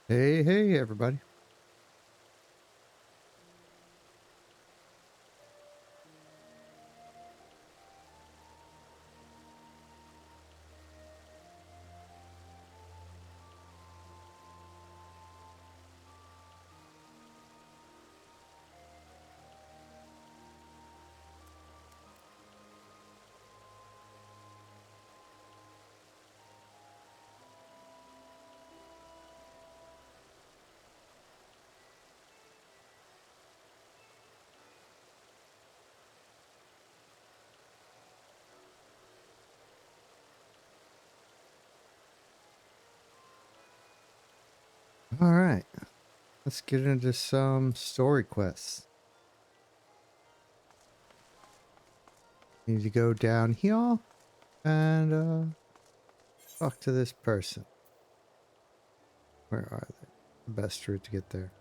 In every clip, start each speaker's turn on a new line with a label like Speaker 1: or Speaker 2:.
Speaker 1: Hey, hey, everybody. All right, let's get into some story quests. Need to go down here and talk to this person. Where are they? The best route to get there.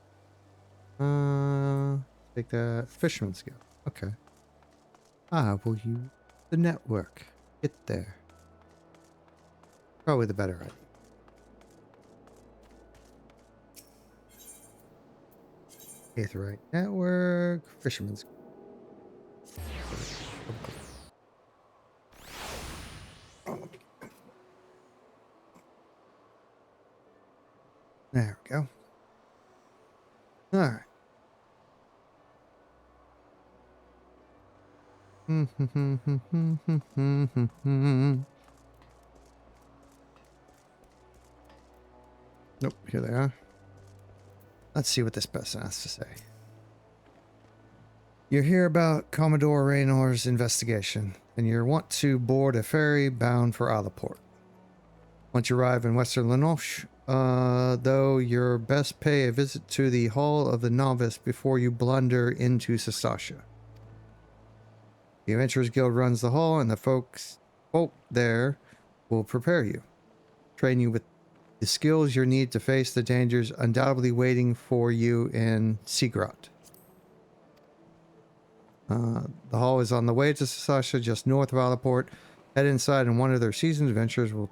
Speaker 1: Take that Fisherman's Guild. Okay. I will use the network. Get there. Probably the better idea. Aetheryte Network, Fisherman's Guild. There we go. All right. Nope, here they are. Let's see what this person has to say. You hear about Commodore Raynor's investigation, and you want to board a ferry bound for Alaport. Once you arrive in Western Lenoche, though, your best pay a visit to the Hall of the Novice before you blunder into Sastasha. The Adventurers Guild runs the hall, and the folk there will prepare you, train you with the skills you need to face the dangers undoubtedly waiting for you in Sigrat. The hall is on the way to Sasha, just north of Alaport. Head inside and one of their seasoned adventurers will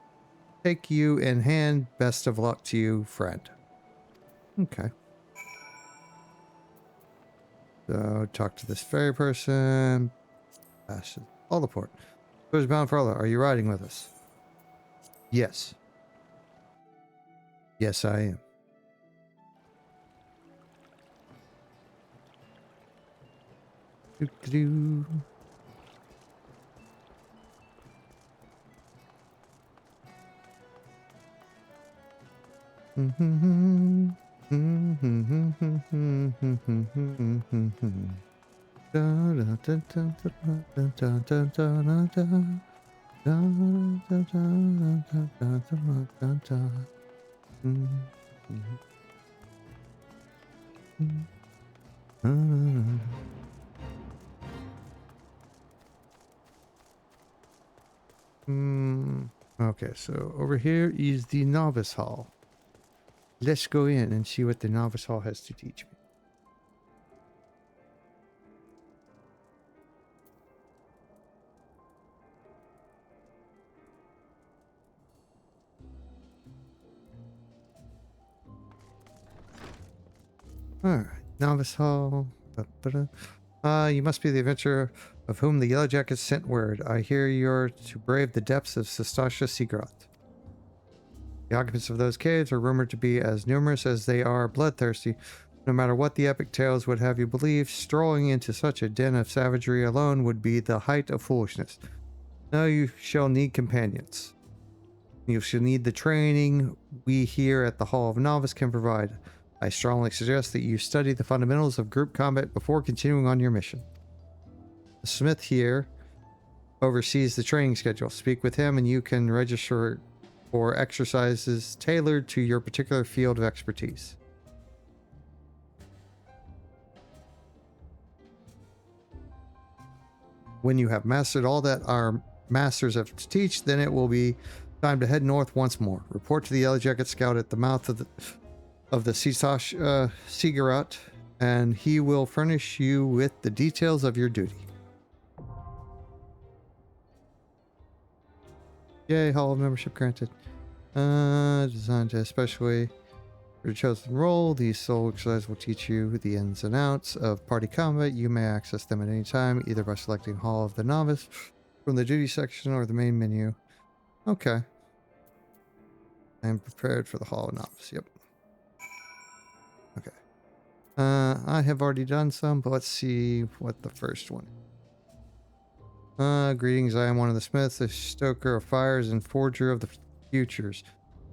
Speaker 1: take you in hand. Best of luck to you, friend. Okay. So, talk to this ferry person. Alaport. Who's bound for Allah? Are you riding with us? Yes. Yes, I am. Doo-doo-doo. Okay, so over here is the Novice Hall. Let's go in and see what the Novice Hall has to teach me. Alright, Novice Hall. You must be the adventurer of whom the Yellow Jackets sent word. I hear you're to brave the depths of Sastasha Sigrat. The occupants of those caves are rumored to be as numerous as they are bloodthirsty. No matter what the epic tales would have you believe, strolling into such a den of savagery alone would be the height of foolishness. Now you shall need companions. You shall need the training we here at the Hall of Novice can provide. I strongly suggest that you study the fundamentals of group combat before continuing on your mission. The smith here oversees the training schedule. Speak with him and you can register for exercises tailored to your particular field of expertise. When you have mastered all that our masters have to teach, then it will be time to head north once more. Report to the Yellow Jacket Scout at the mouth of the Sigarat, and he will furnish you with the details of your duty. Yay, Hall of Membership granted. Designed to especially For your chosen role, the soul exercise will teach you the ins and outs of party combat. You may access them at any time, either by selecting Hall of the Novice from the duty section or the main menu. Okay. I'm prepared for the Hall of Novice. Yep. Okay. I have already done some, but let's see what the first one. Greetings, I am one of the smiths, a stoker of fires and forger of the futures.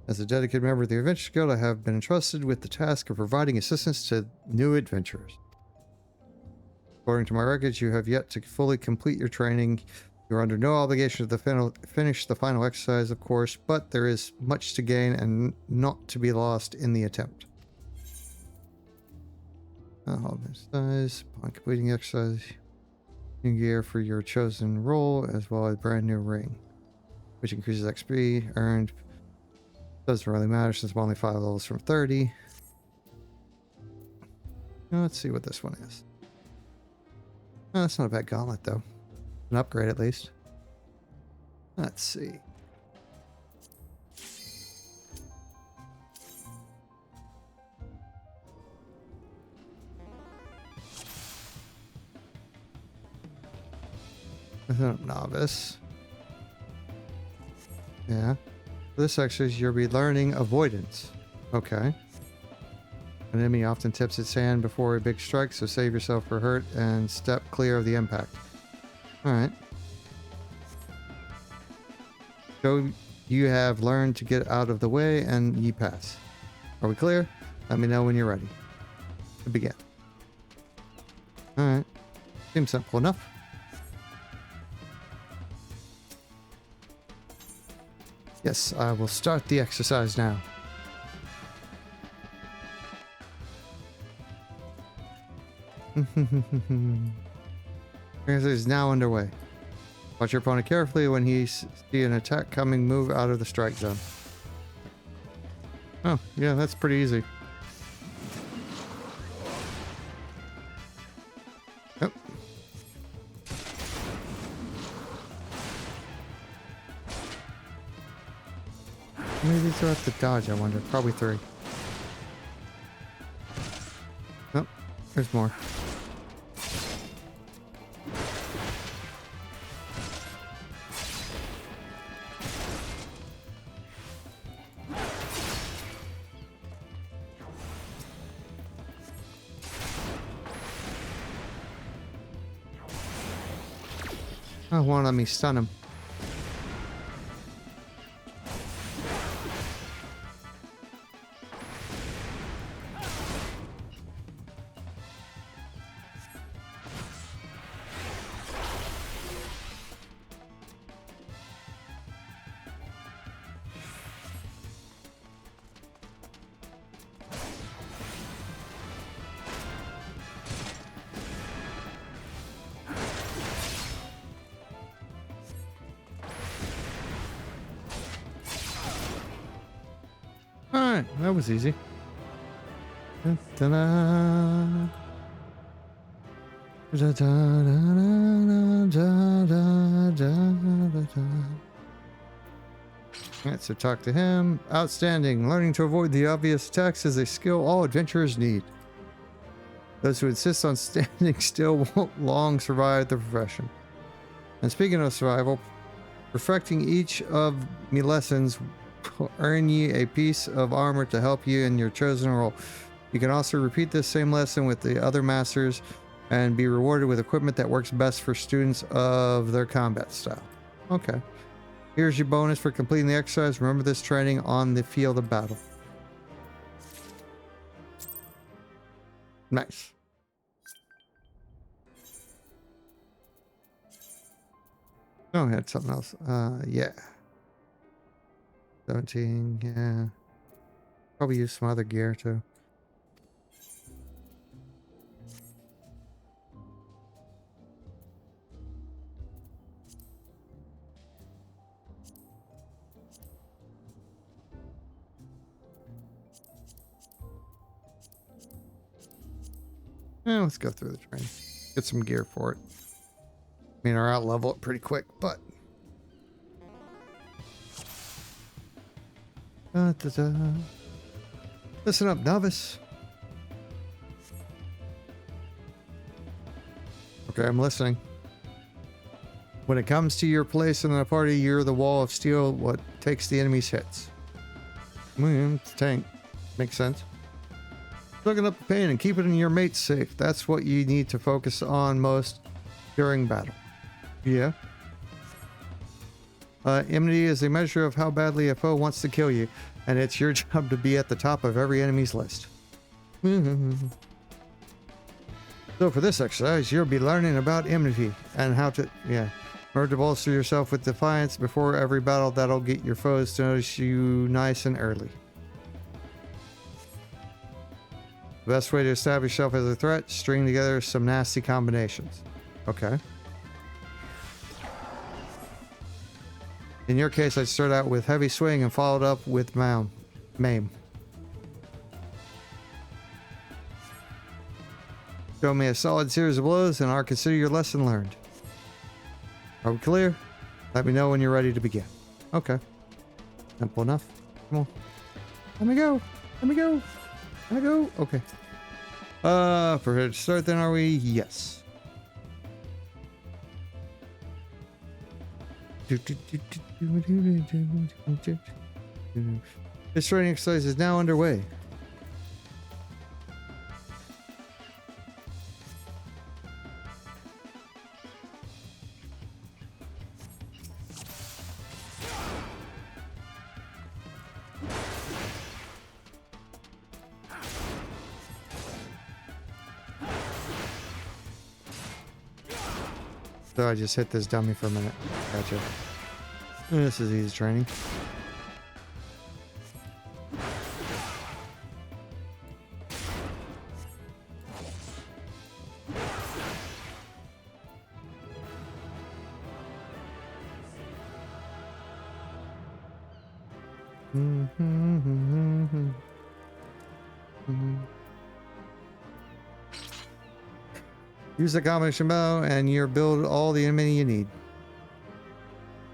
Speaker 1: As a dedicated member of the Adventure Guild, I have been entrusted with the task of providing assistance to new adventurers. According to my records, you have yet to fully complete your training. You are under no obligation to finish the final exercise, of course, but there is much to gain and not to be lost in the attempt. Exercise. Upon completing the exercise, new gear for your chosen role, as well as a brand new ring, which increases XP earned. Doesn't really matter since I'm only 5 levels from 30. Now let's see what this one is. Oh, that's not a bad gauntlet, though. An upgrade, at least. Let's see. Novice. Yeah. For this exercise, you'll be learning avoidance. Okay. An enemy often tips its hand before a big strike, so save yourself for hurt and step clear of the impact. Alright. So you have learned to get out of the way and ye pass. Are we clear? Let me know when you're ready. To begin. Alright. Seems simple enough. Yes, I will start the exercise now. Exercise is now underway. Watch your opponent carefully when he see an attack coming. Move out of the strike zone. Oh, yeah, that's pretty easy. Yep. How many of these are at the dodge, I wonder? Probably 3. Oh, there's more. Oh, won't let me stun him. Alright, that was easy. Alright, so talk to him. Outstanding. Learning to avoid the obvious attacks is a skill all adventurers need. Those who insist on standing still won't long survive the profession. And speaking of survival, perfecting each of me lessons will earn ye a piece of armor to help you in your chosen role. You can also repeat this same lesson with the other masters and be rewarded with equipment that works best for students of their combat style. Okay. Here's your bonus for completing the exercise. Remember this training on the field of battle. Nice. Oh, I had something else. Yeah. 17, yeah. Probably use some other gear too. Yeah, let's go through the train. Get some gear for it. I mean, I'll out level it pretty quick, but. Da, da, da. Listen up, novice. Okay, I'm listening. When it comes to your place in the party, you're the wall of steel, what takes the enemy's hits. Tank. Makes sense. Soaking up the pain and keeping your mates safe. That's what you need to focus on most during battle. Yeah. Enmity is a measure of how badly a foe wants to kill you, and it's your job to be at the top of every enemy's list. So for this exercise, you'll be learning about enmity and how to, learn to bolster yourself with defiance before every battle. That'll get your foes to notice you nice and early. The best way to establish yourself as a threat, string together some nasty combinations. Okay. In your case, I'd start out with heavy swing and followed up with maim. Show me a solid series of blows and I'll consider your lesson learned. Are we clear? Let me know when you're ready to begin. Okay. Simple enough. Come on. Let me go. Let me go. Let me go. Okay. Prepared to start then, are we? Yes. This training exercise is now underway. So I just hit this dummy for a minute. Gotcha. This is easy training. Use the combination bow and you build all the enemy you need.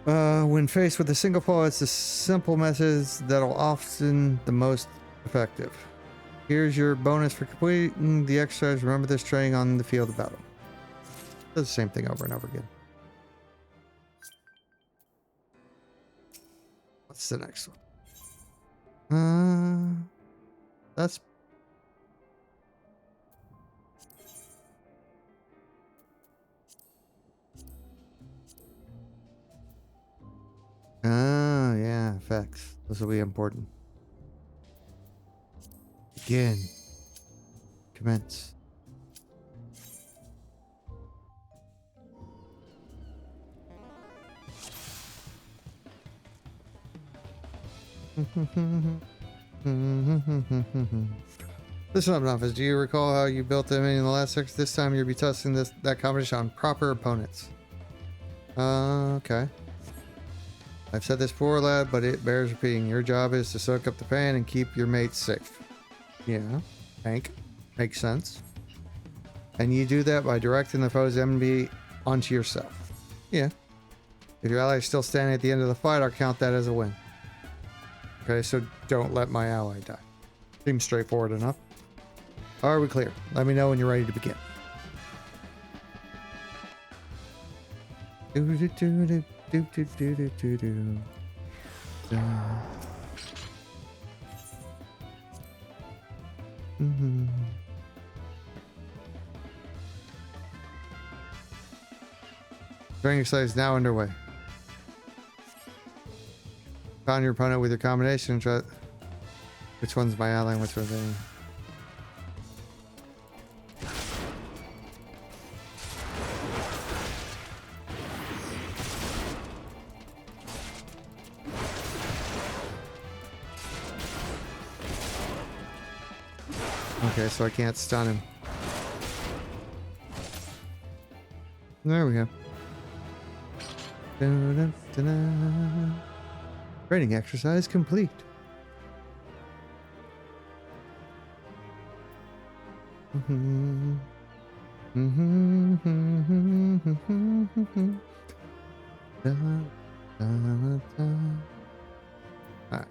Speaker 1: When faced with a single foe, it's the simple methods that'll often the most effective. Here's your bonus for completing the exercise. Remember this training on the field of battle. Does the same thing over and over again. What's the next one? That's yeah, effects. This will be important. Begin. Commence. Listen up, novice. Do you recall how you built them in the last section? This time you'll be testing that combination on proper opponents. Okay. I've said this before, lad, but it bears repeating. Your job is to soak up the pain and keep your mates safe. Yeah, Hank. Makes sense. And you do that by directing the foe's enemy onto yourself. Yeah. If your ally is still standing at the end of the fight, I'll count that as a win. Okay, so don't let my ally die. Seems straightforward enough. Are we clear? Let me know when you're ready to begin. Training exercise now underway. Found your opponent with your combination and try. Which one's my ally and which one's enemy? Okay, so I can't stun him. There we go. Training exercise complete. Alright,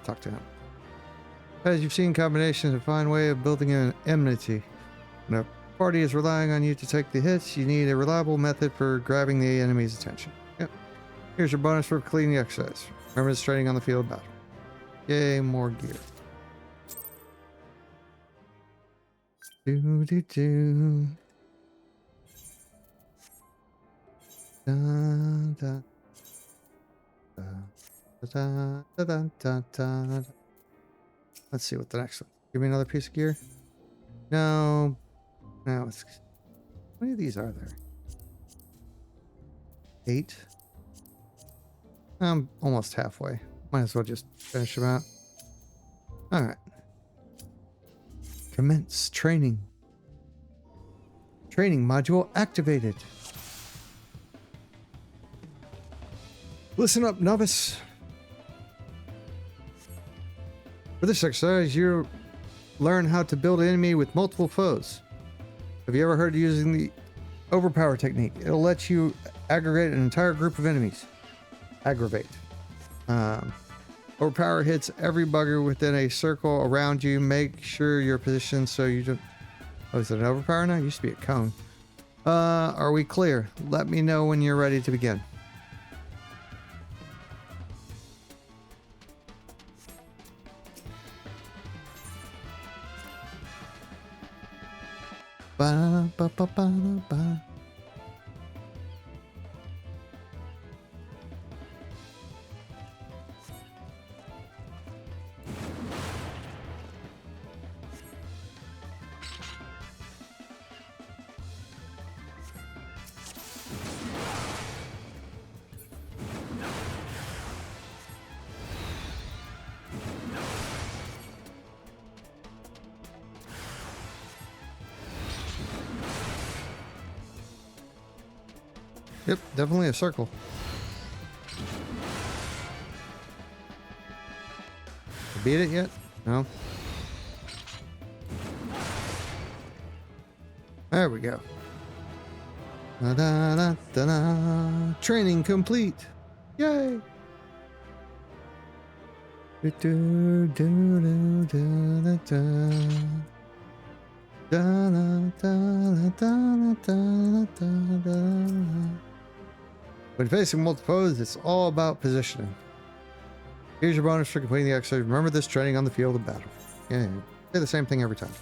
Speaker 1: talk to him. As you've seen, combinations a fine way of building an enmity. When a party is relying on you to take the hits, you need a reliable method for grabbing the enemy's attention. Yep. Here's your bonus for cleaning the exercise. Remember this training on the field of battle. Yay, more gear. Do do do. Da da da da da da da da. Let's see what the next one. Give me another piece of gear. No. No, it's. How many of these are there? 8. I'm almost halfway. Might as well just finish them out. Alright. Commence training. Training module activated. Listen up, novice. For this exercise, you learn how to build an enemy with multiple foes. Have you ever heard of using the overpower technique? It'll let you aggregate an entire group of enemies. Aggravate. Overpower hits every bugger within a circle around you. Make sure you're positioned so you don't... Oh, is it an overpower now? It used to be a cone. Are we clear? Let me know when you're ready to begin. Ba, ba, ba, ba, ba. Yep, definitely a circle. Beat it yet? No. There we go. Da, da, da, da, da. Training complete. Yay. Do, do, do, do, do, do. Da, da, da, da, da, da, da. When facing multiple foes, it's all about positioning. Here's your bonus for completing the exercise. Remember this training on the field of battle. Yeah, say the same thing every time.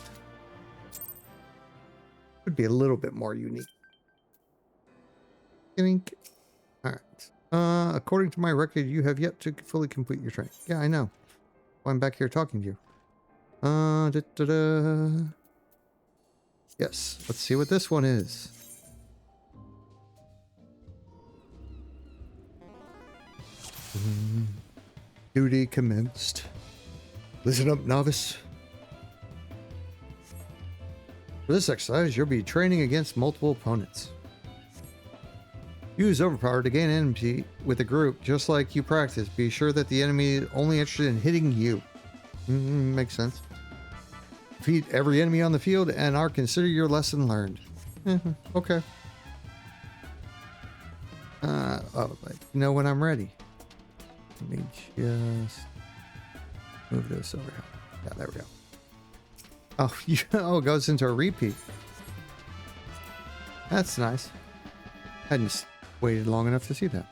Speaker 1: Would be a little bit more unique. Alright. According to my record, you have yet to fully complete your training. Yeah, I know. Well, I'm back here talking to you. Da, da, da. Yes, let's see what this one is. Duty commenced. Listen up, novice. For this exercise, you'll be training against multiple opponents. Use overpower to gain enmity with a group, just like you practice. Be sure that the enemy is only interested in hitting you. Makes sense. Defeat every enemy on the field and are consider your lesson learned. Okay. Know when I'm ready. Let me just move this over here. Yeah, there we go. Oh, oh, it goes into a repeat. That's nice. Hadn't waited long enough to see that.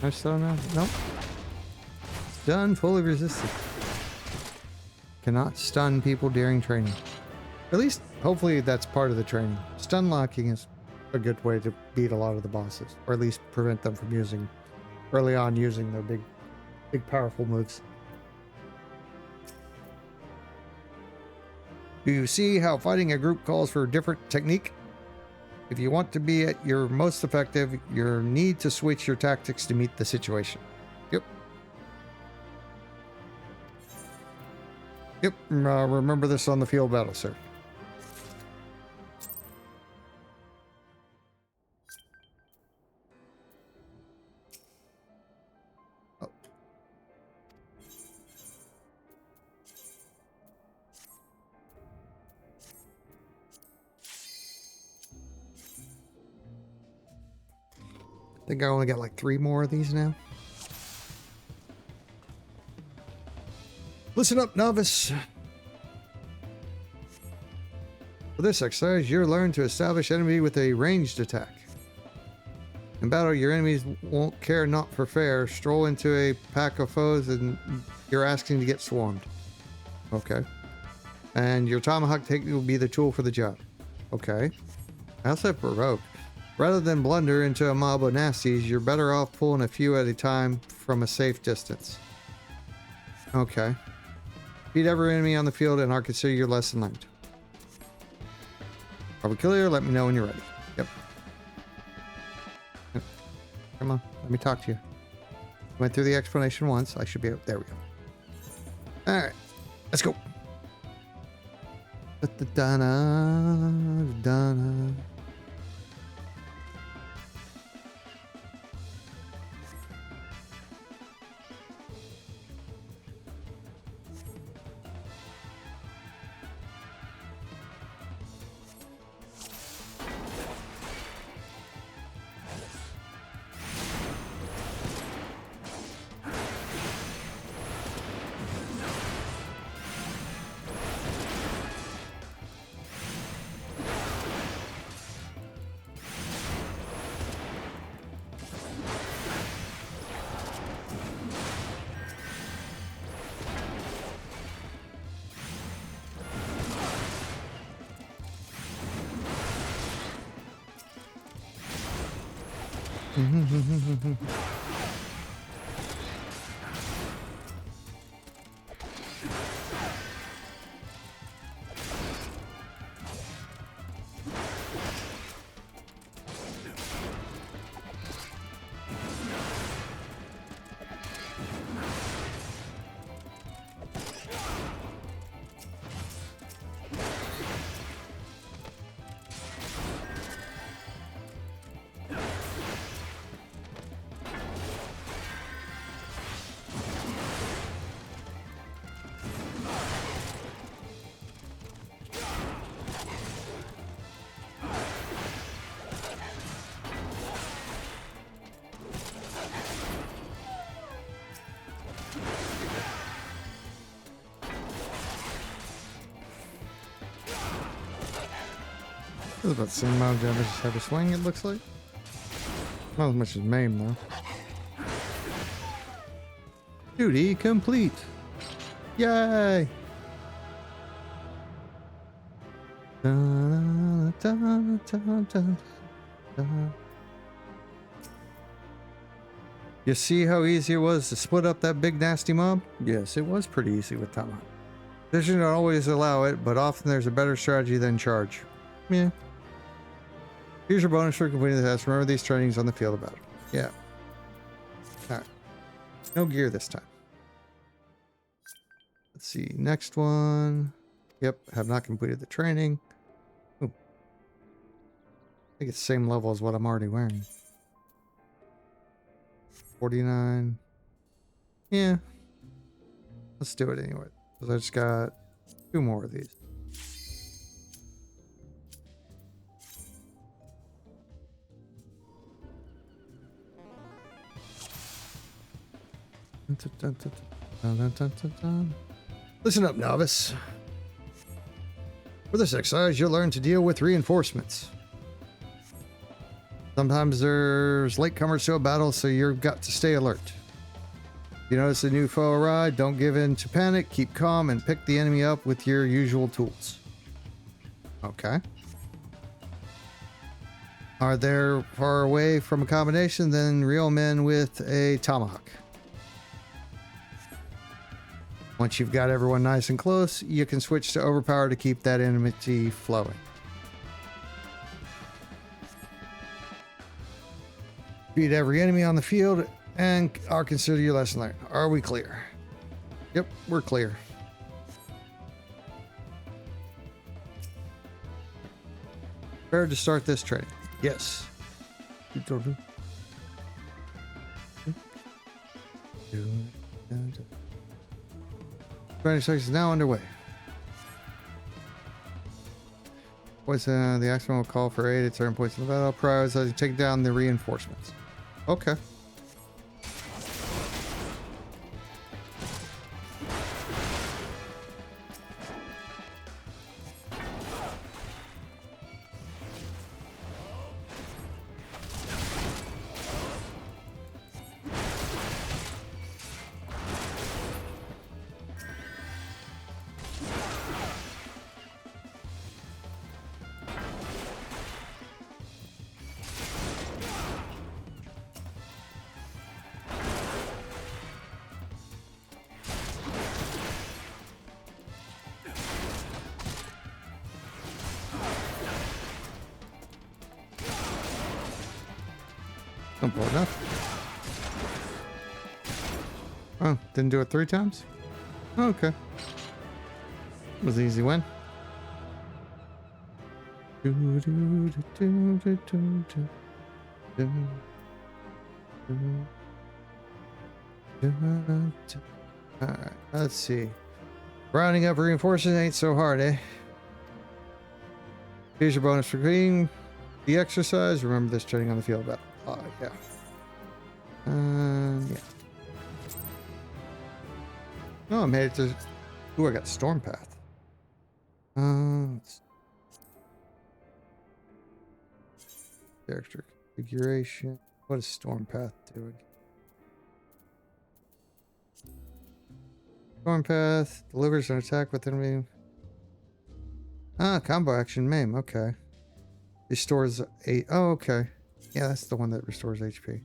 Speaker 1: I still not. Nope. Stun fully resisted. Cannot stun people during training. At least, hopefully, that's part of the training. Stun locking is a good way to beat a lot of the bosses, or at least prevent them from using early on using their big Big, powerful moves. Do you see how fighting a group calls for a different technique? If you want to be at your most effective, you need to switch your tactics to meet the situation. Yep. Yep. Remember this on the field battle, sir. Oh. I think I only got like 3 more of these now. Listen up, novice. For this exercise, you'll learn to establish enemy with a ranged attack. In battle, your enemies won't care not for fair. Stroll into a pack of foes and you're asking to get swarmed. Okay. And your tomahawk technique will be the tool for the job. Okay. I also have provoke. Rather than blunder into a mob of nasties, you're better off pulling a few at a time from a safe distance. Okay. Beat every enemy on the field and I'll consider your lesson learned. Are we clear? Let me know when you're ready. Yep. Come on, let me talk to you. Went through the explanation once. I should be there. We go. All right, let's go. Da-da-da-da. That's about the same amount of damage as heavy swing, it looks like. Not as much as maim, though. Duty complete. Yay! Dun, dun, dun, dun, dun. You see how easy it was to split up that big nasty mob? Yes, it was pretty easy with Tomahawk. Vision don't always allow it, but often there's a better strategy than charge. Yeah. Here's your bonus for completing the task. Remember these trainings on the field of battle. Yeah. Alright. No gear this time. Let's see. Next one. Yep. Have not completed the training. Ooh. I think it's the same level as what I'm already wearing. 49. Yeah. Let's do it anyway. Because I just got 2 more of these. Listen up, novice. For this exercise, you'll learn to deal with reinforcements. Sometimes there's latecomers to a battle, so you've got to stay alert. If you notice a new foe arrive, don't give in to panic, keep calm, and pick the enemy up with your usual tools. Okay. Are they far away from a combination than real men with a tomahawk? Once you've got everyone nice and close, you can switch to overpower to keep that enmity flowing. Beat every enemy on the field and I'll consider your lesson learned. Are we clear? Yep, we're clear. Prepared to start this training? Yes. 26 is now underway. What's the action will call for aid at certain points in the battle? Prioritize take down the reinforcements. Okay. Simple enough. Oh, didn't do it 3 times? Oh, okay. Was an easy win. Alright, let's see. Rounding up reinforcements ain't so hard, eh? Here's your bonus for completing the exercise. Remember this training on the field battle. Oh, yeah. Yeah. Oh, I made it to... Ooh, I got Storm Path. Character configuration. What is Storm Path doing? Storm Path delivers an attack with enemy. Ah, combo action maim. Okay. Restores 8. Oh, okay. Yeah, that's the one that restores HP.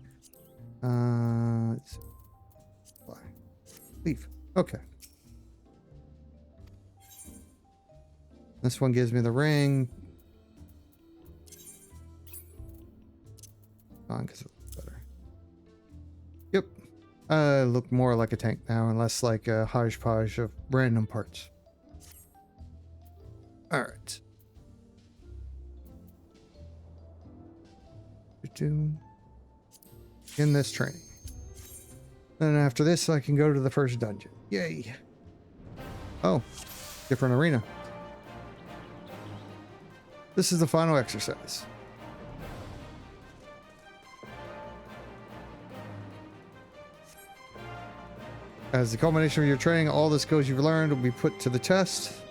Speaker 1: Leave. Okay. This one gives me the ring. On because it looks better. Yep. I look more like a tank now and less like a hodgepodge of random parts. Alright. In this training. Then after this, I can go to the first dungeon. Yay. Oh, different arena. This is the final exercise. As the culmination of your training, all the skills you've learned will be put to the test.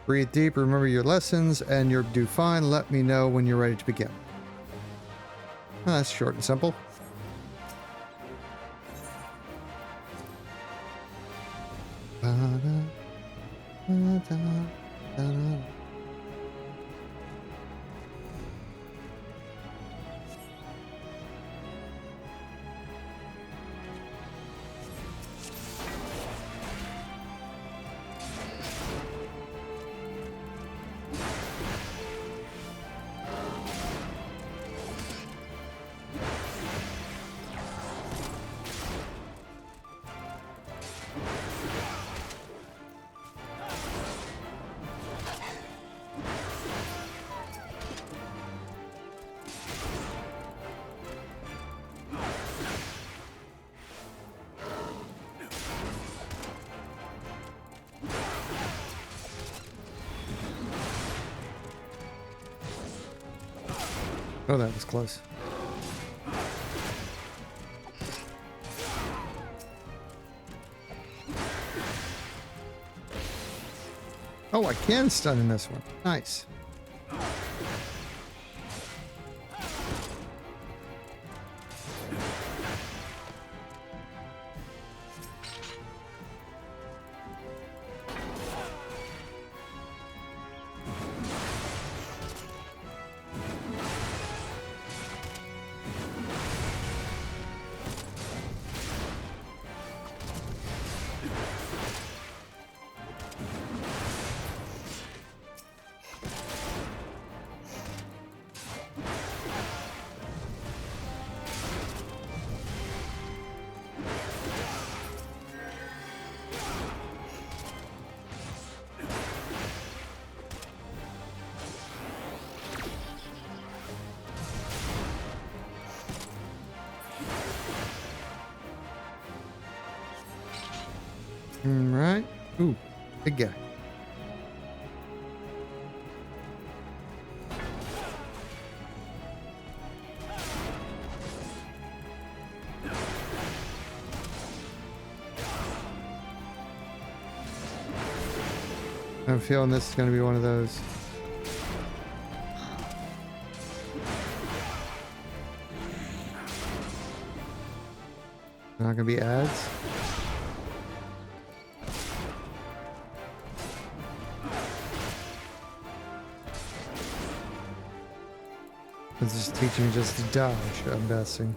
Speaker 1: Breathe deep, remember your lessons, and you'll do fine. Let me know when you're ready to begin. Oh, that's short and simple. Oh, that was close. Oh, I can stun in this one. Nice. Ooh, big guy. I'm feeling this is going to be one of those. Not going to be ads. It's just teaching me just to dodge, I'm guessing.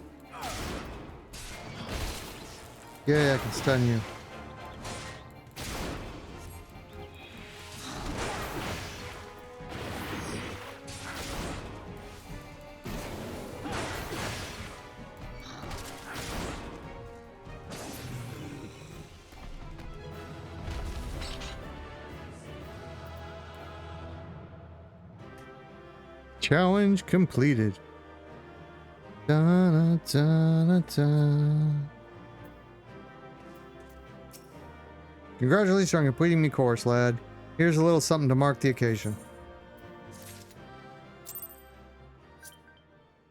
Speaker 1: Yeah, I can stun you. Challenge completed. Da, da, da, da. Congratulations on completing the course, lad. Here's a little something to mark the occasion.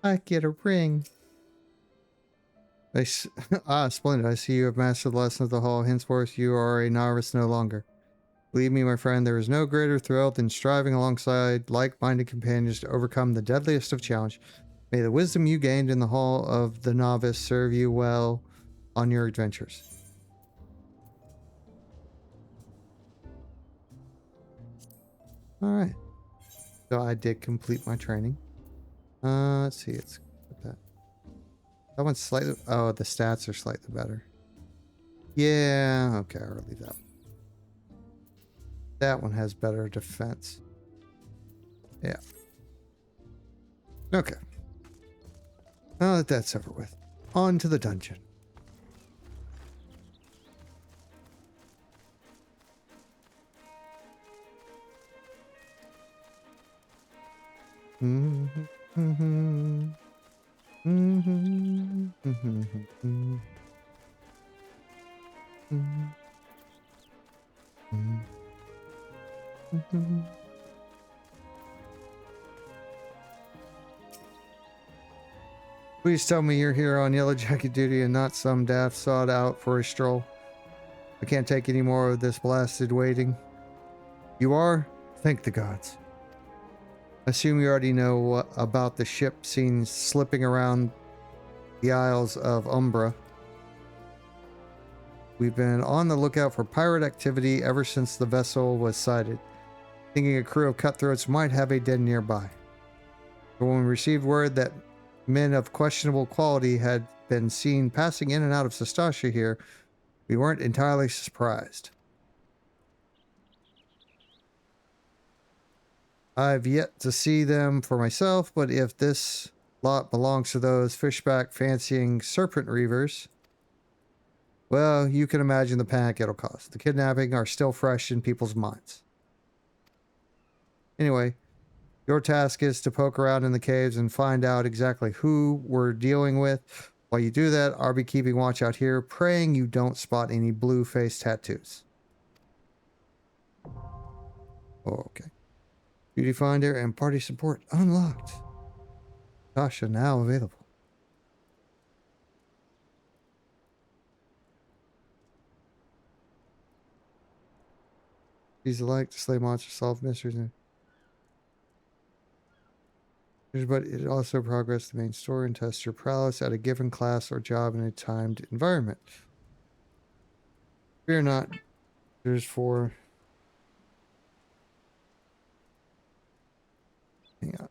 Speaker 1: I get a ring. Splendid. I see you have mastered the lesson of the hall. Henceforth, you are a novice no longer. Believe me, my friend, there is no greater thrill than striving alongside like-minded companions to overcome the deadliest of challenges. May the wisdom you gained in the hall of the novice serve you well on your adventures. Alright. So I did complete my training. Let's see, it's that. That one's slightly... Oh, the stats are slightly better. Yeah, okay, I'll leave that. That one has better defense. Yeah. Okay. Now that that's over with, on to the dungeon. Please tell me you're here on Yellow Jacket duty and not some daft sought out for a stroll. I can't take any more of this blasted waiting. You are? Thank the gods. I assume you already know about the ship seen slipping around the Isles of Umbra. We've been on the lookout for pirate activity ever since the vessel was sighted, thinking a crew of cutthroats might have a den nearby. But when we received word that men of questionable quality had been seen passing in and out of Sestasha here, we weren't entirely surprised. I've yet to see them for myself, but if this lot belongs to those fishback fancying serpent reavers, well, you can imagine the panic it'll cause. The kidnapping are still fresh in people's minds. Anyway, your task is to poke around in the caves and find out exactly who we're dealing with. While you do that, I'll be keeping watch out here, praying you don't spot any blue face tattoos. Oh, okay. Beauty Finder and Party Support unlocked. Tasha now available. Use the light to slay monsters, solve mysteries, but it also progress the main story and test your prowess at a given class or job in a timed environment. Fear not. There's 4. Hang on.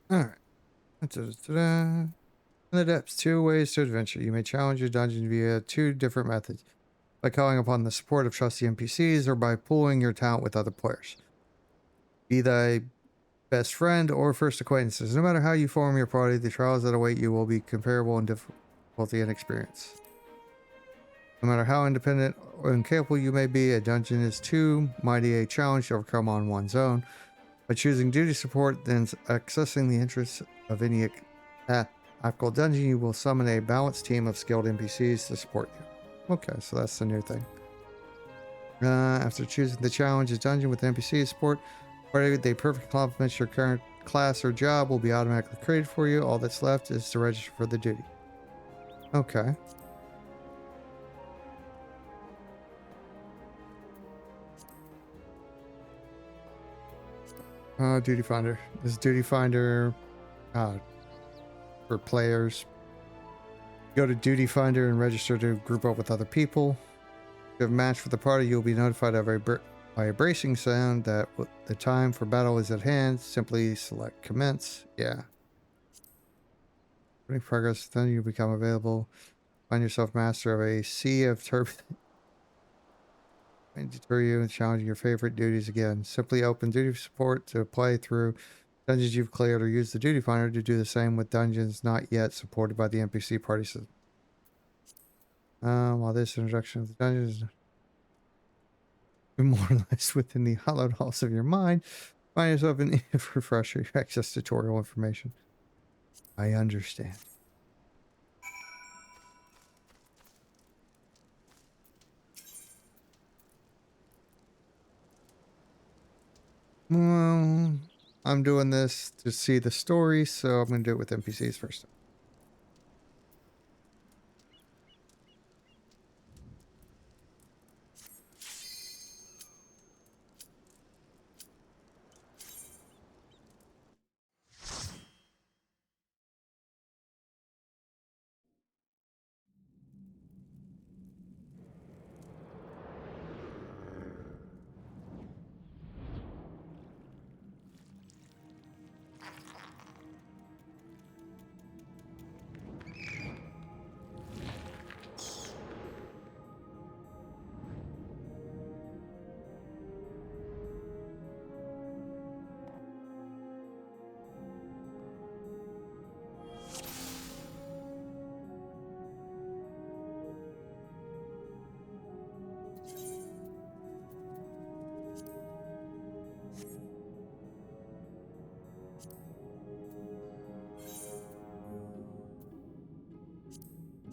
Speaker 1: All right. In the depths, two ways to adventure. You may challenge your dungeon via two different methods. By calling upon the support of trusty NPCs or by pooling your talent with other players. Be thy best friend or first acquaintances. No matter how you form your party, the trials that await you will be comparable in difficulty and experience. No matter how independent or incapable you may be, a dungeon is too mighty a challenge to overcome on one's own. By choosing duty support, then accessing the interests of any actual dungeon, you will summon a balanced team of skilled NPCs to support you. Okay, so that's the new thing. After choosing the challenge, a dungeon with NPC support, where they perfectly complement your current class or job will be automatically created for you. All that's left is to register for the duty. Okay. Duty Finder. This is Duty Finder for players. Go to Duty Finder and register to group up with other people. If you have a match for the party, you'll be notified by a bracing sound that the time for battle is at hand. Simply select commence. Yeah. During progress, then you become available. Find yourself master of a sea of turbulence. And deter you and challenge your favorite duties again. Simply open duty support to play through dungeons you've cleared, or use the Duty Finder to do the same with dungeons not yet supported by the NPC party system. While this introduction of the dungeons immortalized within the hollowed halls of your mind, find yourself in need of refresher access tutorial information. I understand. Well, I'm doing this to see the story, so I'm going to do it with NPCs first.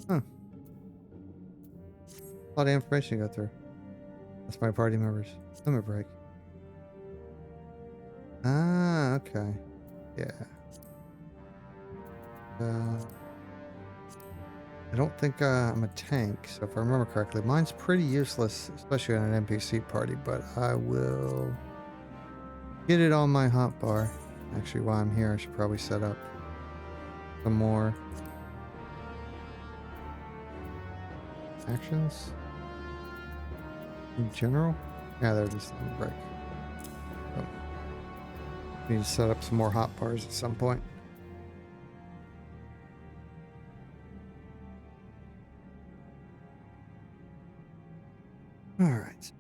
Speaker 1: Huh. A lot of information to go through. That's my party members. Limit break. Ah, okay. Yeah. I don't think I'm a tank, so if I remember correctly, mine's pretty useless, especially on an NPC party, but I will get it on my hotbar. Actually, while I'm here, I should probably set up some more actions in general. Yeah, there it is. Limit break. Oh. Need to set up some more hotbars at some point. All right.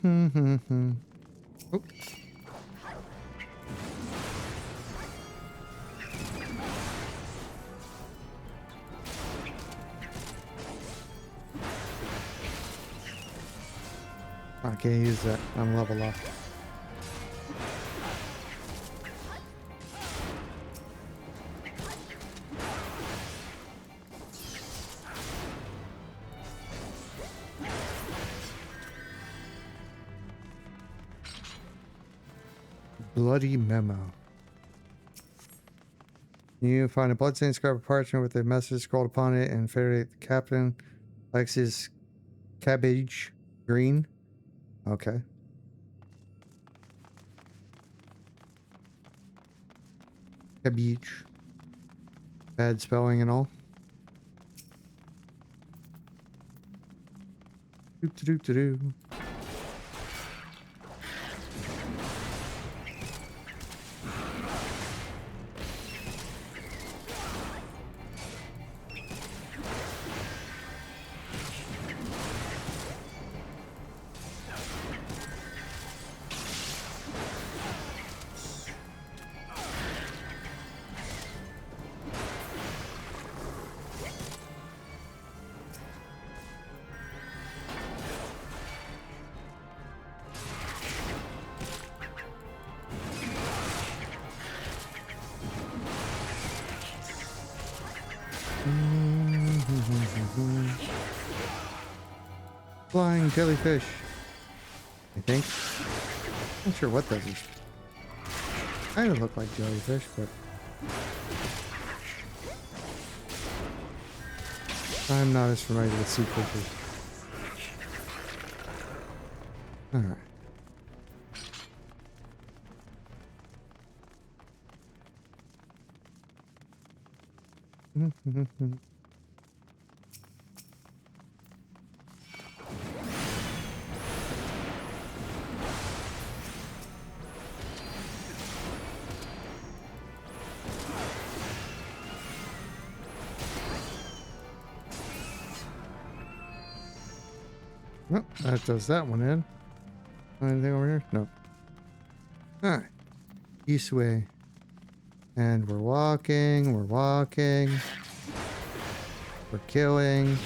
Speaker 1: Oh. I can't use that. I'm level up. Bloody memo. You find a bloodstained scrap of parchment with a message scrawled upon it, and Frederick, the captain, likes his cabbage green. Okay. Cabbage. Bad spelling and all. Doo-doo-doo-doo. Flying jellyfish. I think. Not sure what those are. Kind of look like jellyfish, but I'm not as familiar with sea creatures. Alright. Well, that does that one in. Anything over here? No. Alright. East way. And we're walking, we're walking. We're killing.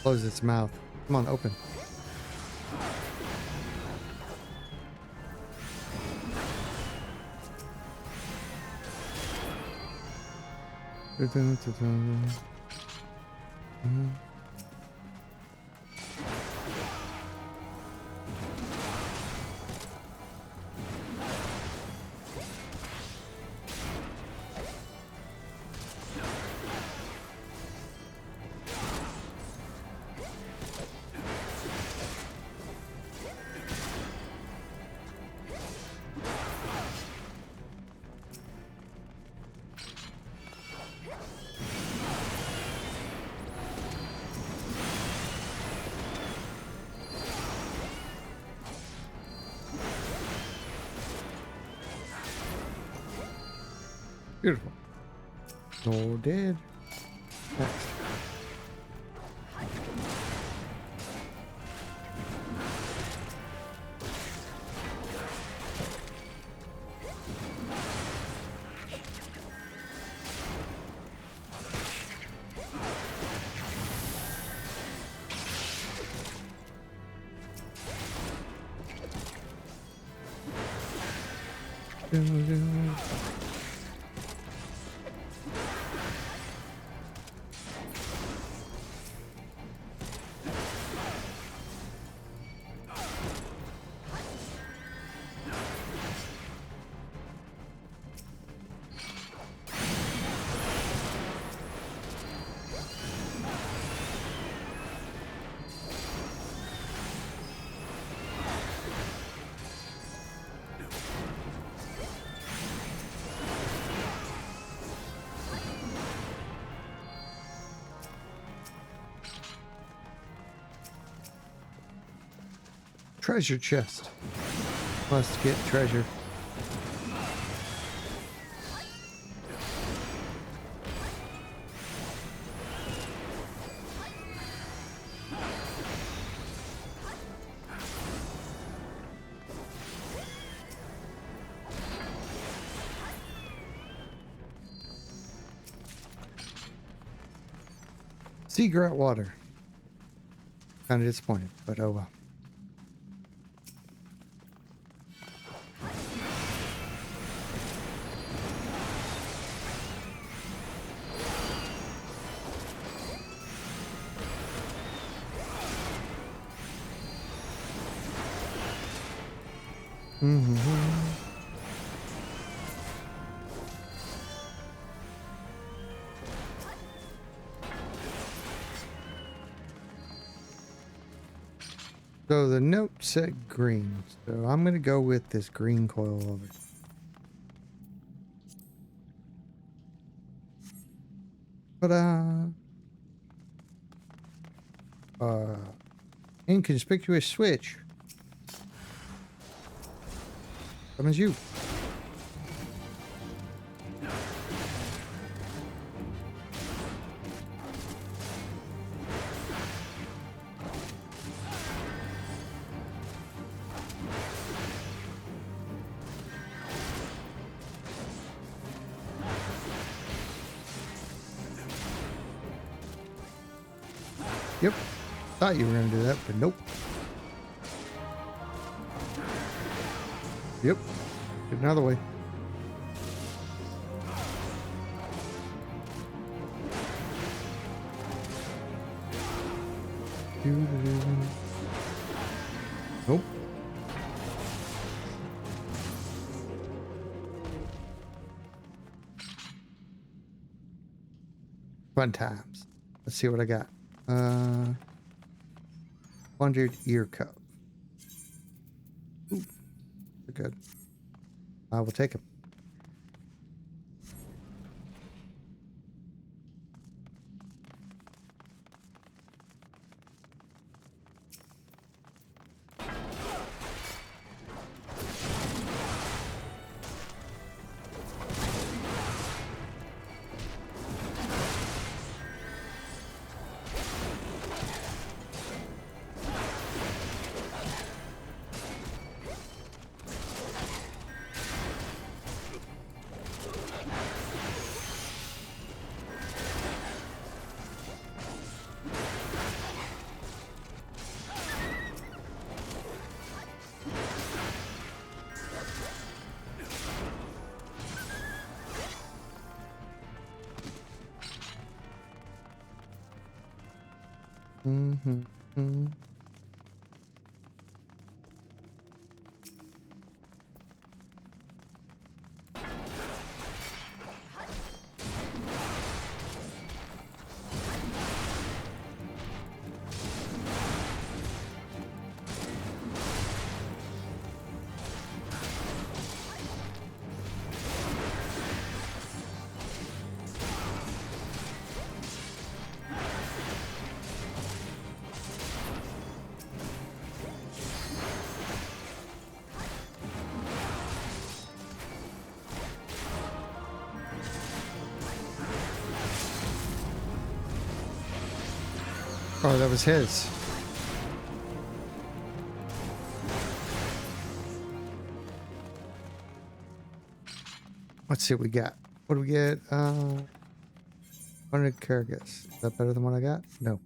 Speaker 1: Close its mouth. Come on, open. Beautiful. No dead. Next. Treasure chest. Must get treasure. Seagrass water. Kind of disappointed, but oh well. So the note said green, so I'm gonna go with this green coil over. Ta-da! Inconspicuous switch. Summons you. Yep. Thought you were gonna do that, but nope. Yep. Get another way. Nope. Fun times. Let's see what I got. 100 ear cup. Ooh, they're good. I will take them. Oh, that was his. Let's see what we got. What do we get? 100 Kyrgyz. Is that better than what I got? No.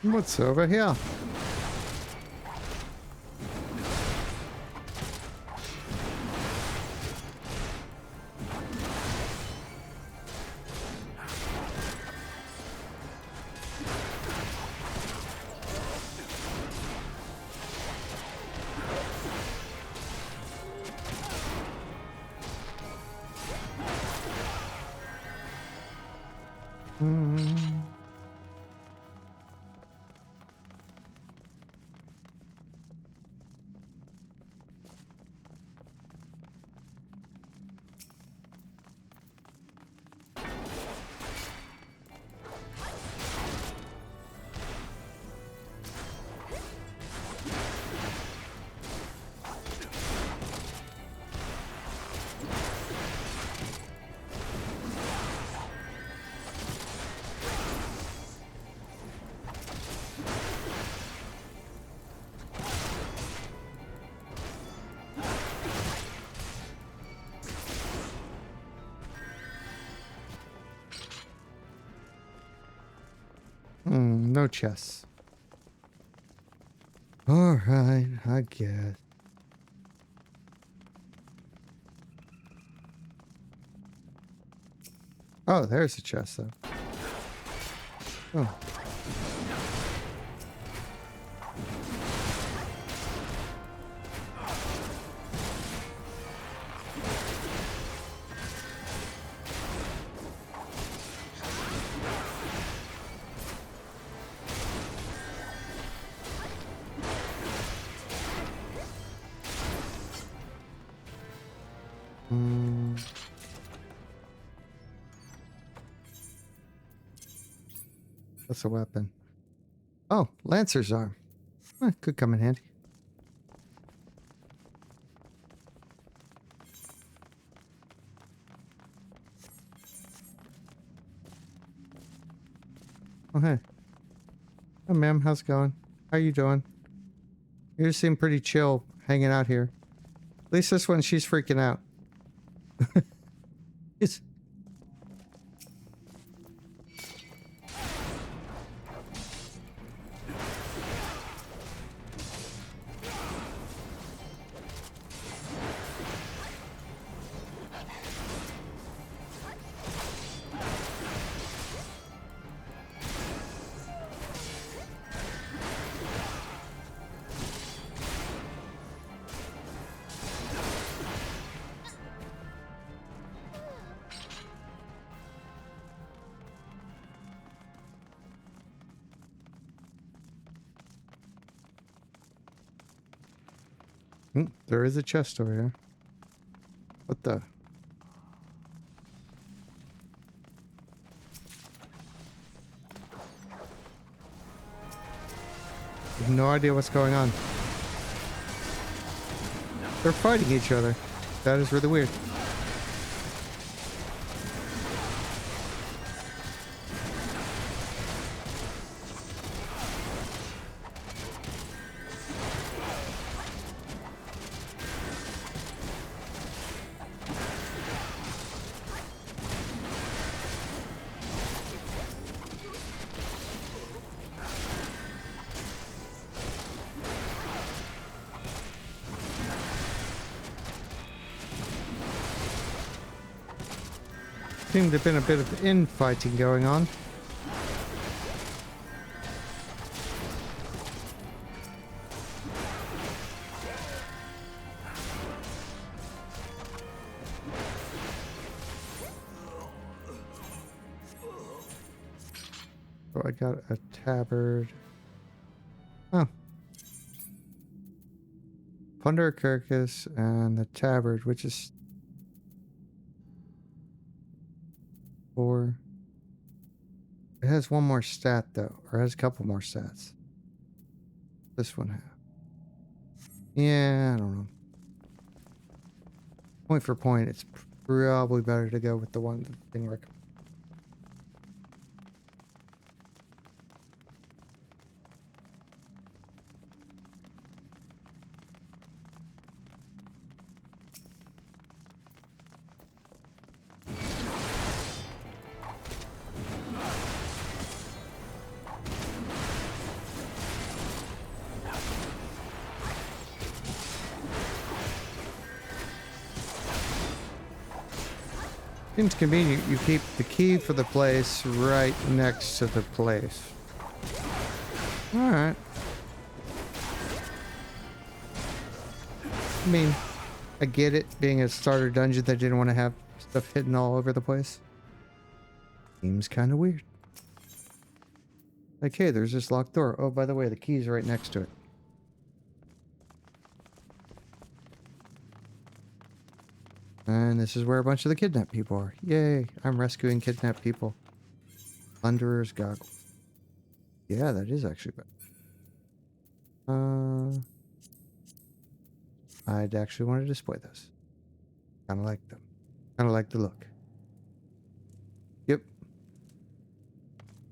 Speaker 1: What's over here? Hmm. No chests. All right, I guess. Oh, there's a chest though. Oh. Hmm. That's a weapon. Oh, Lancer's arm. Could come in handy. Oh, hey. Hi, ma'am. How's it going? How you doing? You just seem pretty chill hanging out here. At least this one, she's freaking out. It's... there is a chest over here. What the? I have no idea what's going on. They're fighting each other. That is really weird. Seemed to have been a bit of infighting going on. So I got a tabard. Oh. Plunder carcass and the tabard, which is 4. It has one more stat though, or it has a couple more stats. This one has. Yeah, I don't know. Point for point, it's probably better to go with the one thing recommended. Seems convenient you keep the key for the place right next to the place. Alright. I mean, I get it, being a starter dungeon that didn't want to have stuff hidden all over the place. Seems kind of weird. Like, hey, there's this locked door. Oh, by the way, the key's right next to it. And this is where a bunch of the kidnapped people are. Yay, I'm rescuing kidnapped people. Plunderer's goggles. Yeah, that is actually bad. I'd actually want to display those. Kind of like them. Kind of like the look. Yep.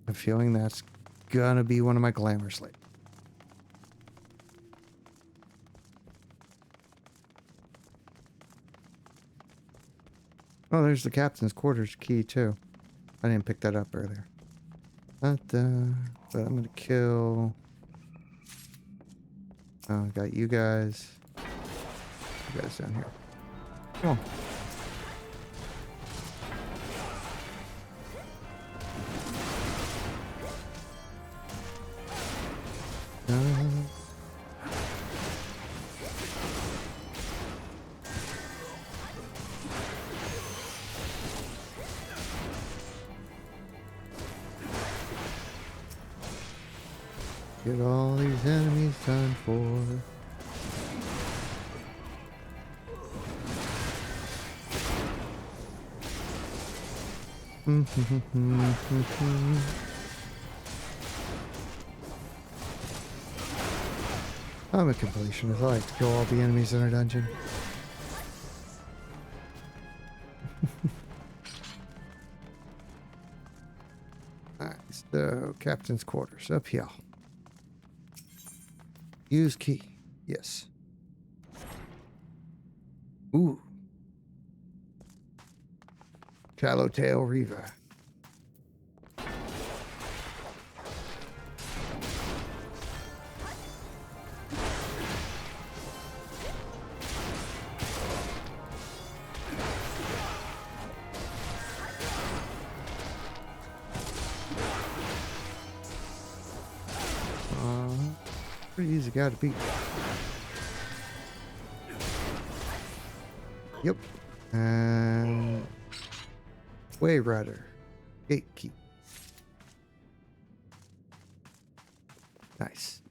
Speaker 1: I'm feeling that's gonna be one of my glamour slates. Oh, there's the captain's quarters key too. I didn't pick that up earlier. But I'm gonna kill. Oh, I got you guys. You guys down here. Come on. Get all these enemies done for. I'm a completionist. I like to kill all the enemies in a dungeon. Alright, so captain's quarters up here. Use key. Yes. Ooh. Shallowtail Reaver. Pretty easy guy to beat. Yep. And Way Rider. Gatekeep. Nice.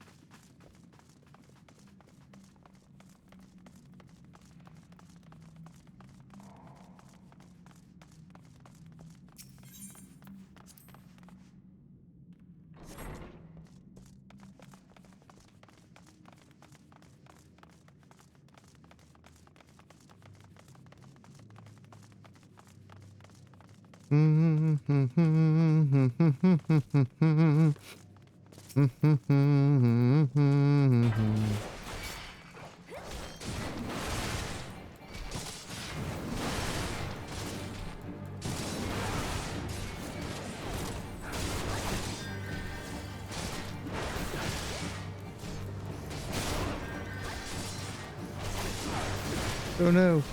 Speaker 1: Oh no.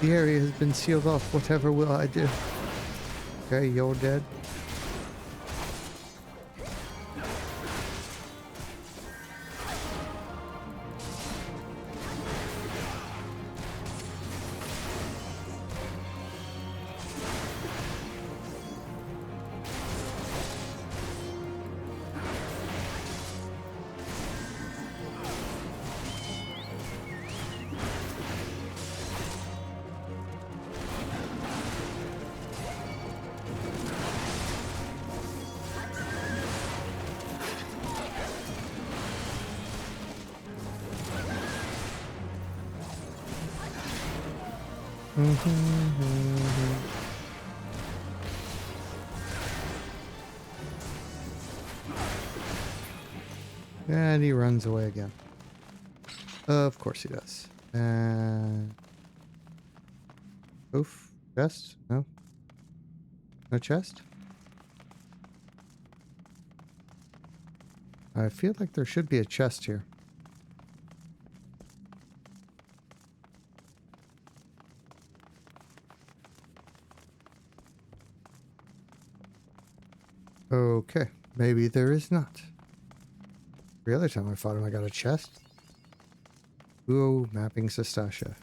Speaker 1: The area has been sealed off. Whatever will I do? Okay, you're dead. And he runs away again. Of course he does. And oof. Chest? No. No chest? I feel like there should be a chest here. Okay, maybe there is not. The other time I fought him, I got a chest. Ooh, mapping Sestasha.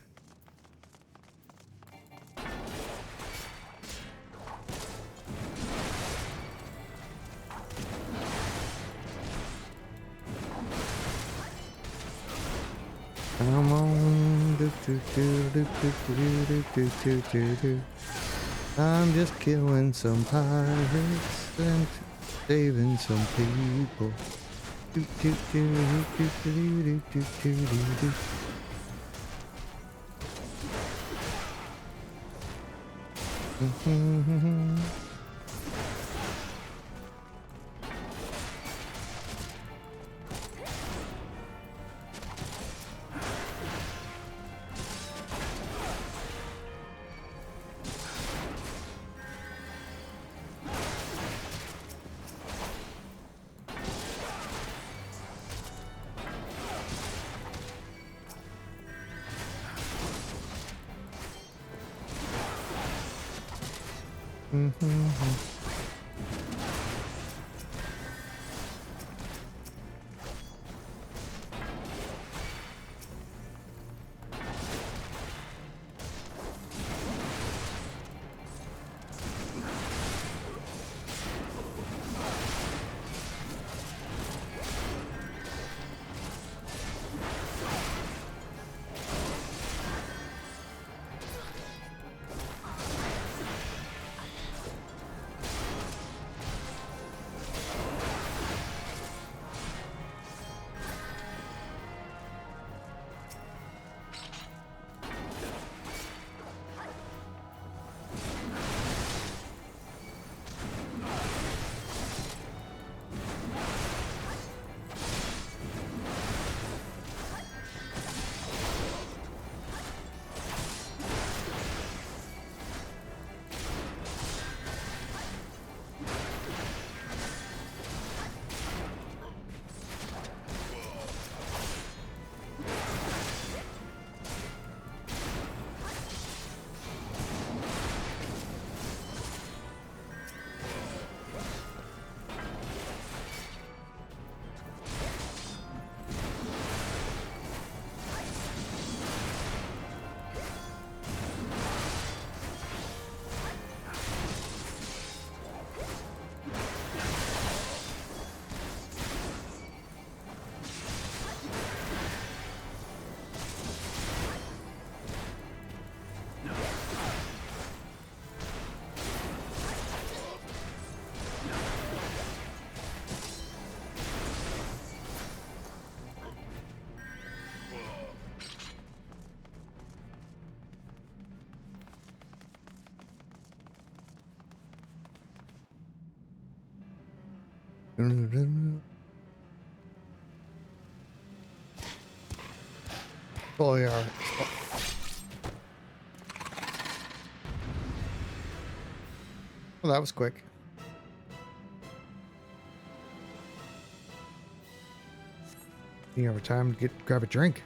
Speaker 1: Come on, do do do do do do do do do do. I'm just killing some pirates and saving some people. Do do do do do do do do do do. Mm-hmm. Mm-hmm. Oh yeah. Well, that was quick. You have time to grab a drink.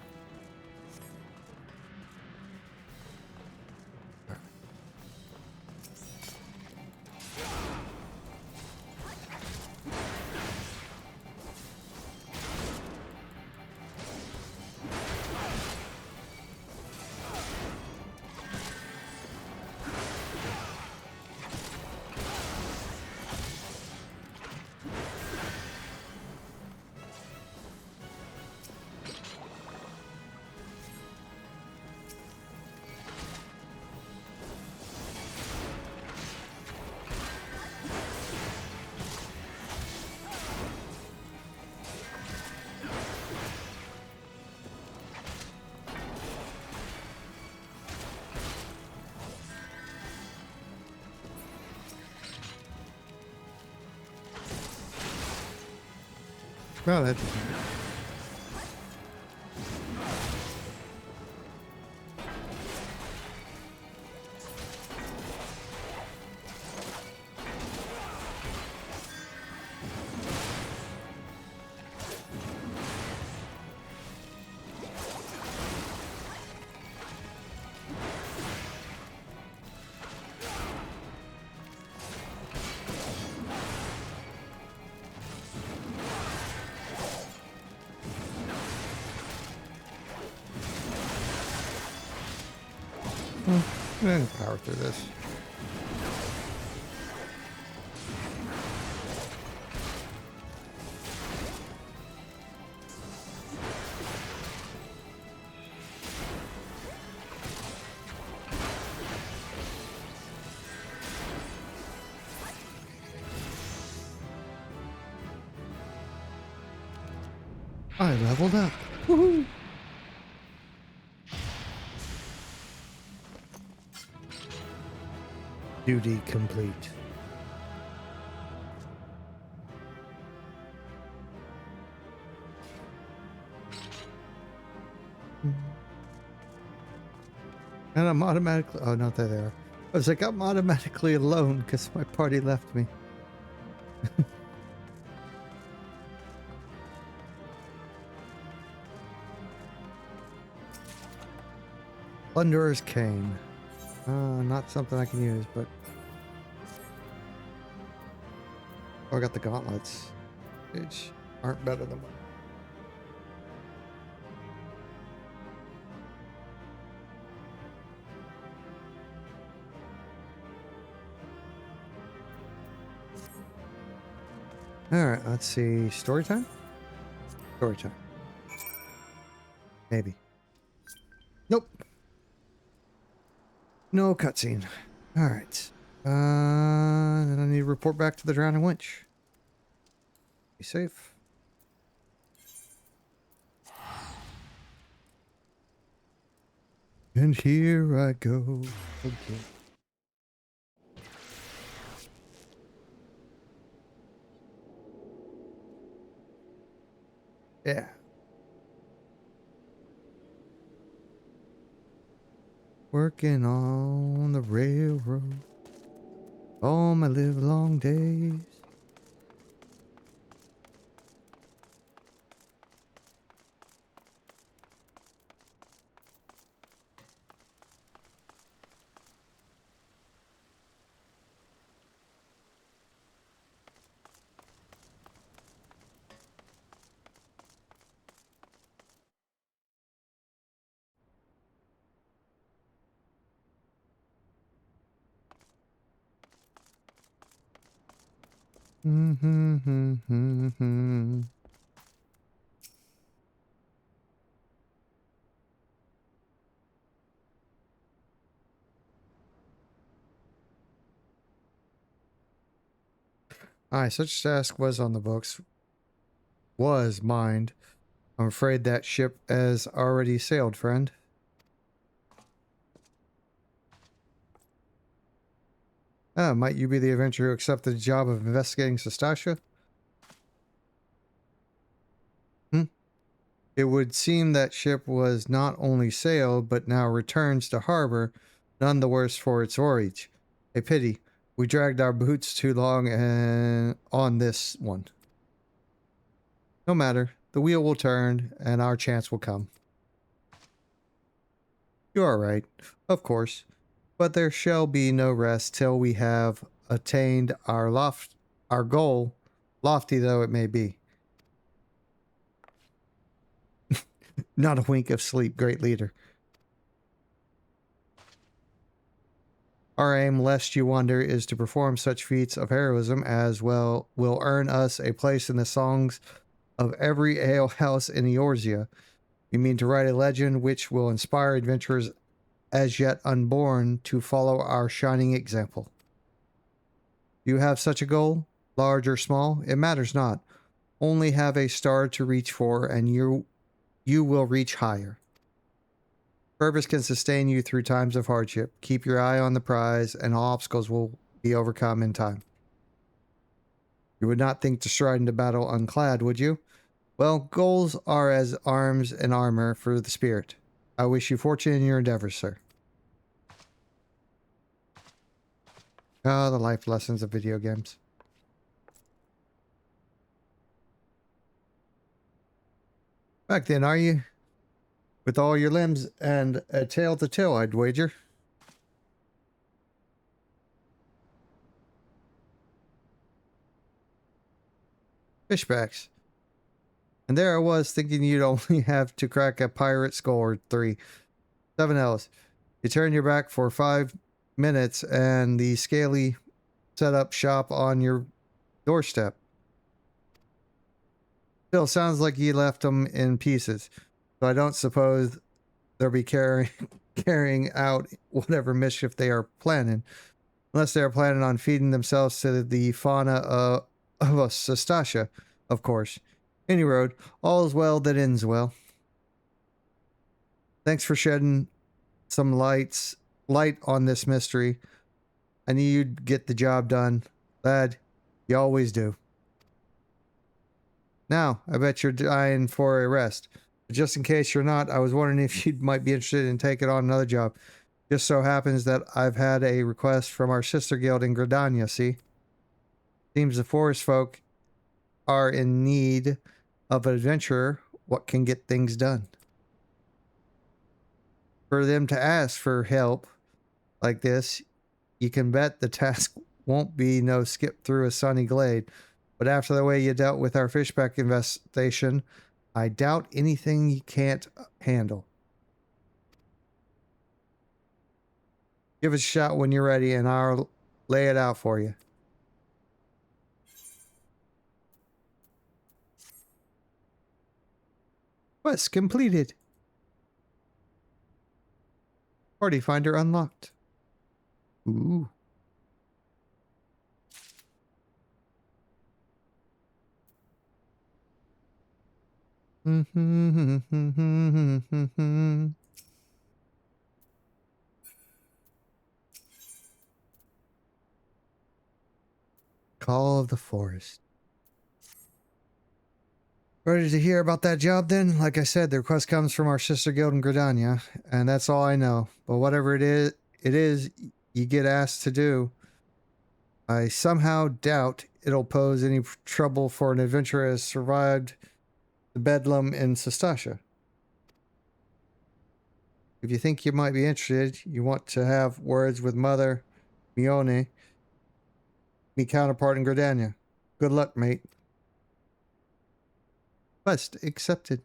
Speaker 1: Well, that. And power through this. I leveled up. Woohoo! Duty complete. And I'm automatically... Oh, not there they are. I was like, I'm automatically alone because my party left me. Plunderer's Cane. Not something I can use, but... Oh, I got the gauntlets, which aren't better than mine. Alright, let's see. Story time? Story time. Maybe. Nope. No cutscene. Alright. Then I need to report back to the drowning winch. Be safe. And here I go again. Yeah. Working on the railroad all my livelong days. Alright, such task was on the books. Was mined. I'm afraid that ship has already sailed, friend. Might you be the adventurer who accepted the job of investigating Sestasha? It would seem that ship was not only sailed, but now returns to harbor, none the worse for its voyage. A pity. We dragged our boots too long and on this one. No matter. The wheel will turn, and our chance will come. You are right, of course. But there shall be no rest till we have attained our goal, lofty though it may be. Not a wink of sleep, great leader. Our aim, lest you wonder, is to perform such feats of heroism as well will earn us a place in the songs of every alehouse in Eorzea. We mean to write a legend which will inspire adventurers as yet unborn to follow our shining example. Do you have such a goal? Large or small? It matters not. Only have a star to reach for, and you will reach higher. Purpose can sustain you through times of hardship. Keep your eye on the prize, and all obstacles will be overcome in time. You would not think to stride into battle unclad, would you? Well, goals are as arms and armor for the spirit. I wish you fortune in your endeavors, sir. Ah, the life lessons of video games. Back then, are you? With all your limbs and a tail to tail, I'd wager. Fishbacks. And there I was thinking you'd only have to crack a pirate skull or 3. 7 L's. You turn your back for 5 minutes and the scaly set up shop on your doorstep. Still sounds like you left them in pieces. So I don't suppose they'll be carrying out whatever mischief they are planning. Unless they are planning on feeding themselves to the fauna of a Sestasha, of course. Any road, all is well that ends well. Thanks for shedding some light on this mystery. I knew you'd get the job done. Lad, you always do. Now, I bet you're dying for a rest. But just in case you're not, I was wondering if you might be interested in taking on another job. Just so happens that I've had a request from our sister guild in Gridania, see? Seems the forest folk are in need of an adventurer. What can get things done? For them to ask for help like this, you can bet the task won't be no skip through a sunny glade. But after the way you dealt with our fishback infestation, I doubt anything you can't handle. Give us a shot when you're ready and I'll lay it out for you. Quest completed. Party finder unlocked. Ooh. Call of the Forest. Ready to hear about that job then? Like I said, the request comes from our sister guild in Gridania, and that's all I know. But whatever it is you get asked to do. I somehow doubt it'll pose any trouble for an adventurer who has survived the bedlam in Sestasha. If you think you might be interested, you want to have words with Mother Mione, me counterpart in Gridania. Good luck, mate. Quest accepted.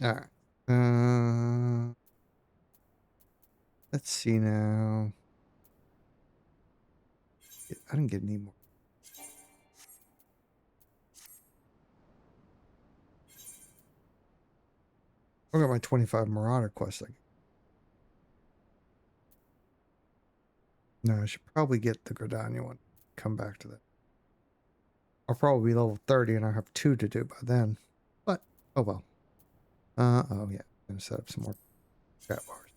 Speaker 1: Alright. Let's see now. I didn't get any more. I got my 25 Marauder quest. No, I should probably get the Gridania one. Come back to that. I'll probably be level 30 and I have 2 to do by then. But, oh well. Oh yeah. I'm gonna set up some more chat bars.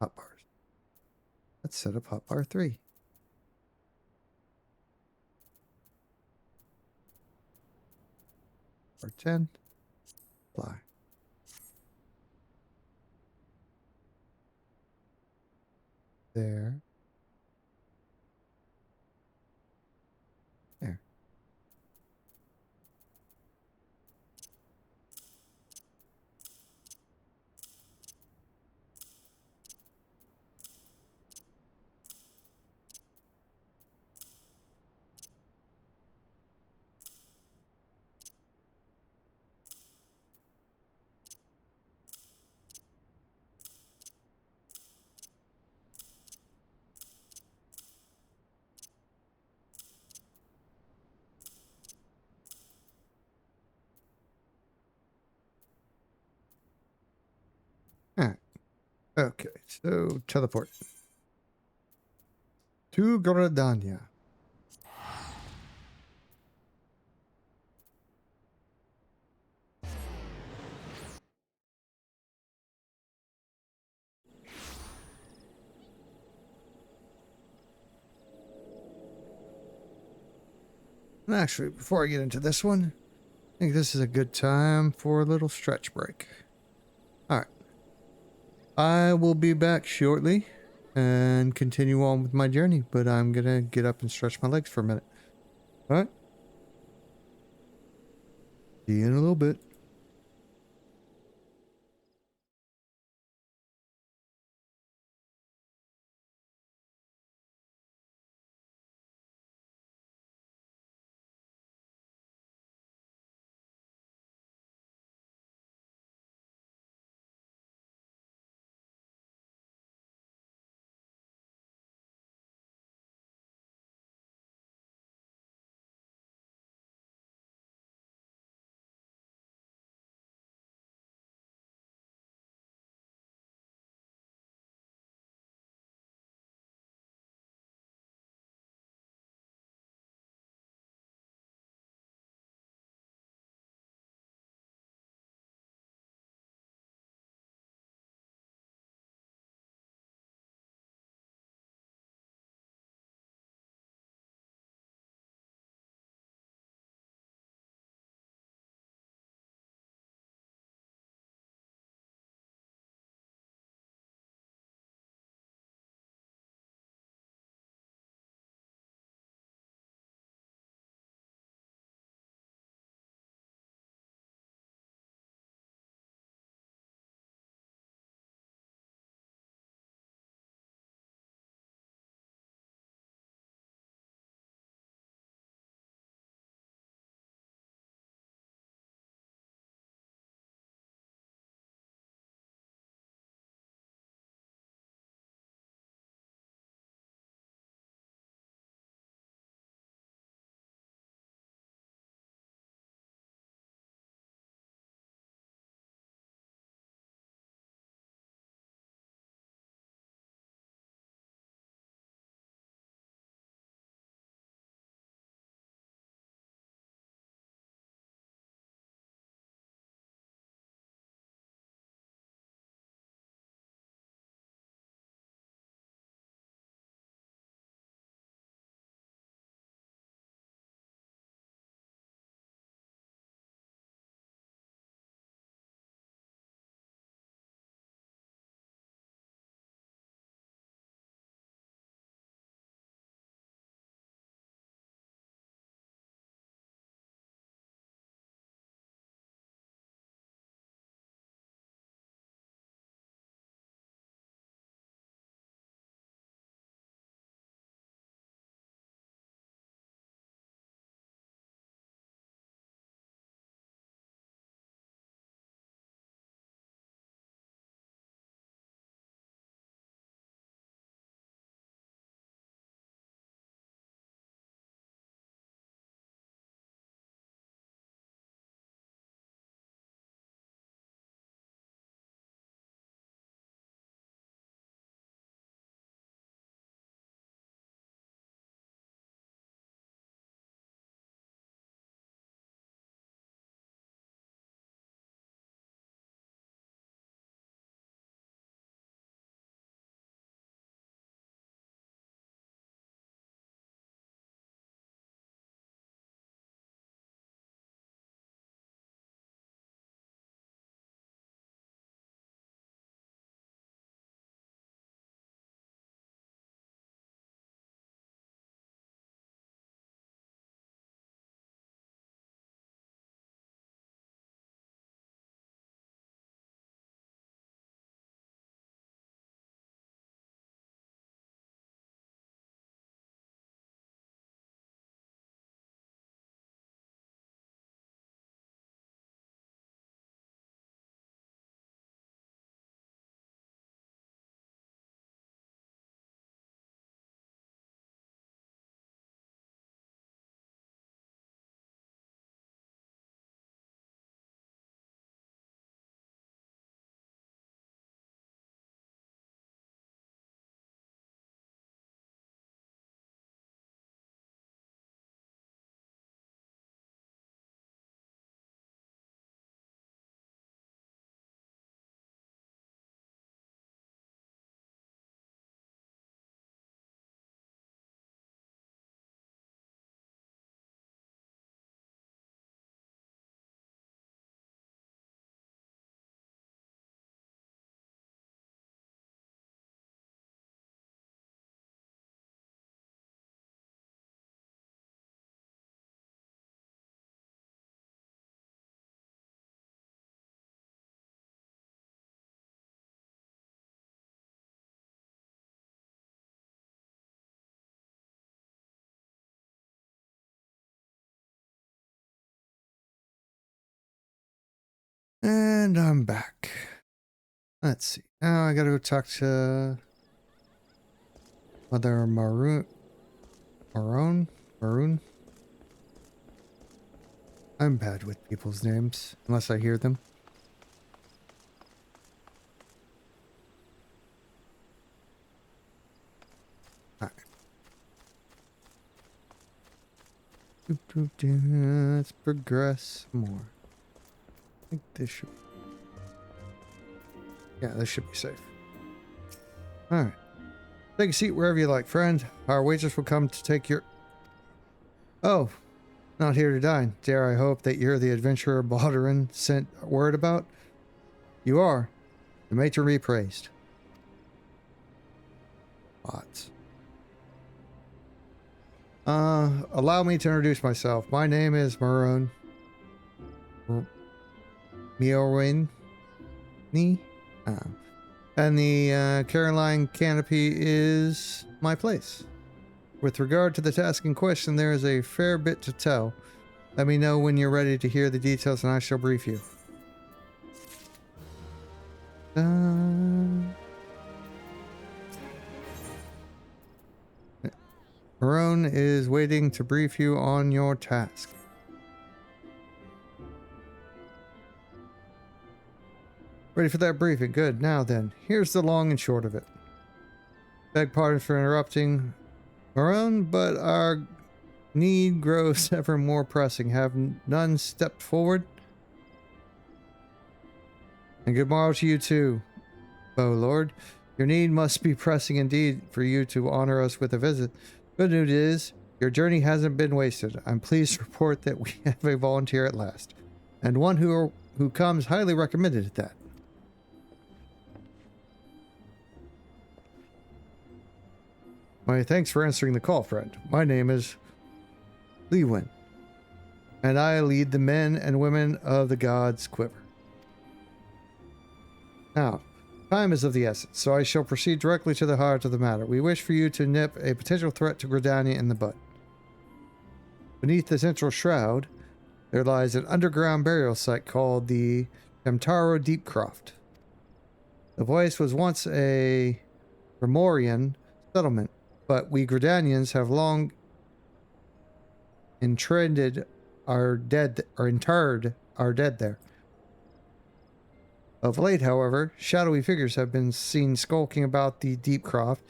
Speaker 1: Hot bars. Let's set up hotbar 3. Or 10. Fly. There. There. Alright. Okay, so teleport. To Gridania. And actually, before I get into this one, I think this is a good time for a little stretch break. Alright. I will be back shortly and continue on with my journey, but I'm gonna get up and stretch my legs for a minute. Alright? See you in a little bit. And I'm back. Let's see. Now I gotta go talk to Mother Maroon? I'm bad with people's names, unless I hear them. Alright. Let's progress more. I think this should... Yeah, this should be safe. Alright. Take a seat wherever you like, friend. Our waitress will come to take your... Oh, not here to dine. Dare I hope that you're the adventurer Balderin sent word about? You are. The matron be praised. Lots. Allow me to introduce myself. My name is Maroon. Miorin? And the Caroline Canopy is my place. With regard to the task in question, there is a fair bit to tell. Let me know when you're ready to hear the details and I shall brief you. Maroon is waiting to brief you on your task. Ready for that briefing? Good. Now then, here's the long and short of it. Beg pardon for interrupting, Maroon, but our need grows ever more pressing. Have none stepped forward? And good morrow to you too, Bow Lord. Your need must be pressing indeed for you to honor us with a visit. Good news is, your journey hasn't been wasted. I'm pleased to report that we have a volunteer at last. And one who comes highly recommended at that. Why, thanks for answering the call, friend. My name is Lewin, and I lead the men and women of the God's Quiver. Now, time is of the essence, so I shall proceed directly to the heart of the matter. We wish for you to nip a potential threat to Gridania in the bud. Beneath the central shroud, there lies an underground burial site called the Temtaro Deepcroft. The place was once a Remorian settlement, but we Gridanians have long interred our dead there. Of late, however, shadowy figures have been seen skulking about the Deepcroft,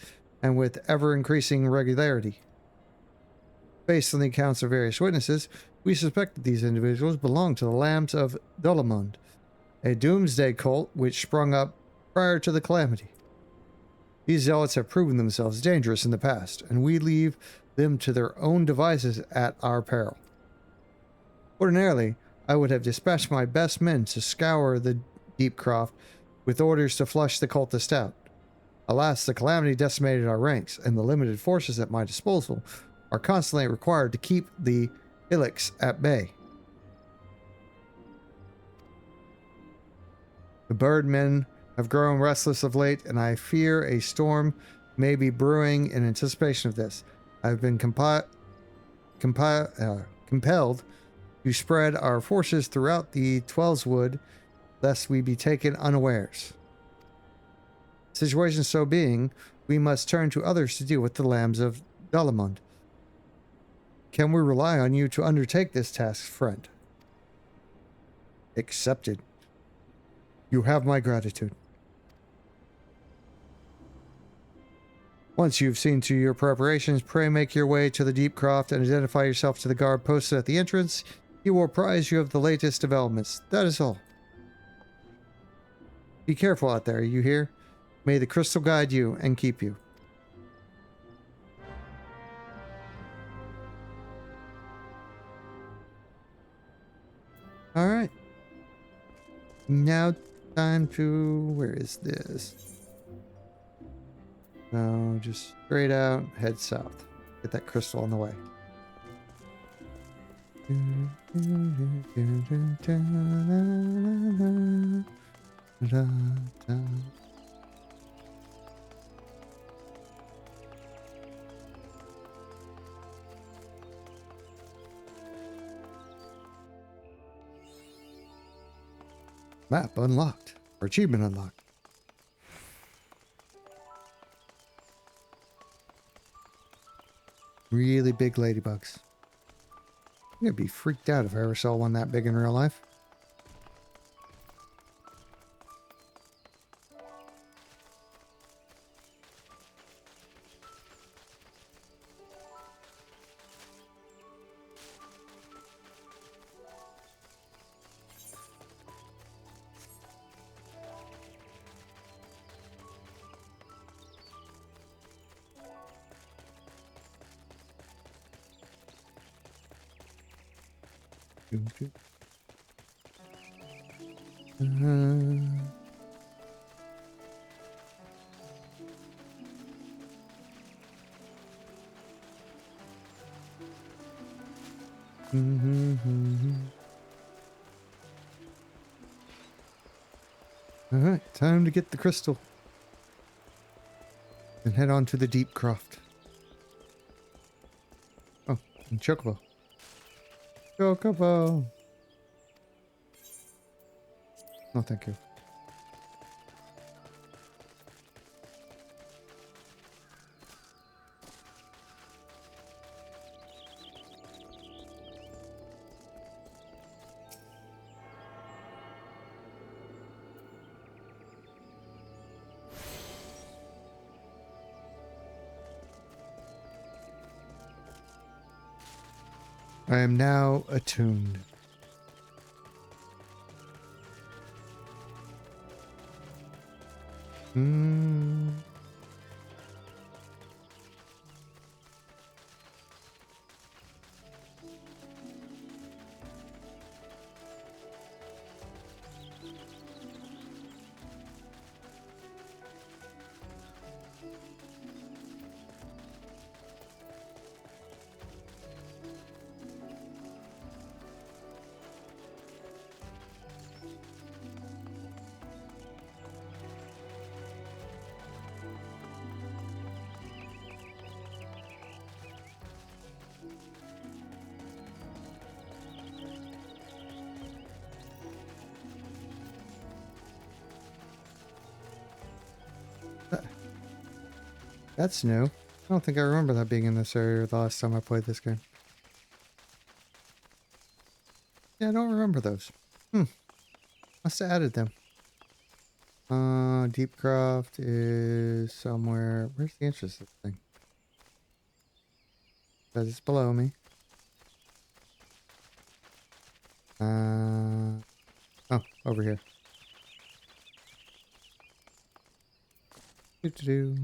Speaker 1: and with ever-increasing regularity. Based on the accounts of various witnesses, we suspect that these individuals belong to the Lambs of Dolamond, a doomsday cult which sprung up prior to the calamity. These zealots have proven themselves dangerous in the past, and we leave them to their own devices at our peril. Ordinarily, I would have dispatched my best men to scour the Deepcroft with orders to flush the cultist out. Alas, the calamity decimated our ranks, and the limited forces at my disposal are constantly required to keep the Illics at bay. The birdmen have grown restless of late, and I fear a storm may be brewing in anticipation of this. I've been compelled to spread our forces throughout the Twelveswood, lest we be taken unawares. Situation so being, we must turn to others to deal with the Lambs of Dolamond. Can we rely on you to undertake this task, friend? Accepted. You have my gratitude. Once you've seen to your preparations, pray make your way to the Deepcroft and identify yourself to the guard posted at the entrance. He will apprise you of the latest developments. That is all. Be careful out there, you hear? May the crystal guide you and keep you. Alright. Now time to... where is this? No, just straight out, head south. Get that crystal on the way. Map unlocked. Or achievement unlocked. Really big ladybugs. I'm gonna be freaked out if I ever saw one that big in real life. Alright, time to get the crystal. And head on to the deep croft. Oh, and Chocobo. Chocobo! No, thank you. I am now attuned. That's new. I don't think I remember that being in this area the last time I played this game. Yeah, I don't remember those. Must have added them. Deepcroft is somewhere. Where's the entrance to this thing? Because it's below me. Oh, over here. Do-do-do.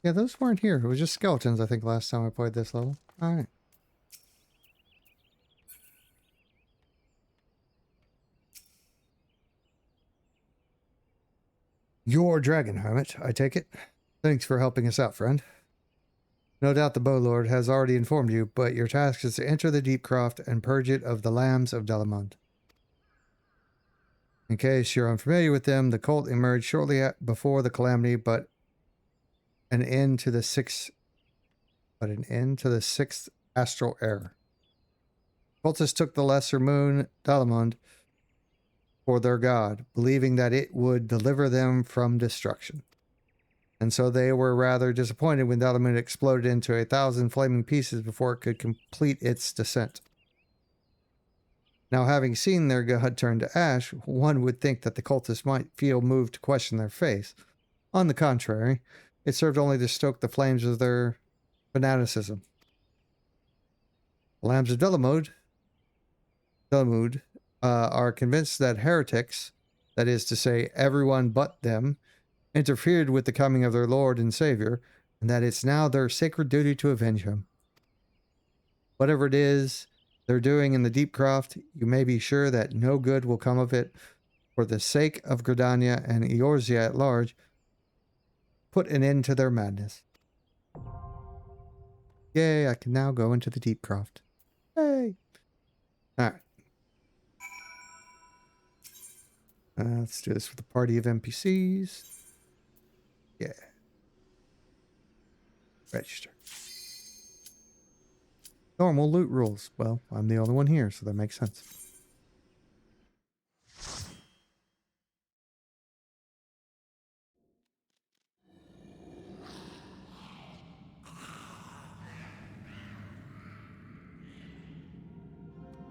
Speaker 1: Yeah, those weren't here. It was just skeletons, I think, last time I played this level. Alright. You're Dragon Hermit, I take it. Thanks for helping us out, friend. No doubt the Bow Lord has already informed you, but your task is to enter the Deep Croft and purge it of the lambs of Delamond. In case you're unfamiliar with them, the cult emerged shortly before the calamity, but an end to the sixth astral era. Cultists took the lesser moon, Dalamond, for their god, believing that it would deliver them from destruction. And so they were rather disappointed when Dalamud exploded into 1,000 flaming pieces before it could complete its descent. Now, having seen their god turn to ash, one would think that the cultists might feel moved to question their faith. On the contrary, it served only to stoke the flames of their fanaticism. The Lambs of Delamud are convinced that heretics, that is to say, everyone but them, interfered with the coming of their Lord and Savior, and that it's now their sacred duty to avenge him. Whatever it is they're doing in the Deep Croft, you may be sure that no good will come of it. For the sake of Gridania and Eorzea at large, put an end to their madness. Yay, I can now go into the Deep Croft. Yay! Alright. Let's do this with a party of NPCs. Yeah. Register. Normal loot rules. Well, I'm the only one here, so that makes sense.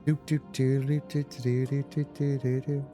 Speaker 1: Doop doop doo doo doo doo doo doo doo doo doo.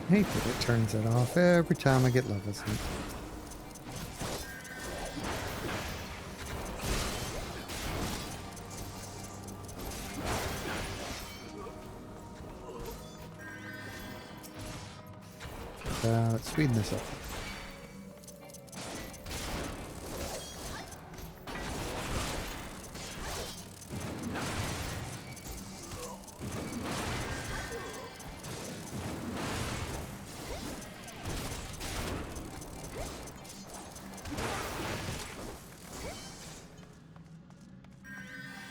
Speaker 1: I hate that it turns it off every time I get levels. Let's speed this up.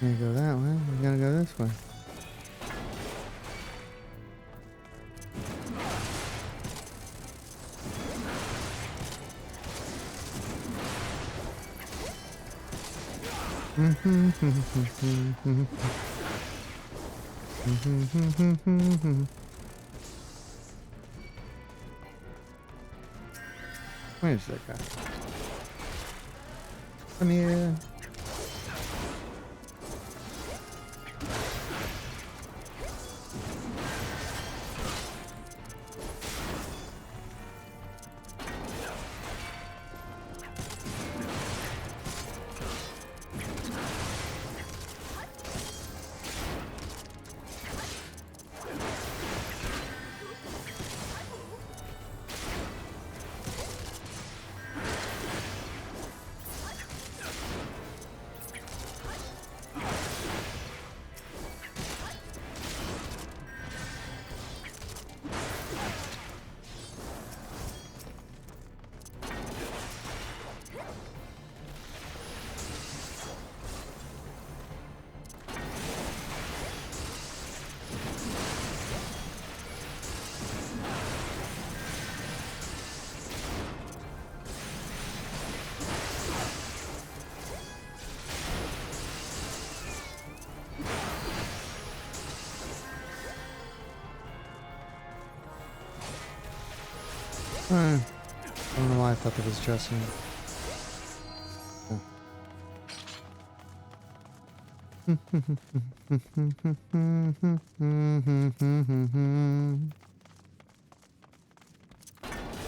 Speaker 1: I'm gonna go that way. I'm gonna go this way. Where's that guy? Come here. I don't know why I thought that was just me.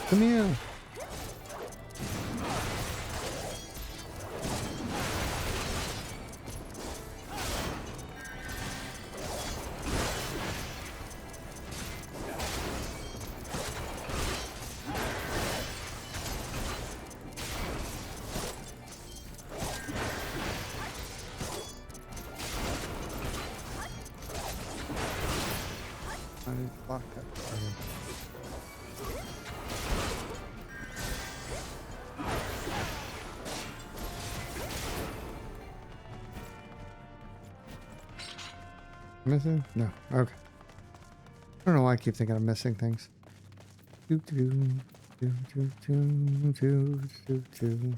Speaker 1: Come here. I need to block that. Missing? No. Okay. I don't know why I keep thinking I'm missing things. Doo doo doo doo doo doo doo doo.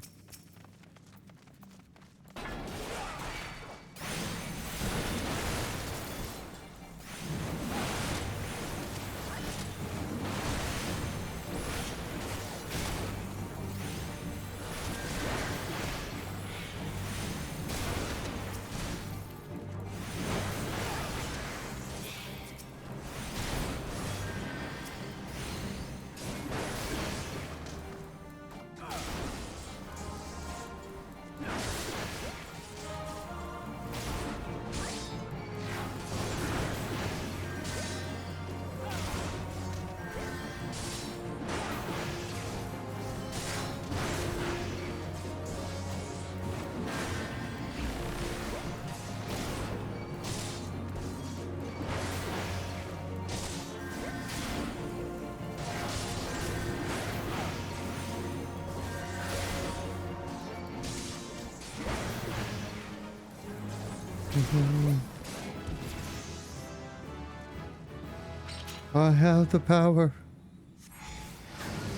Speaker 1: I have the power.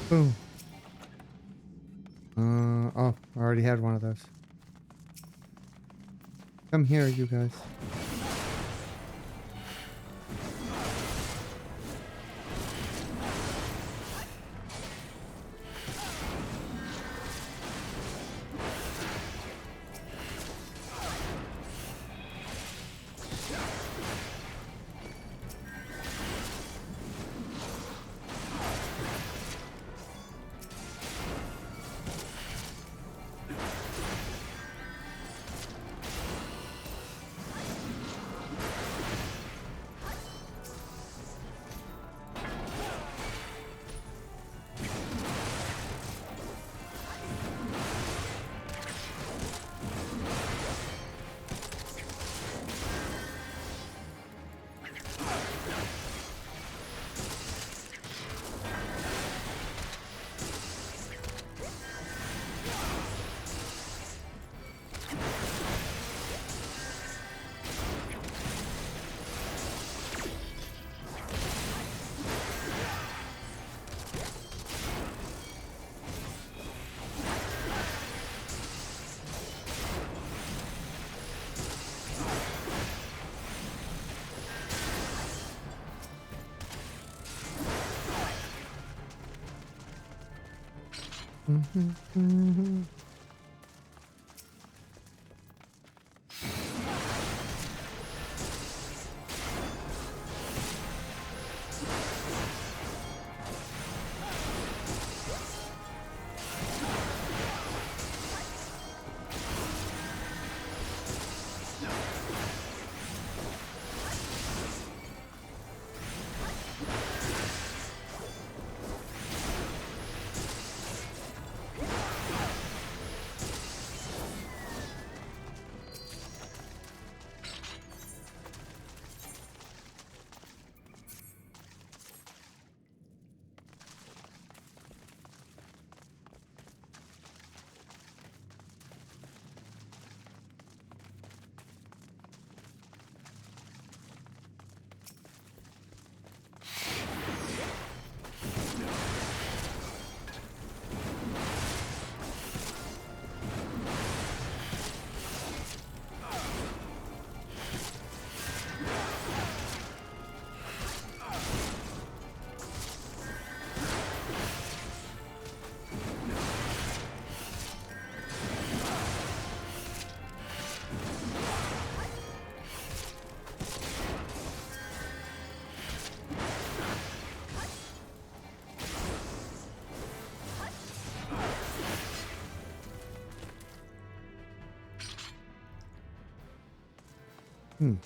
Speaker 1: Boom. Oh, I already had one of those. Come here, you guys.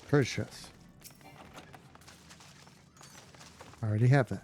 Speaker 1: Precious. I already have that.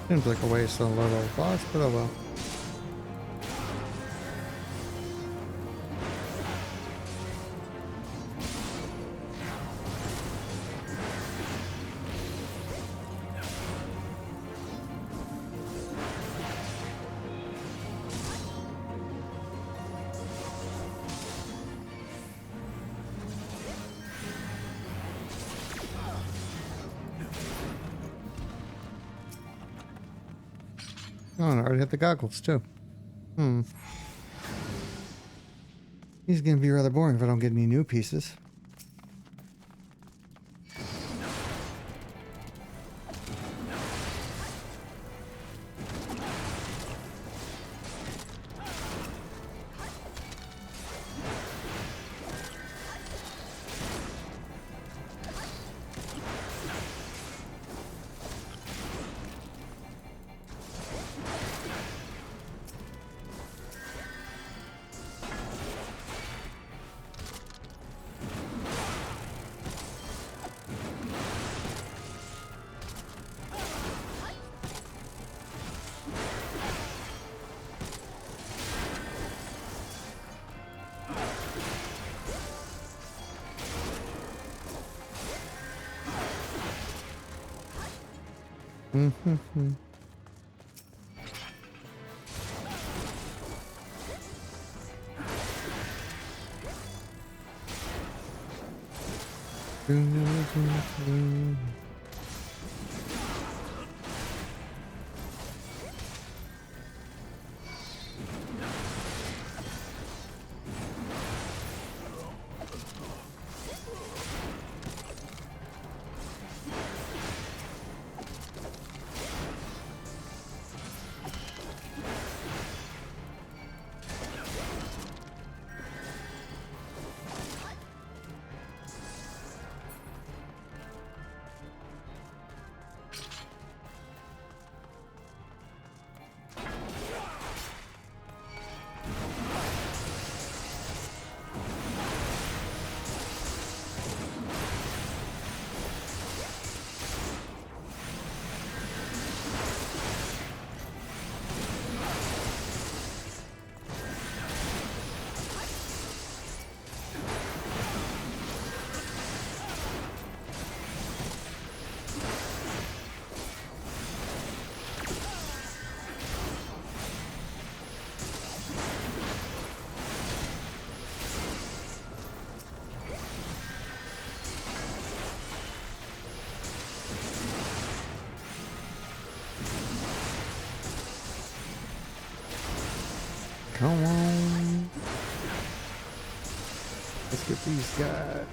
Speaker 1: Seems like a waste on a low level boss, but oh well. Oh, and I already have the goggles too. He's gonna be rather boring if I don't get any new pieces. Mm-hmm. Come on. Let's get these guys.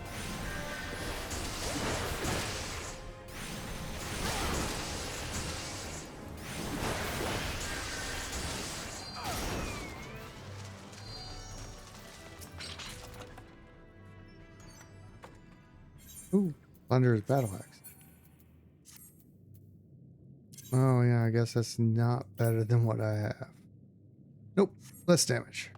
Speaker 1: Ooh, Thunder's battle axe. Oh yeah, I guess that's not better than what I have. Nope, less damage.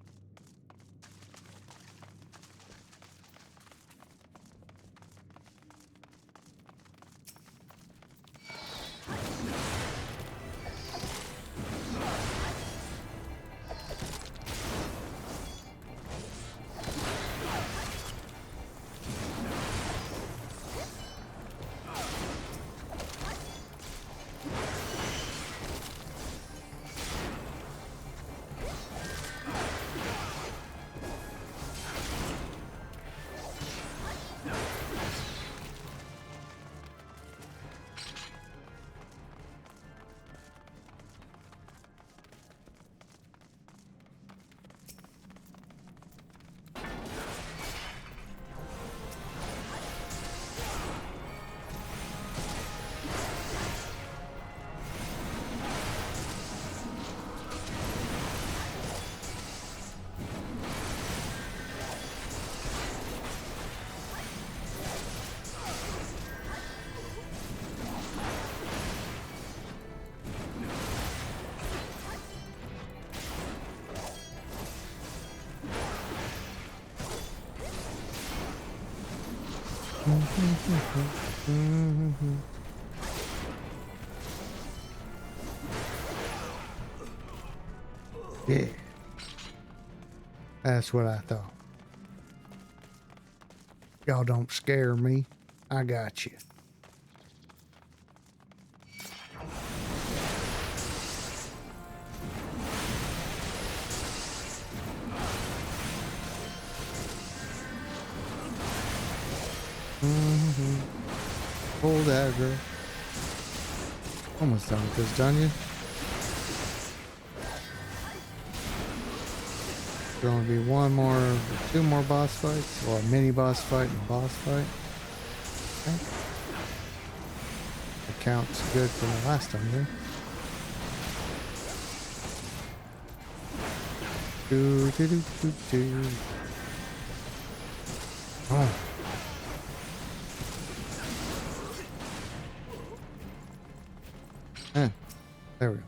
Speaker 1: Yeah, that's what I thought. Y'all don't scare me. I got you. Pull that, girl. Almost done with this dungeon. There'll only be one more, two more boss fights, or a mini boss fight and a boss fight. Okay. The count's good for the last dungeon. Do do do do do. Oh. There we go.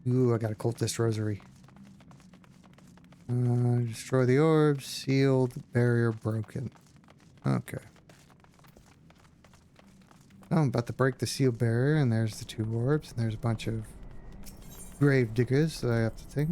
Speaker 1: Ooh, I got a cultist rosary. Destroy the orbs, sealed, barrier broken. Okay. Oh, I'm about to break the sealed barrier, and there's the two orbs, and there's a bunch of grave diggers that I have to take.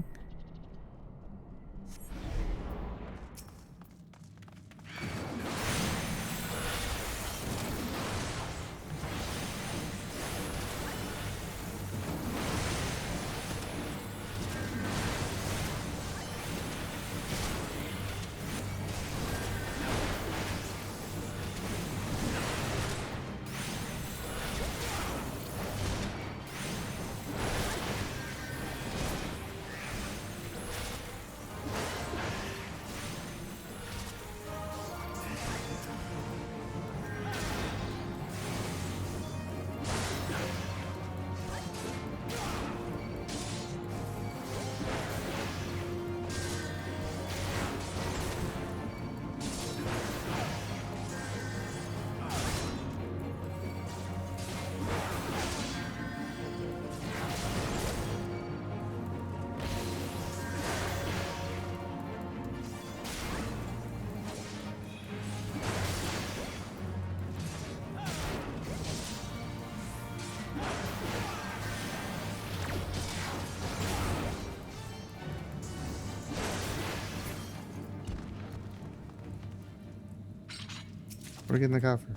Speaker 1: What do we get in the coffer?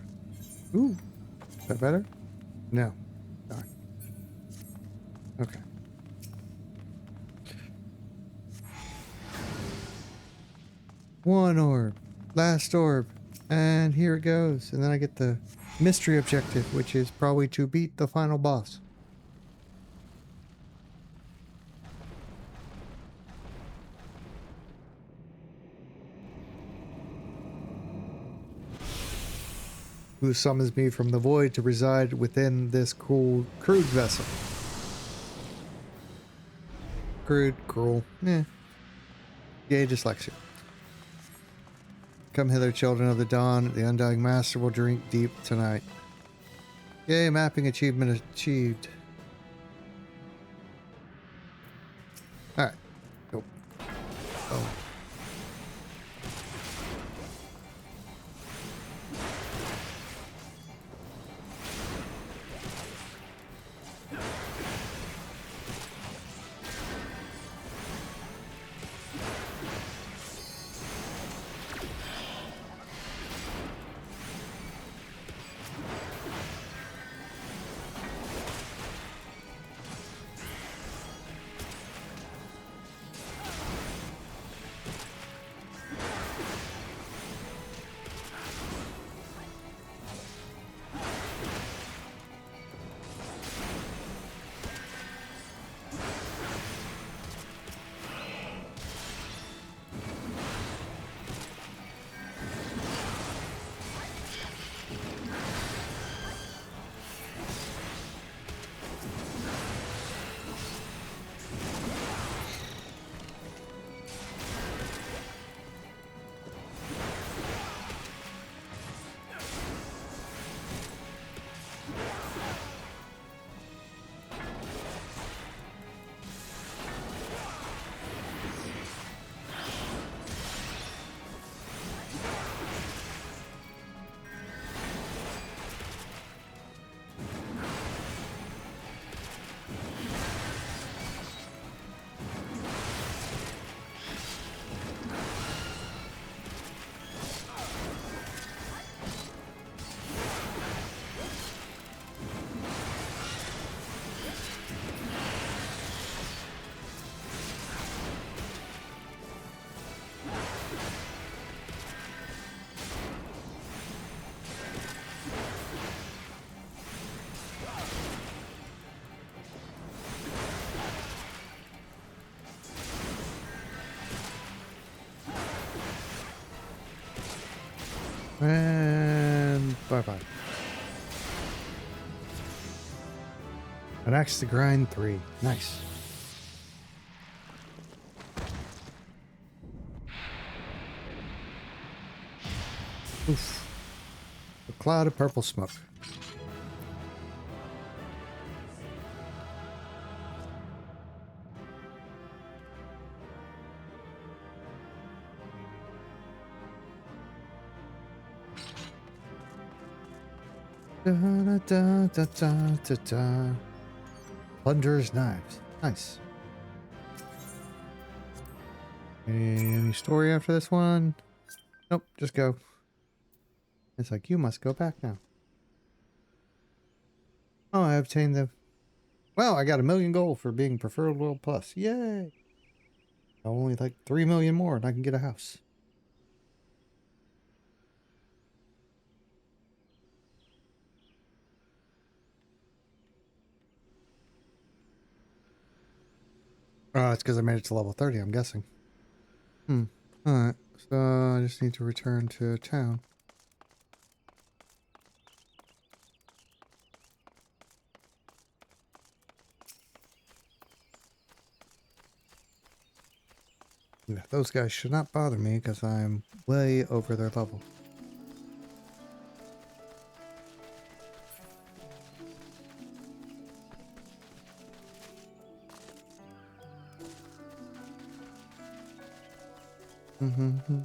Speaker 1: Ooh, is that better? No. Darn. Okay. One orb. Last orb. And here it goes. And then I get the mystery objective, which is probably to beat the final boss. Who summons me from the void to reside within this crude vessel. Crude, cruel. Eh. Yay, dyslexia. Come hither, children of the dawn. The undying master will drink deep tonight. Yay, mapping achievement achieved. Alright. Go. Oh. And bye-bye. An axe to grind 3. Nice. Oof. A cloud of purple smoke. Da, da, da, da, da, da, da. Plunderer's knives. Nice. Any story after this one? Nope, just go. It's like, you must go back now. Oh, I obtained the... Well, I got 1,000,000 gold for being preferred world plus. Yay! Only like 3 million more and I can get a house. Oh, it's because I made it to level 30, I'm guessing. Alright, so I just need to return to town. Yeah, those guys should not bother me because I'm way over their level. Mm-hmm.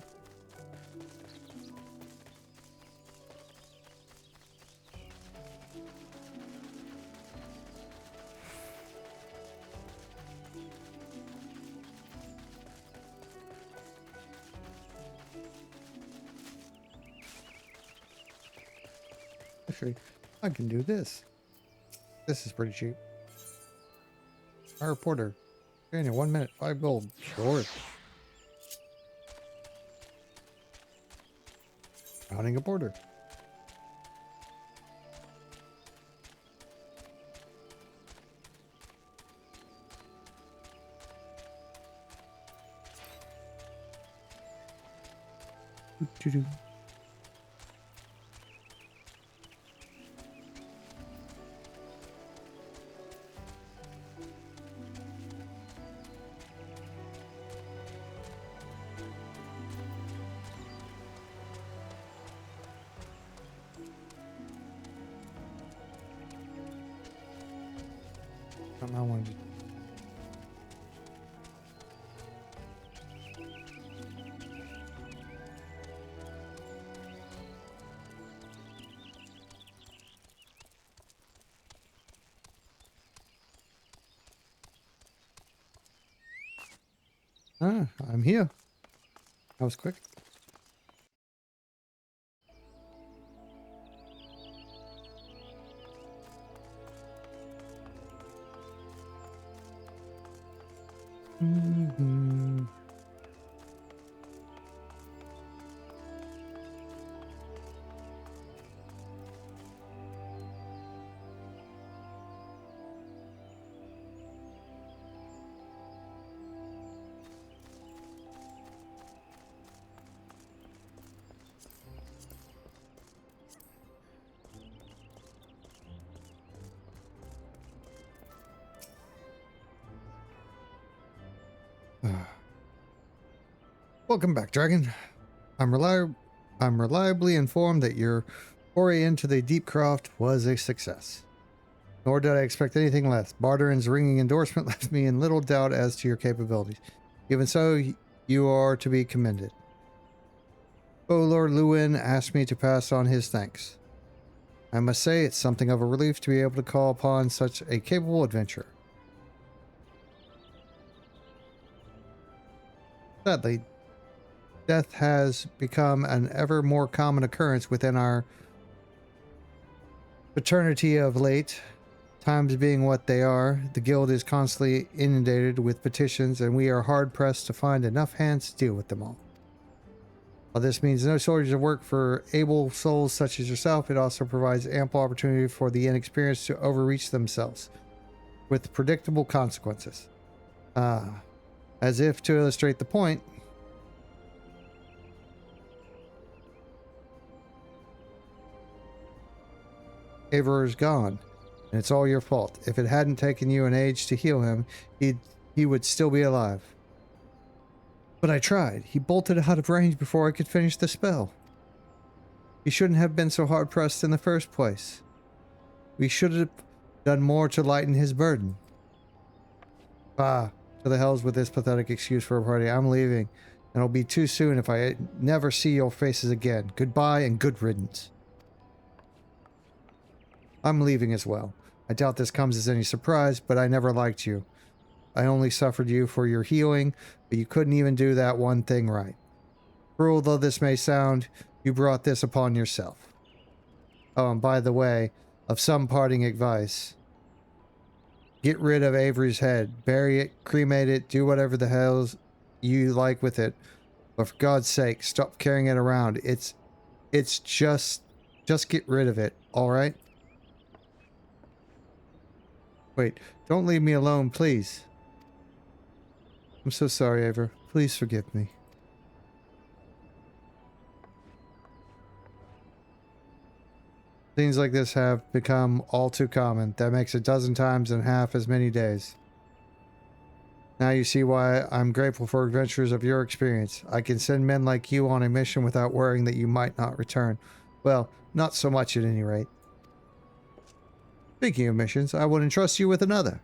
Speaker 1: Actually, I can do this. This is pretty cheap. Our reporter. In 1 minute, 5 gold. Sure. Mounting a border. Doo-doo. I wanted to. Ah, I'm here. That was quick. Mm-hmm. Welcome back, Dragon. I'm reliably informed that your foray into the deep croft was a success. Nor did I expect anything less. Barteran's ringing endorsement left me in little doubt as to your capabilities. Even so, you are to be commended. Oh, Lord Lewin asked me to pass on his thanks. I must say it's something of a relief to be able to call upon such a capable adventurer. Sadly, death has become an ever more common occurrence within our fraternity of late. Times being what they are, the guild is constantly inundated with petitions, and we are hard-pressed to find enough hands to deal with them all. While this means no shortage of work for able souls such as yourself, it also provides ample opportunity for the inexperienced to overreach themselves, with predictable consequences. As if to illustrate the point, Eivor is gone, and it's all your fault. If it hadn't taken you an age to heal him, he would still be alive. But I tried. He bolted out of range before I could finish the spell. He shouldn't have been so hard-pressed in the first place. We should have done more to lighten his burden. To the hells with this pathetic excuse for a party. I'm leaving, and it'll be too soon if I never see your faces again. Goodbye and good riddance. I'm leaving as well. I doubt this comes as any surprise, but I never liked you. I only suffered you for your healing, but you couldn't even do that one thing right. Cruel though this may sound, you brought this upon yourself. Oh, and by the way, of some parting advice. Get rid of Avery's head. Bury it, cremate it, do whatever the hell you like with it. But for God's sake, stop carrying it around. It's just get rid of it, alright? Wait, don't leave me alone, please. I'm so sorry, Eivor. Please forgive me. Things like this have become all too common. That makes a dozen times in half as many days. Now you see why I'm grateful for adventures of your experience. I can send men like you on a mission without worrying that you might not return. Well, not so much at any rate. Speaking of missions, I would entrust you with another.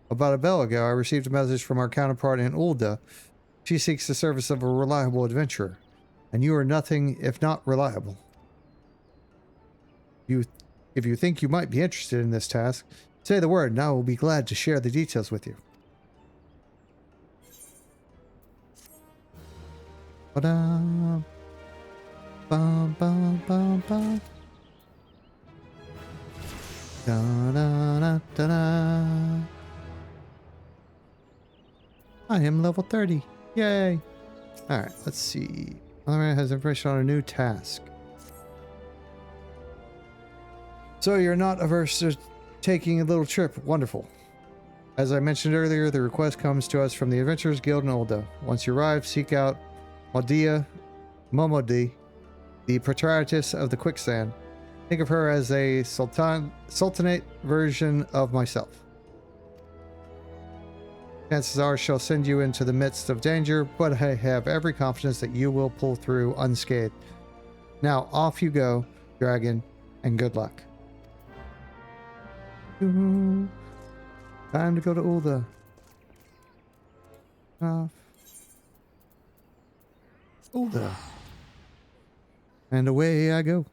Speaker 1: About a bell ago, I received a message from our counterpart in Ulda. She seeks the service of a reliable adventurer, and you are nothing if not reliable. If you think you might be interested in this task, say the word and I will be glad to share the details with you. Ba-da. Bum, bum, bum, bum. Da, da, da, da, da. I am level 30. Yay. All right, let's see. Other man has information on a new task. So you're not averse to taking a little trip. Wonderful. As I mentioned earlier, the request comes to us from the Adventurers Guild in Ulda. Once you arrive, seek out Modia Momodi, the proprietress of the quicksand. Think of her as a sultanate version of myself. Chances are she'll send you into the midst of danger, but I have every confidence that you will pull through unscathed. Now, off you go, dragon, and good luck. Time to go to Ulda. Ulda. And away I go.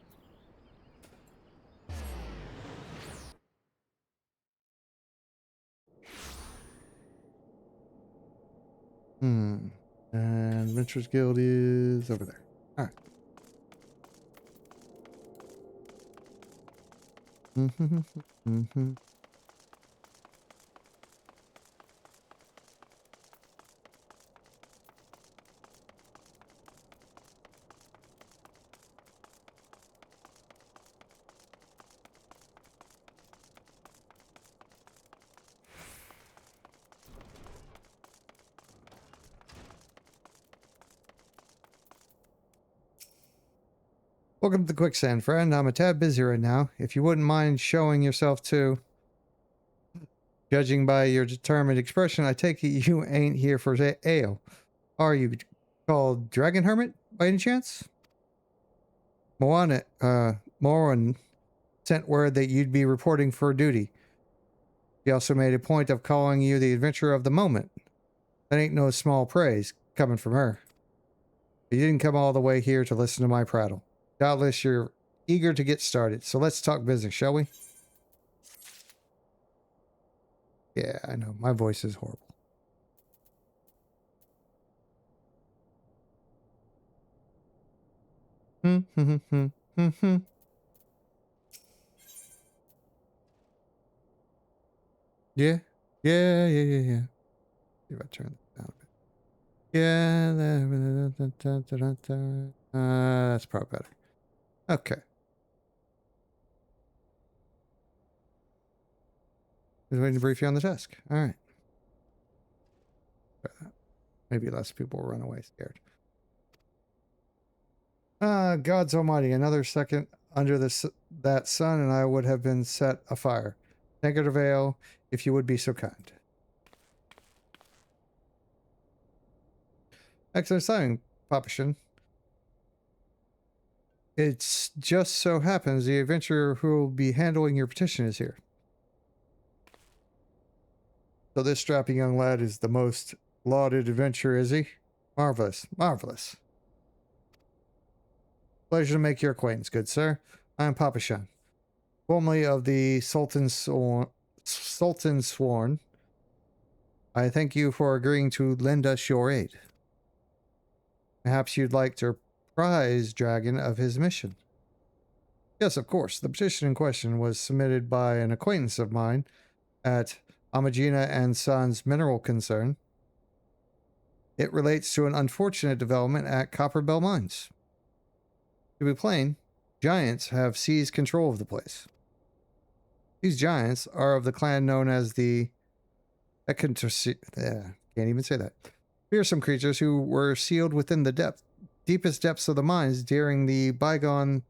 Speaker 1: And Adventurers Guild is over there. All right. Welcome to the quicksand, friend. I'm a tad busy right now. If you wouldn't mind showing yourself to... Judging by your determined expression, I take it you ain't here for ale. Are you called Dragon Hermit, by any chance? Moran sent word that you'd be reporting for duty. He also made a point of calling you the adventurer of the moment. That ain't no small praise, coming from her. But you didn't come all the way here to listen to my prattle. Doubtless you're eager to get started, so let's talk business, shall we? Yeah, I know. My voice is horrible. Yeah. Yeah. See if I turn that down a bit. Yeah, that's probably better. Okay. Just waiting to brief you on the task. All right. Maybe less people will run away scared. Gods almighty, another second under that sun and I would have been set afire. Negative ale, if you would be so kind. Excellent timing, Papashin. It's just so happens the adventurer who will be handling your petition is here. So this strapping young lad is the most lauded adventurer, is he? Marvelous, marvelous. Pleasure to make your acquaintance, good sir. I am Papashan, formerly of the Sultan Sworn. I thank you for agreeing to lend us your aid. Perhaps you'd like to apprise Dragon of his mission. Yes, of course. The petition in question was submitted by an acquaintance of mine at Amagina and Sons Mineral Concern. It relates to an unfortunate development at Copperbell Mines. To be plain, giants have seized control of the place. These giants are of the clan known as the can't even say that. Fearsome creatures who were sealed within the deepest depths of the mines during the bygone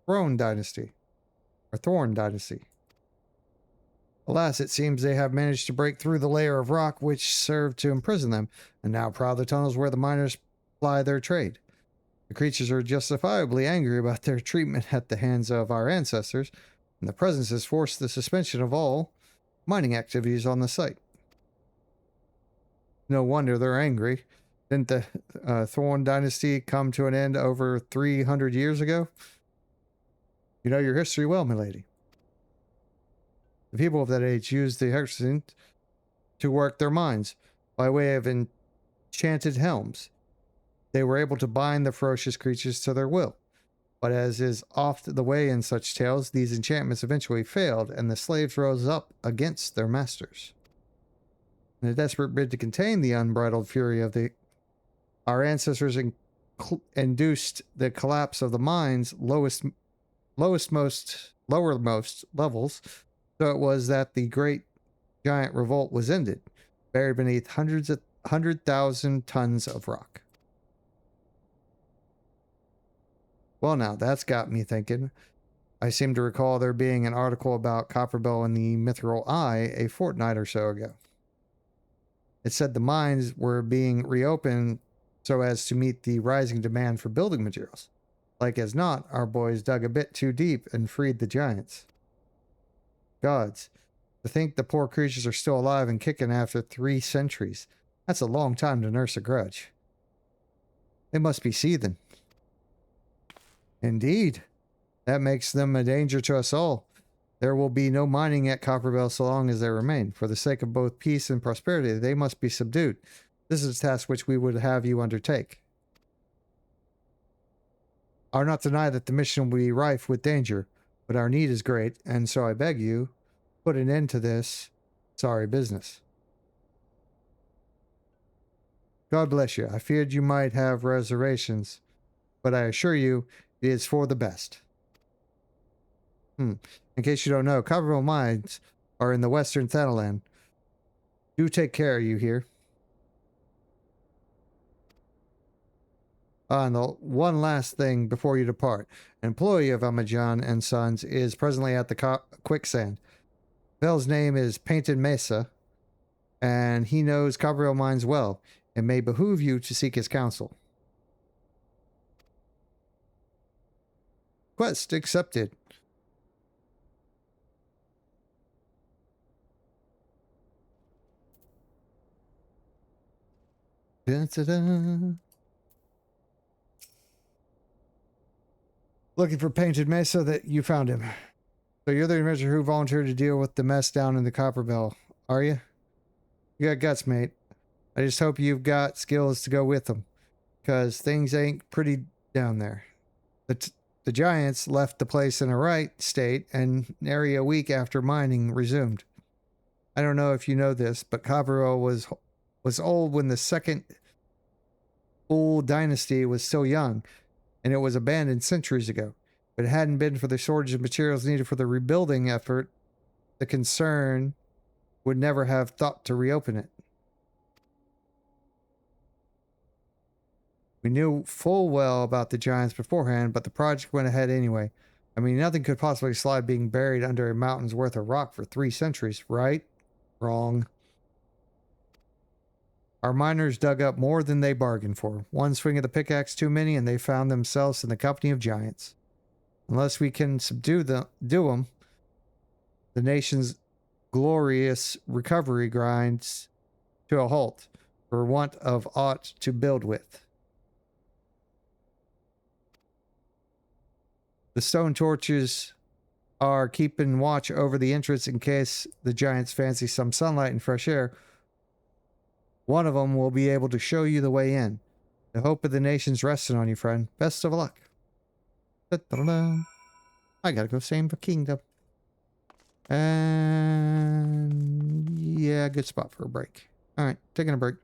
Speaker 1: Thorn Dynasty. Alas, it seems they have managed to break through the layer of rock which served to imprison them, and now prowl the tunnels where the miners ply their trade. The creatures are justifiably angry about their treatment at the hands of our ancestors, and the presence has forced the suspension of all mining activities on the site. No wonder they're angry. Didn't the Thorn Dynasty come to an end over 300 years ago? You know your history well, milady. The people of that age used the Hexen to work their mines by way of enchanted helms. They were able to bind the ferocious creatures to their will. But as is oft the way in such tales, these enchantments eventually failed, and the slaves rose up against their masters. In a desperate bid to contain the unbridled fury of our ancestors induced the collapse of the mine's lowermost levels. So it was that the great giant revolt was ended, buried beneath 100,000 tons of rock. Well, now that's got me thinking. I seem to recall there being an article about Copperbell in the Mithril Eye a fortnight or so ago. It said the mines were being reopened so as to meet the rising demand for building materials. Like as not, our boys dug a bit too deep and freed the giants. Gods, to think the poor creatures are still alive and kicking after 3 centuries. That's a long time to nurse a grudge. They must be seething. Indeed. That makes them a danger to us all. There will be no mining at Copperbell so long as they remain. For the sake of both peace and prosperity, they must be subdued. This is a task which we would have you undertake. I'll not deny that the mission will be rife with danger, but our need is great, and so I beg you, put an end to this sorry business. God bless you. I feared you might have reservations, but I assure you it is for the best. In case you don't know, Copperville mines are in the western Thanalan. Do take care, you hear? And the one last thing before you depart. An employee of Amajan and Sons is presently at the quicksand. Bell's name is Painted Mesa, and he knows Copperville mines well. It may behoove you to seek his counsel. Quest accepted. Da-da-da. Looking for Painted Mesa, that you found him. So you're the adventurer who volunteered to deal with the mess down in the Copperbell, are you? You got guts, mate. I just hope you've got skills to go with them, because things ain't pretty down there. The giants left the place in a right state, and nary a week after mining resumed. I don't know if you know this, but Copperbell was old when the second old dynasty was still young, and it was abandoned centuries ago. If it hadn't been for the shortage of materials needed for the rebuilding effort, the concern would never have thought to reopen it. We knew full well about the giants beforehand, but the project went ahead anyway. I mean, nothing could possibly slide being buried under a mountain's worth of rock for 3 centuries, right? Wrong. Our miners dug up more than they bargained for. One swing of the pickaxe too many, and they found themselves in the company of giants. Unless we can do them, the nation's glorious recovery grinds to a halt for want of aught to build with. The stone torches are keeping watch over the entrance in case the giants fancy some sunlight and fresh air. One of them will be able to show you the way in. The hope of the nation's resting on you, friend. Best of luck. Da-da-da. I gotta go save the kingdom. And yeah, good spot for a break. All right, taking a break.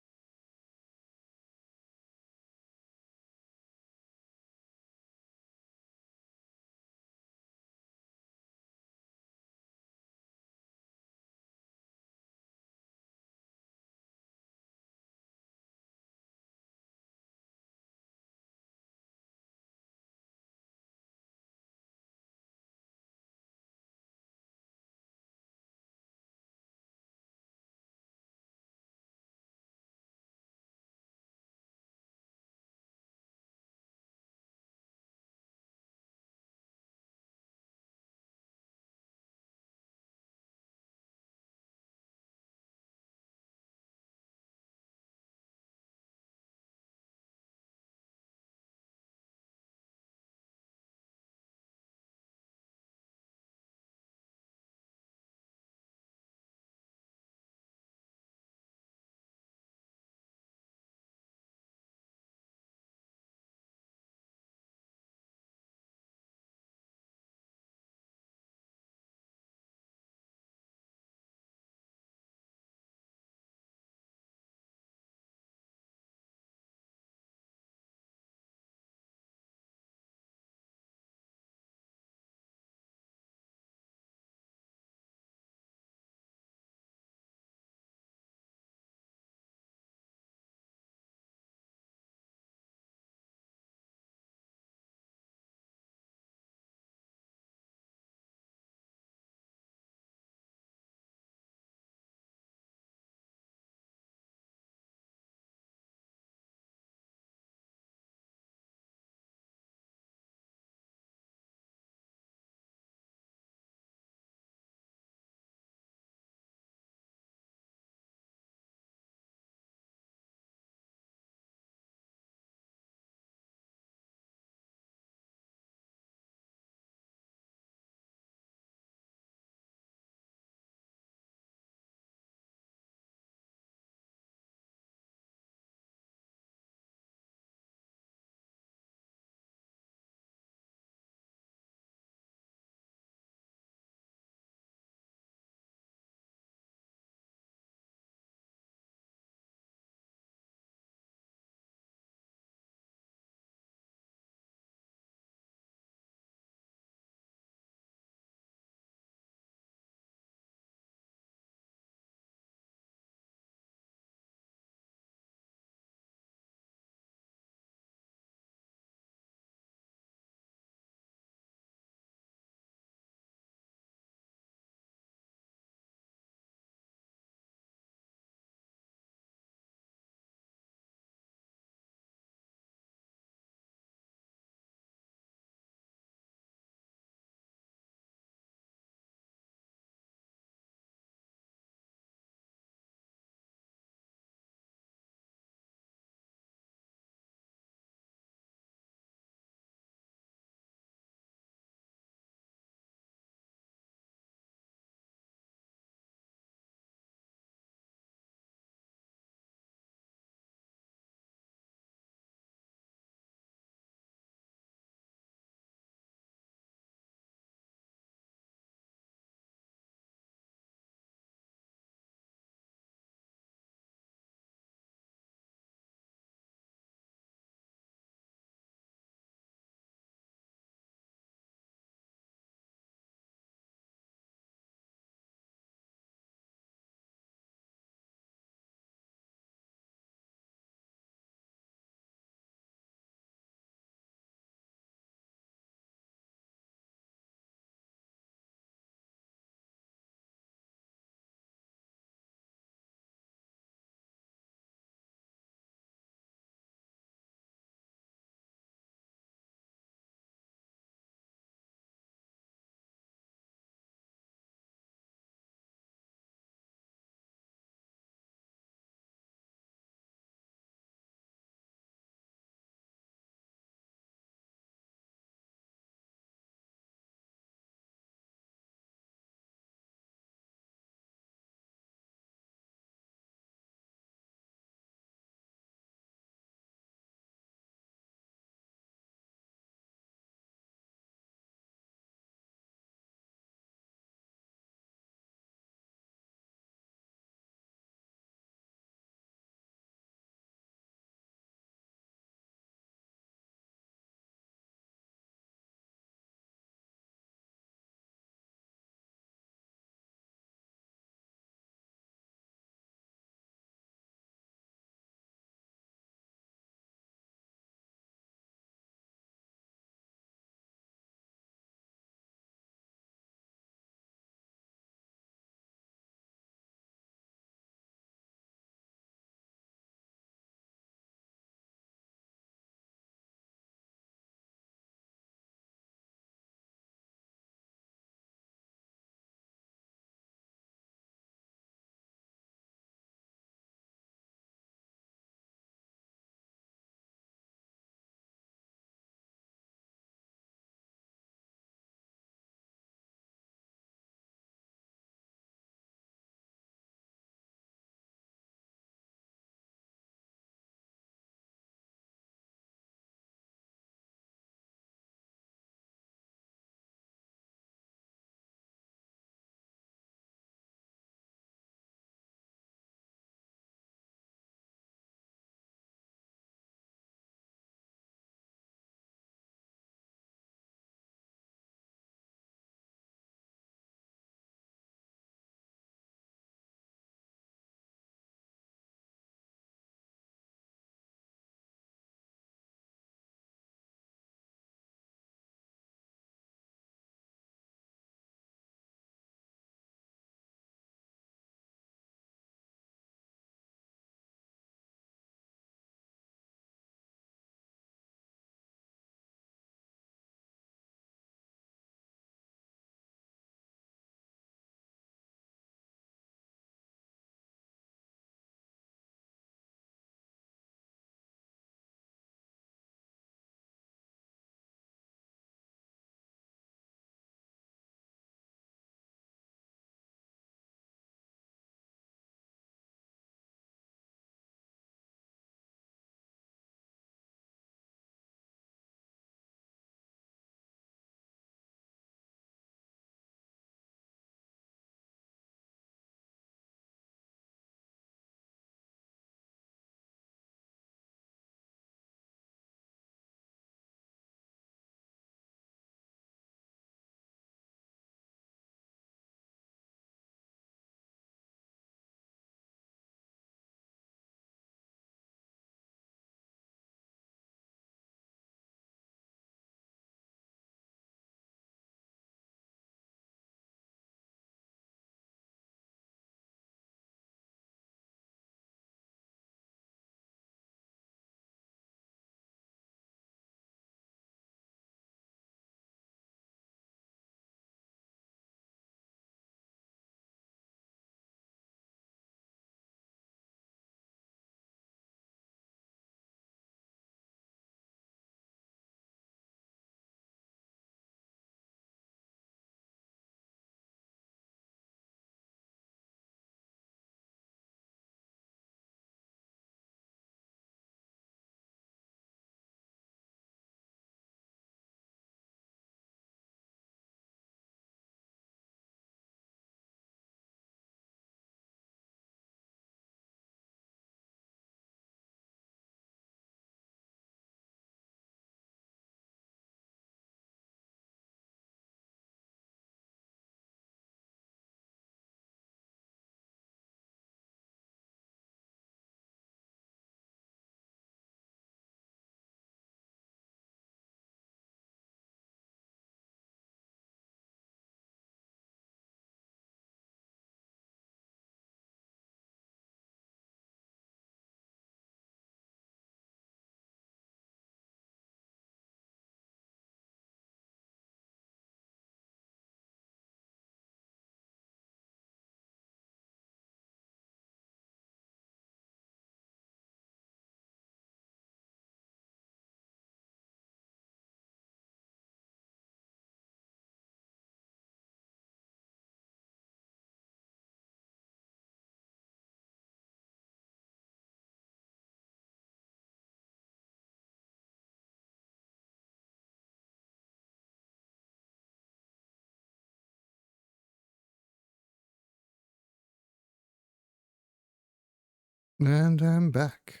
Speaker 1: And I'm back.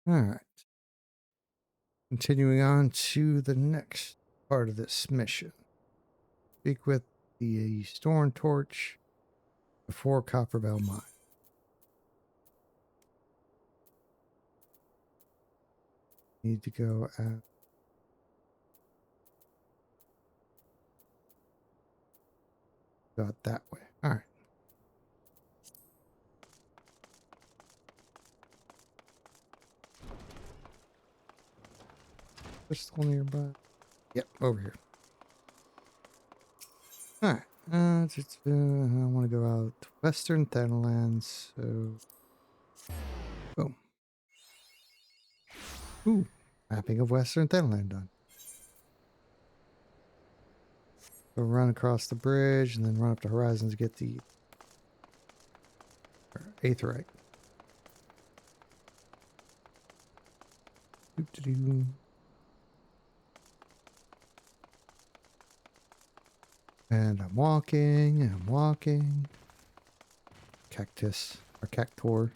Speaker 1: All right. Continuing on to the next part of this mission. Speak with the Storm Torch before Copperbell Mine. Need to go out that way. All right. Crystal nearby. Yep, over here. All right. I want to go out to Western Thanalands, so boom. Ooh, mapping of Western Thanaland done. So run across the bridge and then run up to Horizons to get the Aetheryte. Doo-doo-doo. And I'm walking. Cactus, or cactor.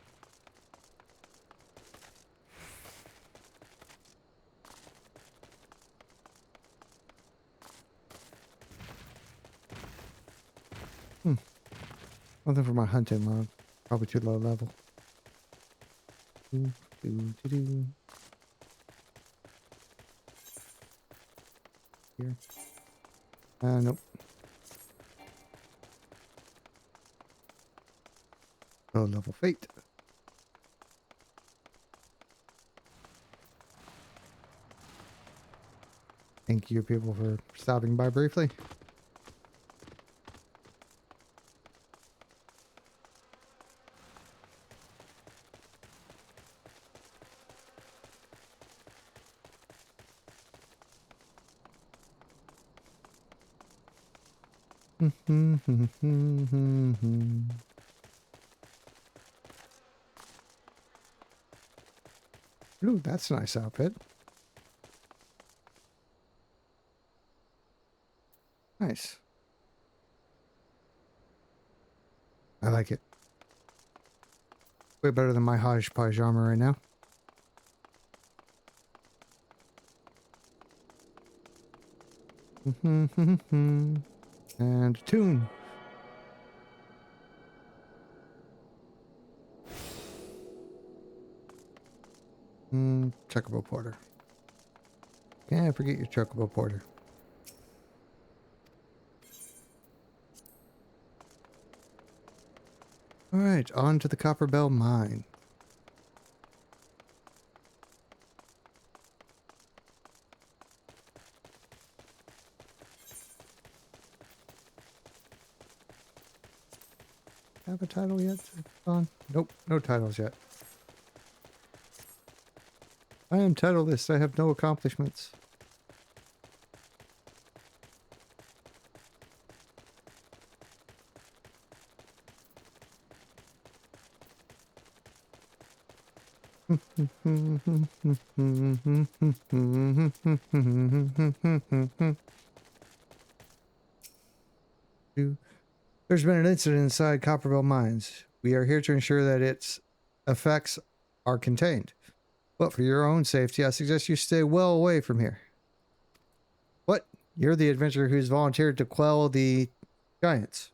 Speaker 1: Nothing for my hunting log. Probably too low level. Doo-doo-doo-doo. Here. Nope. Low level fate. Thank you people for stopping by briefly. Ooh, that's a nice outfit. Nice. I like it. Way better than my hodgepodge armor right now. And tune. Chocobo Porter. Can't forget your Chocobo Porter. Alright, on to the Copperbell Mine. Have a title yet? On? Nope, no titles yet. I am titleless. I have no accomplishments. There's been an incident inside Copperbell Mines. We are here to ensure that its effects are contained. But for your own safety, I suggest you stay well away from here. What? You're the adventurer who's volunteered to quell the giants.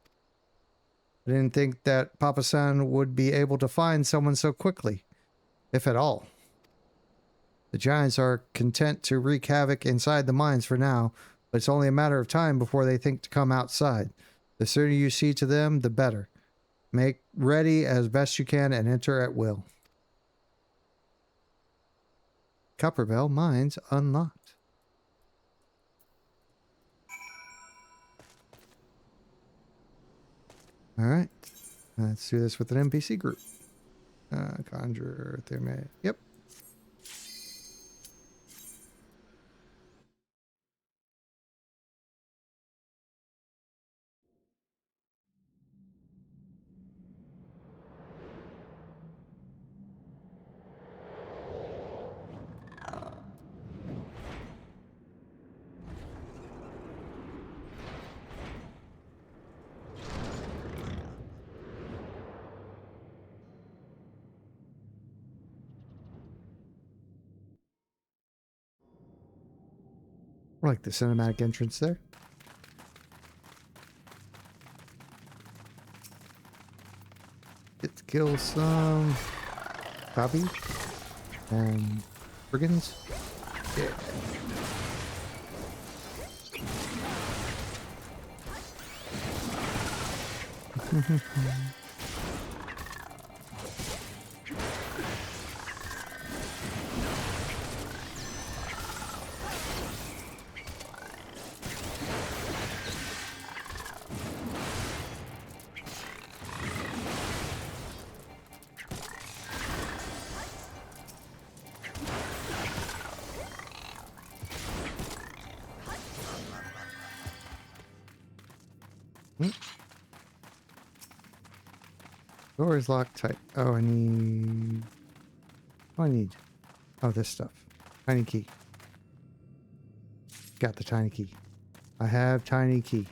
Speaker 1: I didn't think that Papa-san would be able to find someone so quickly, if at all. The giants are content to wreak havoc inside the mines for now, but it's only a matter of time before they think to come outside. The sooner you see to them, the better. Make ready as best you can and enter at will. Copperbell Mines unlocked. Alright. Let's do this with an NPC group. Conjurer, Thermate. Yep. I like the cinematic entrance there. Get to kill some copy and brigands. Yeah. Door is locked tight. Oh, I need... What do I need? Oh, this stuff. Tiny key. Got the tiny key. I have tiny key.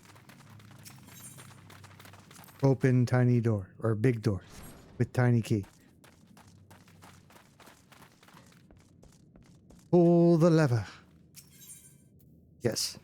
Speaker 1: Open tiny door. Or big door. With tiny key. Pull the lever. Yes.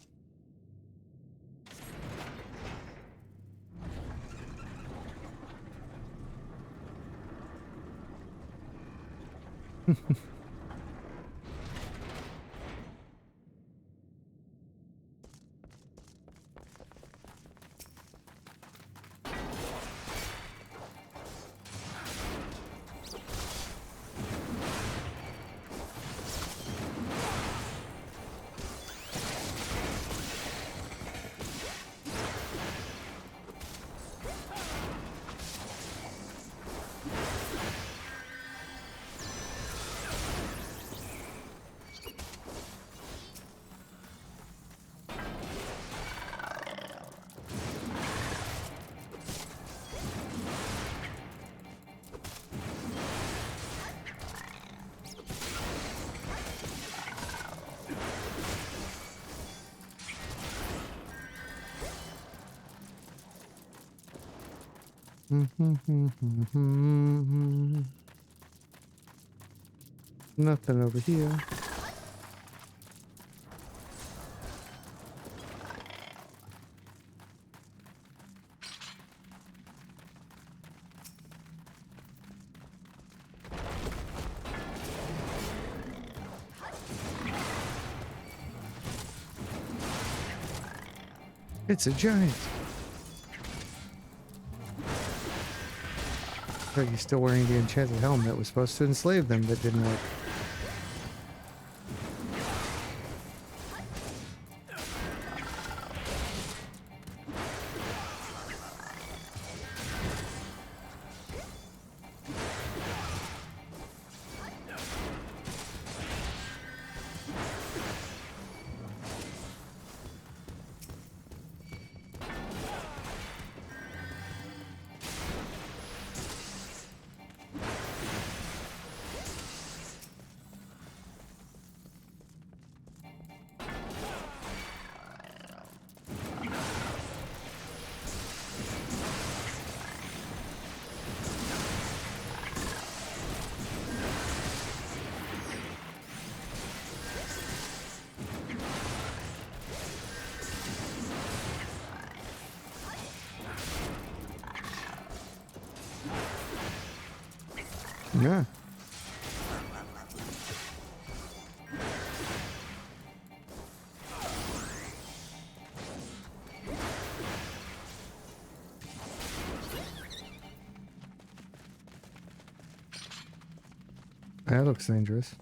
Speaker 1: Nothing over here. It's a giant. But he's still wearing the enchanted helmet that was supposed to enslave them, but didn't work. Yeah. That looks dangerous.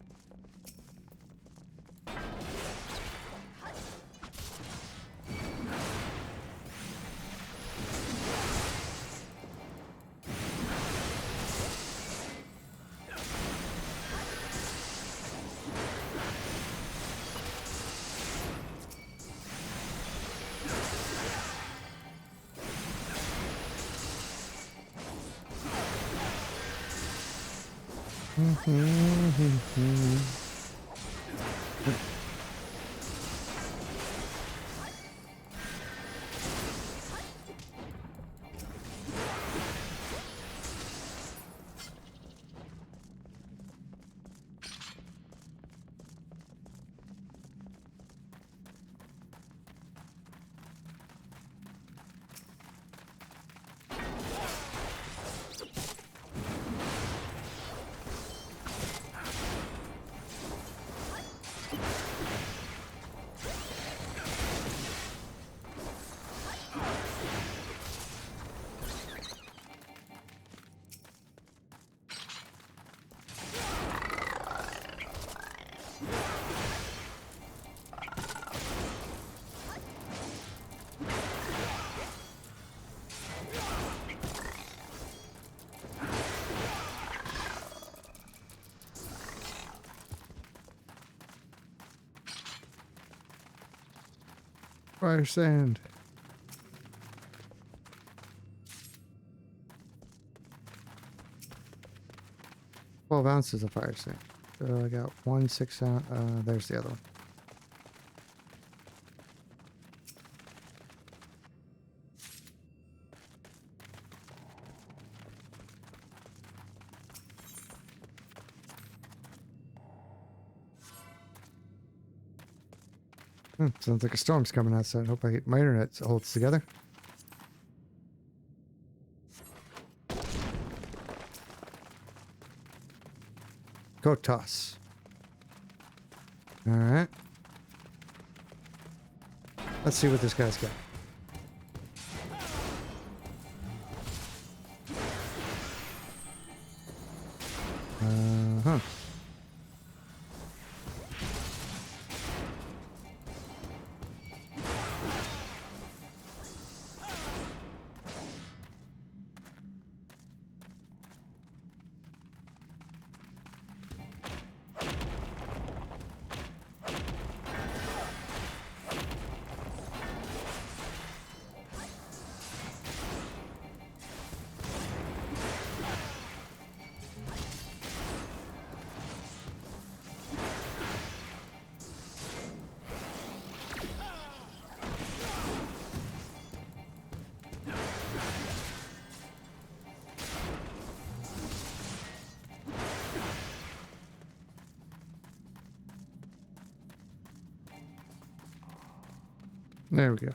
Speaker 1: Fire sand. 12 ounces of fire sand. So I got 1 6 ounce. There's the other one. Sounds like a storm's coming outside. Hope my internet holds together. Go toss. All right. Let's see what this guy's got. Huh. There we go.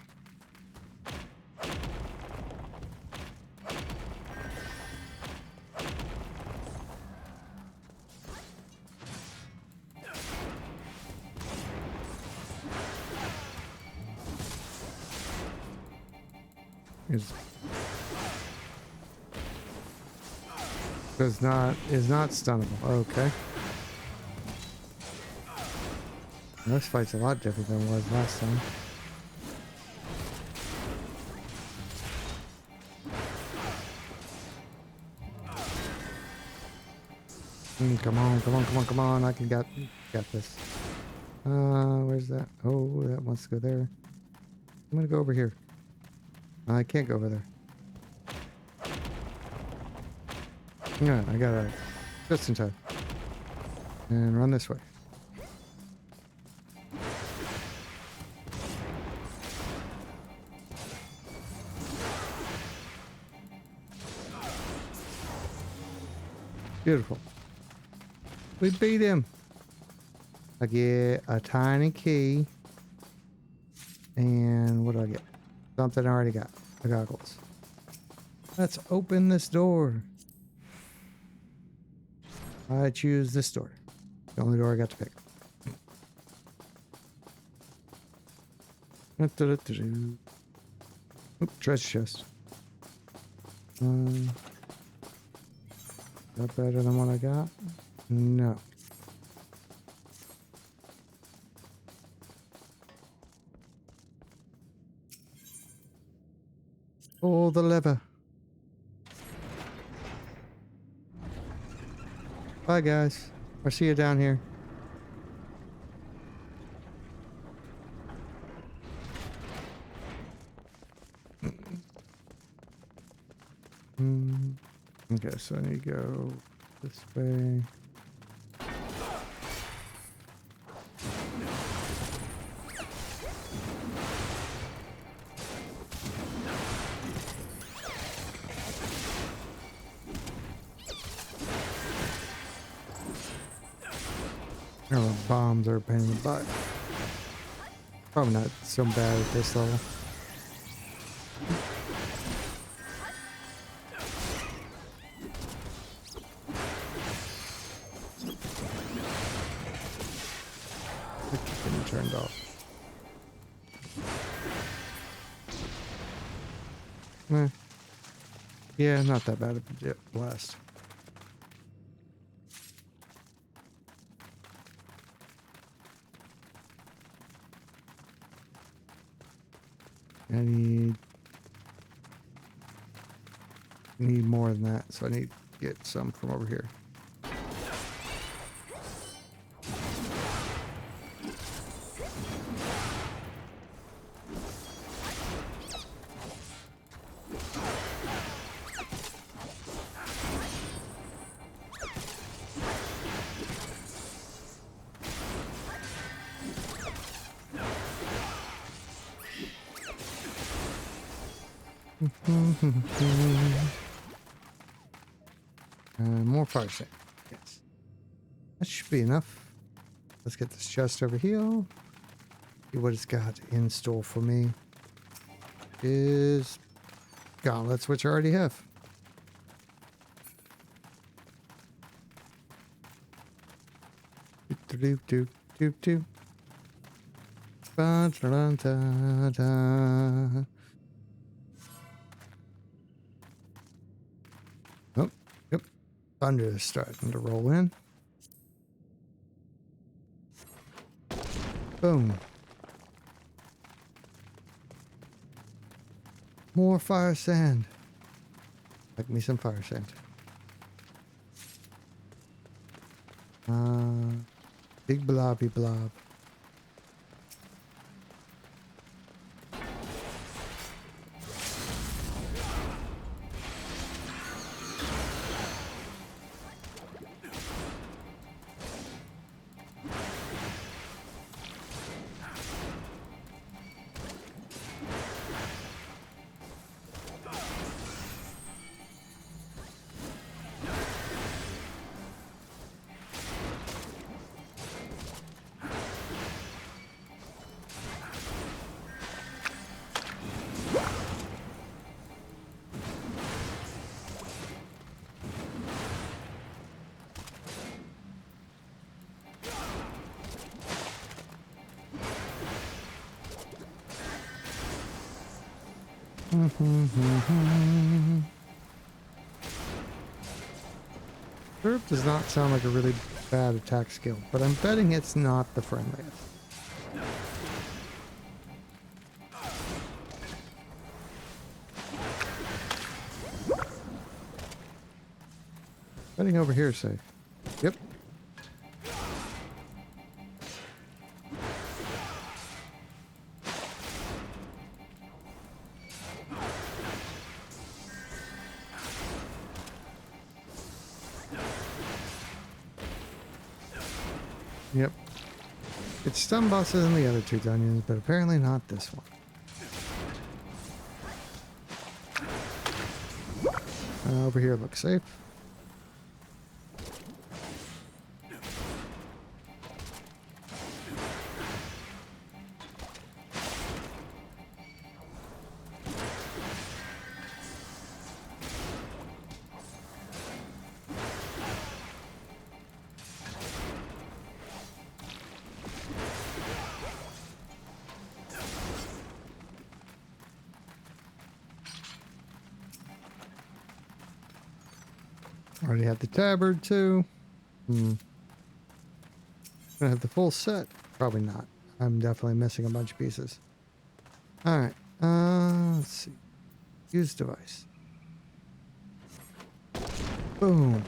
Speaker 1: Is not stunnable. Okay. This fight's a lot different than it was last time. Come on, come on, come on, come on. I can got this. Where's that? Oh, that wants to go there. I'm gonna go over here. I can't go over there. Yeah, I gotta just in time. And run this way. Beautiful. We beat him. I get a tiny key. And what do I get? Something I already got. The goggles. Let's open this door. I choose this door. The only door I got to pick. Oop, treasure chest. That better than what I got? No. Pull the lever. Bye, guys. I'll see you down here. Okay, so I need to go this way. Oh, bombs are a pain in the butt. Probably not so bad at this level. Getting turned off. Yeah, not that bad of a jet blast. I need more than that, so I need to get some from over here. More fire sand. Yes. That should be enough. Let's get this chest over here. See what it's got in store for me. Is gauntlets, which I already have. Doop doop doop doop. Ba-da-da-da-da. Oh, yep. Thunder is starting to roll in. Boom. More fire sand. Like me some fire sand. Big blobby blob. Herb does not sound like a really bad attack skill, but I'm betting it's not the friendliest. Betting over here is safe. Yep. Yep. It's stun bosses in the other two dungeons, but apparently not this one. Over here looks safe. Already have the tabard too. Gonna have the full set? Probably not. I'm definitely missing a bunch of pieces. Alright, let's see. Use device. Boom.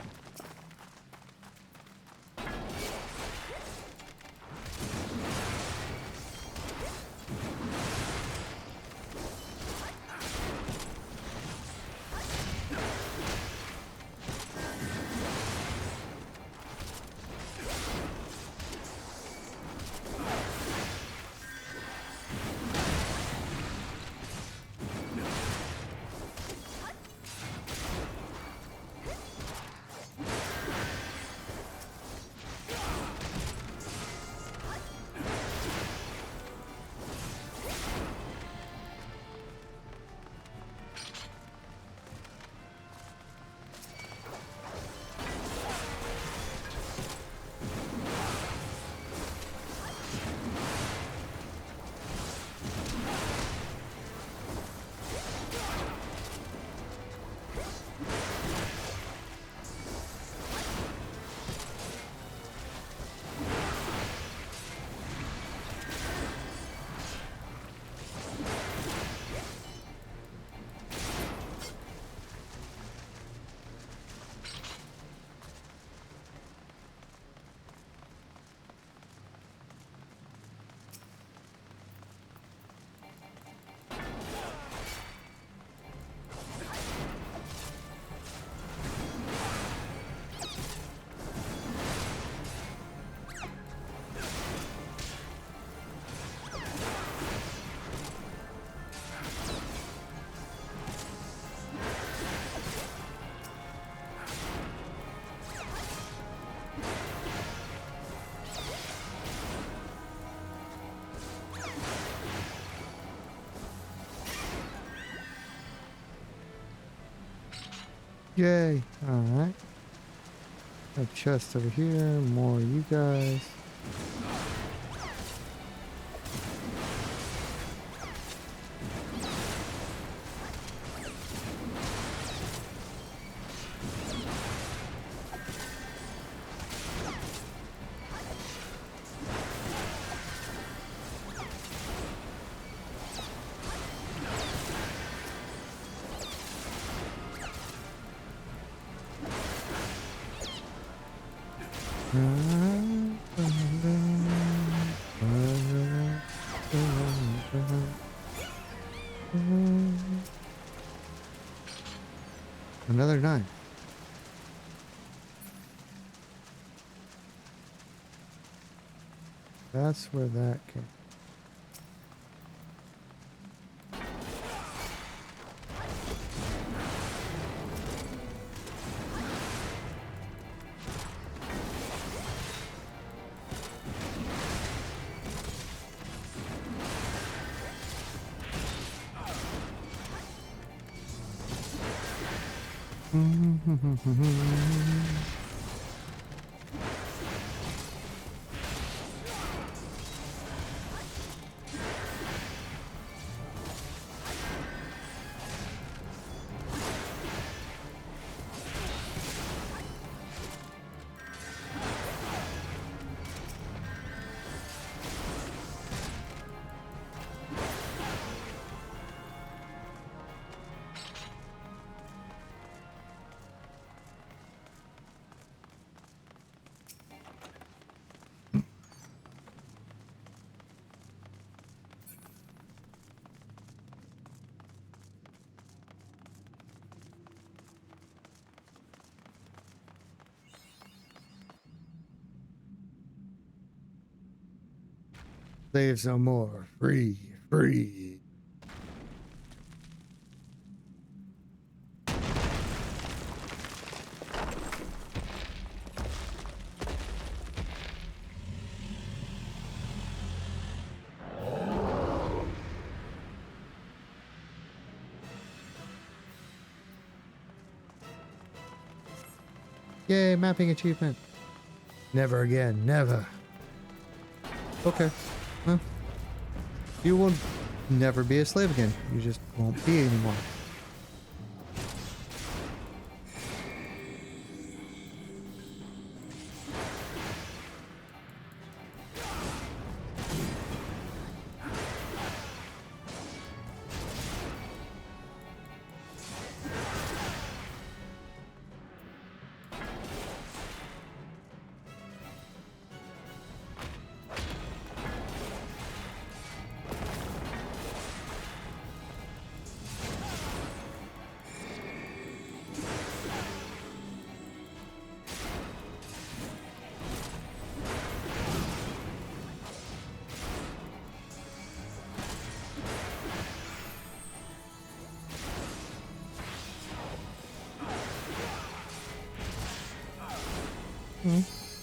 Speaker 1: Yay. Alright. A chest over here. More you guys. Another 9. That's where that came. Slaves no more. Free. Free. Yay, mapping achievement. Never again. Never. Okay. Well, you will never be a slave again. You just won't be anymore.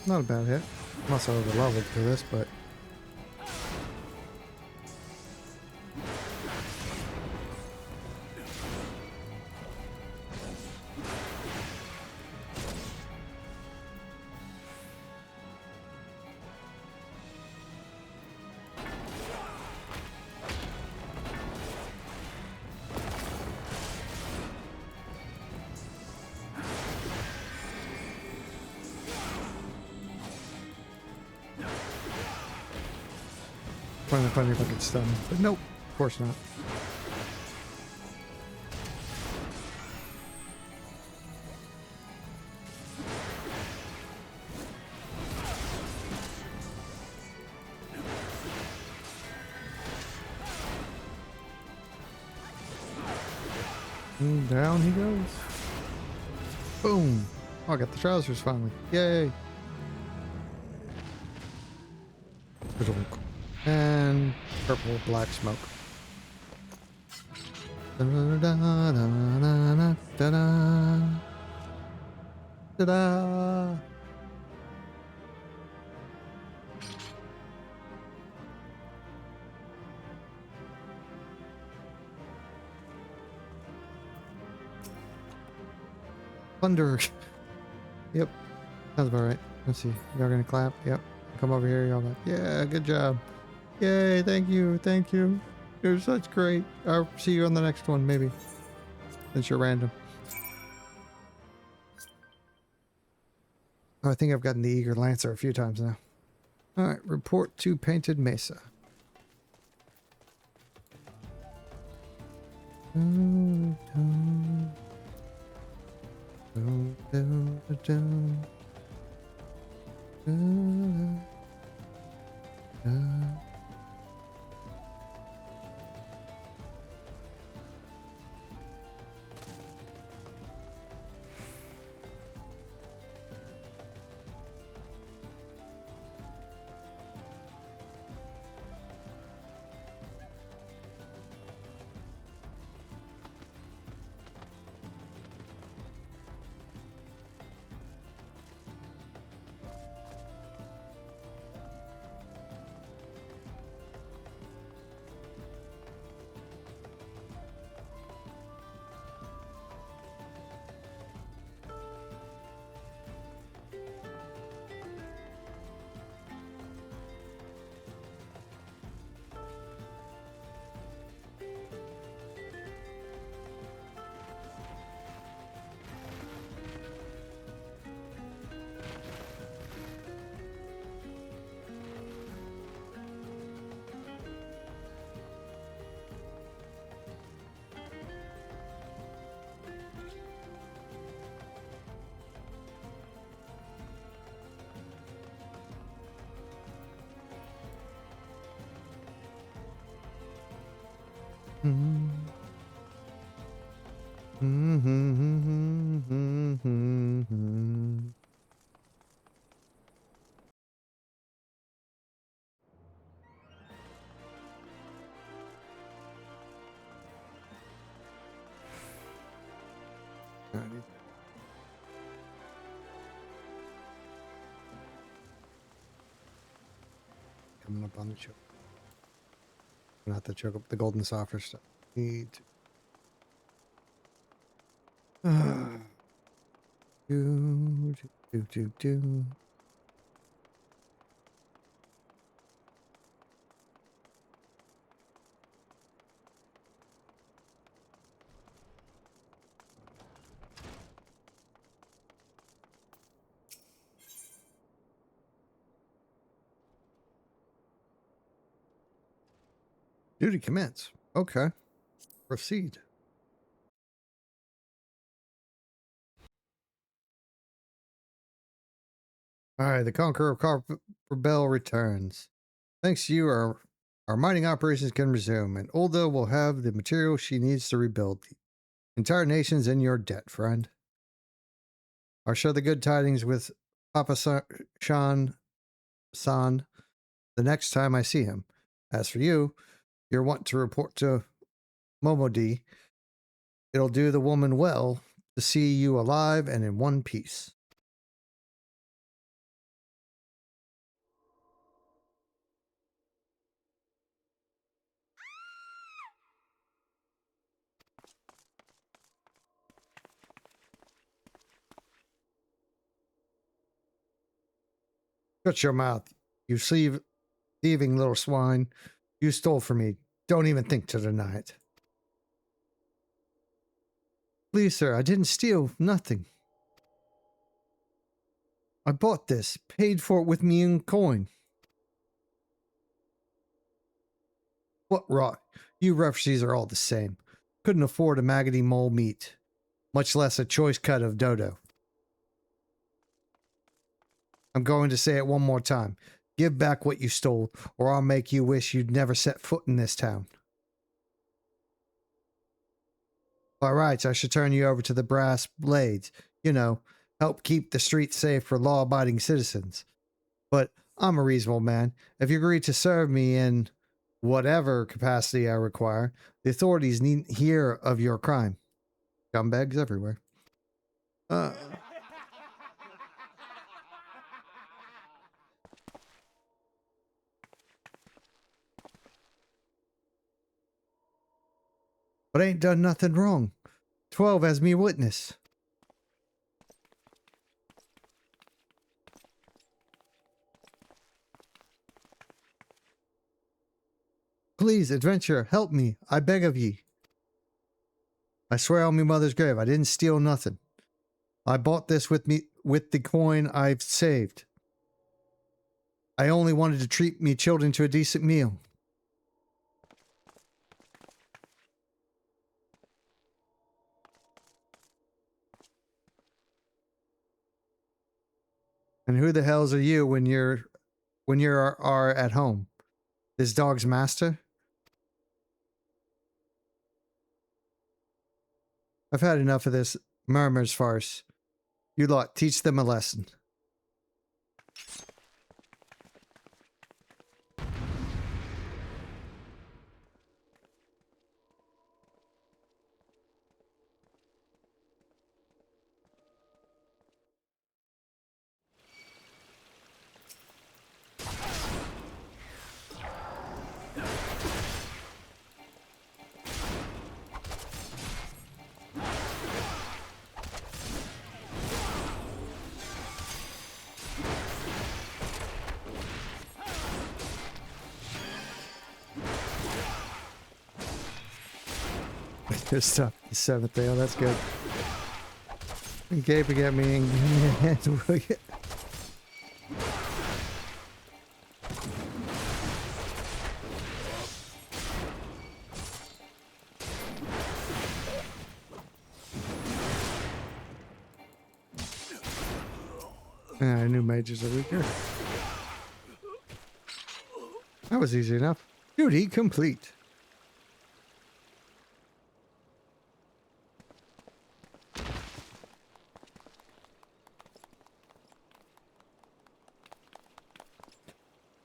Speaker 1: Not a bad hit. I'm also over leveled for this, but trying to find if I could stun. But nope, of course not. And down he goes. Boom. Oh, I got the trousers finally. Yay. And purple black smoke. Ta-da. Thunder. Yep. Sounds about right. Let's see. Y'all gonna clap? Yep. Come over here. Y'all like, yeah, good job. Yay, thank you. Thank you. You're such great. I'll see you on the next one, maybe. Since you're random. Oh, I think I've gotten the Eager Lancer a few times now. Alright, report to Painted Mesa. Dun, dun, dun, dun, dun, dun, dun. Coming up on the choke. Not the choke, the golden softer stuff. Need to. Do. Duty commence. Okay. Proceed. Alright, the Conqueror of Copper Bell returns. Thanks to you, our mining operations can resume, and Ulda will have the material she needs to rebuild. The entire nation's in your debt, friend. I'll share the good tidings with Papa Shan San the next time I see him. As for you, you're want to report to Momodi. It'll do the woman well to see you alive and in one piece. Shut your mouth, you thieving little swine. You stole from me. Don't even think to deny it. Please, sir, I didn't steal nothing. I bought this, paid for it with me own coin. What rot? You refugees are all the same. Couldn't afford a maggoty mole meat, much less a choice cut of dodo. I'm going to say it one more time. Give back what you stole, or I'll make you wish you'd never set foot in this town. By rights, I should turn you over to the brass blades. You know, help keep the streets safe for law-abiding citizens. But I'm a reasonable man. If you agree to serve me in whatever capacity I require, the authorities needn't hear of your crime. Scumbags everywhere. But I ain't done nothing wrong. 12 as me witness. Please, adventurer, help me. I beg of ye. I swear on me mother's grave, I didn't steal nothing. I bought this with the coin I've saved. I only wanted to treat me children to a decent meal. And who the hells are you when are at home? This dog's master? I've had enough of this murmurs farce. You lot, teach them a lesson. Good stuff. The seventh day. Oh, that's good. Gaping at me and I knew mages are weaker. That was easy enough. Duty complete.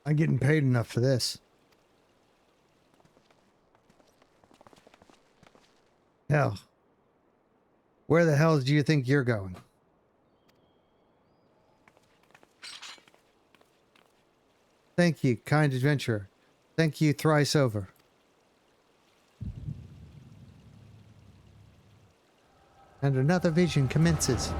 Speaker 1: I'm getting paid enough for this. Hell. Where the hell do you think you're going? Thank you, kind adventurer. Thank you thrice over. And another vision commences.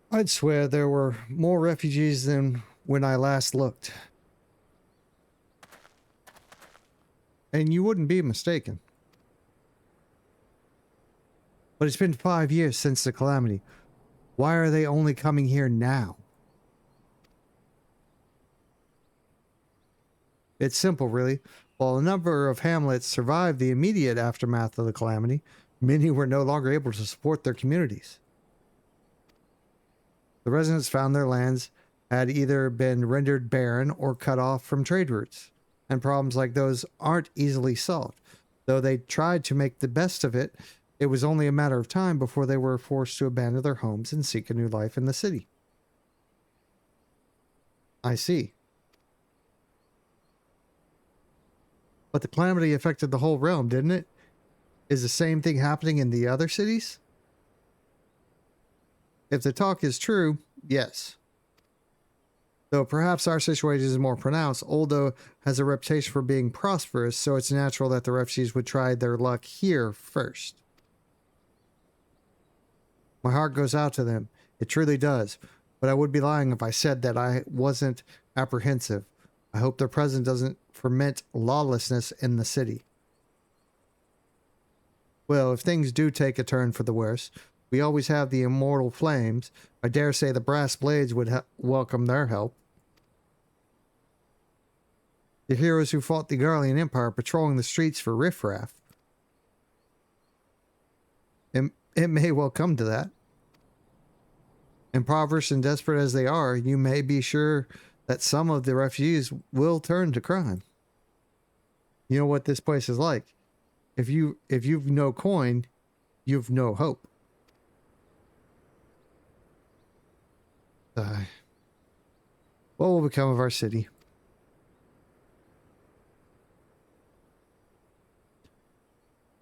Speaker 1: I'd swear there were more refugees than when I last looked. And you wouldn't be mistaken. But it's been 5 years since the calamity. Why are they only coming here now? It's simple, really. While a number of hamlets survived the immediate aftermath of the calamity, many were no longer able to support their communities. The residents found their lands had either been rendered barren or cut off from trade routes, and problems like those aren't easily solved. Though they tried to make the best of it, it was only a matter of time before they were forced to abandon their homes and seek a new life in the city. I see. But the calamity affected the whole realm, didn't it? Is the same thing happening in the other cities? If the talk is true, yes. Though perhaps our situation is more pronounced, Oldo has a reputation for being prosperous, so it's natural that the refugees would try their luck here first. My heart goes out to them. It truly does. But I would be lying if I said that I wasn't apprehensive. I hope their presence doesn't ferment lawlessness in the city. Well, if things do take a turn for the worse, we always have the immortal flames. I dare say the brass blades would welcome their help. The heroes who fought the Garlean Empire patrolling the streets for riffraff. It may well come to that. Impoverished and desperate as they are, you may be sure that some of the refugees will turn to crime. You know what this place is like. If you've no coin, you've no hope. What will become of our city?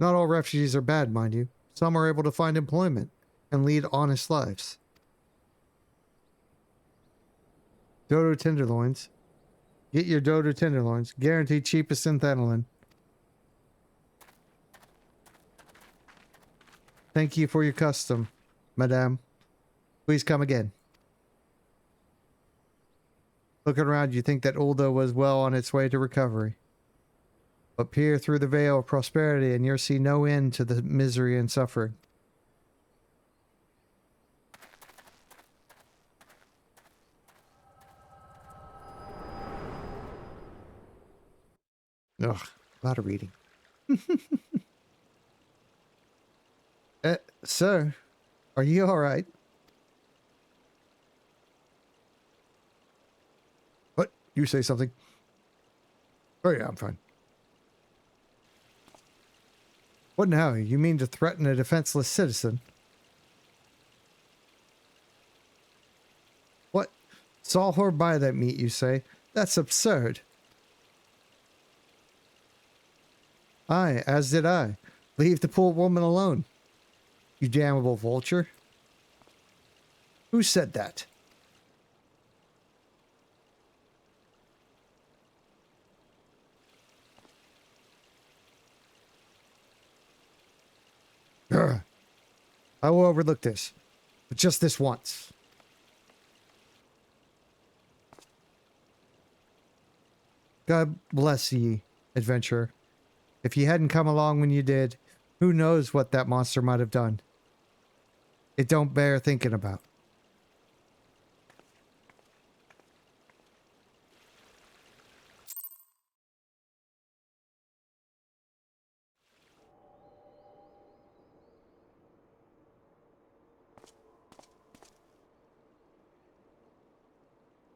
Speaker 1: Not all refugees are bad, mind you. Some are able to find employment and lead honest lives. Dodo Tenderloins, Get your dodo tenderloins. Guaranteed cheapest in Thanalan. Thank you for your custom, madame. Please come again. Looking around, you think that Ulda was well on its way to recovery. But peer through the veil of prosperity and you'll see no end to the misery and suffering. Ugh, a lot of reading. Sir, are you alright? What? You say something? Oh yeah, I'm fine. What now? You mean to threaten a defenseless citizen? What? Saw her buy that meat, you say? That's absurd. Aye, as did I. Leave the poor woman alone. You damnable vulture. Who said that? Ugh. I will overlook this, but just this once. God bless ye, adventurer. If ye hadn't come along when you did, who knows what that monster might have done. It don't bear thinking about.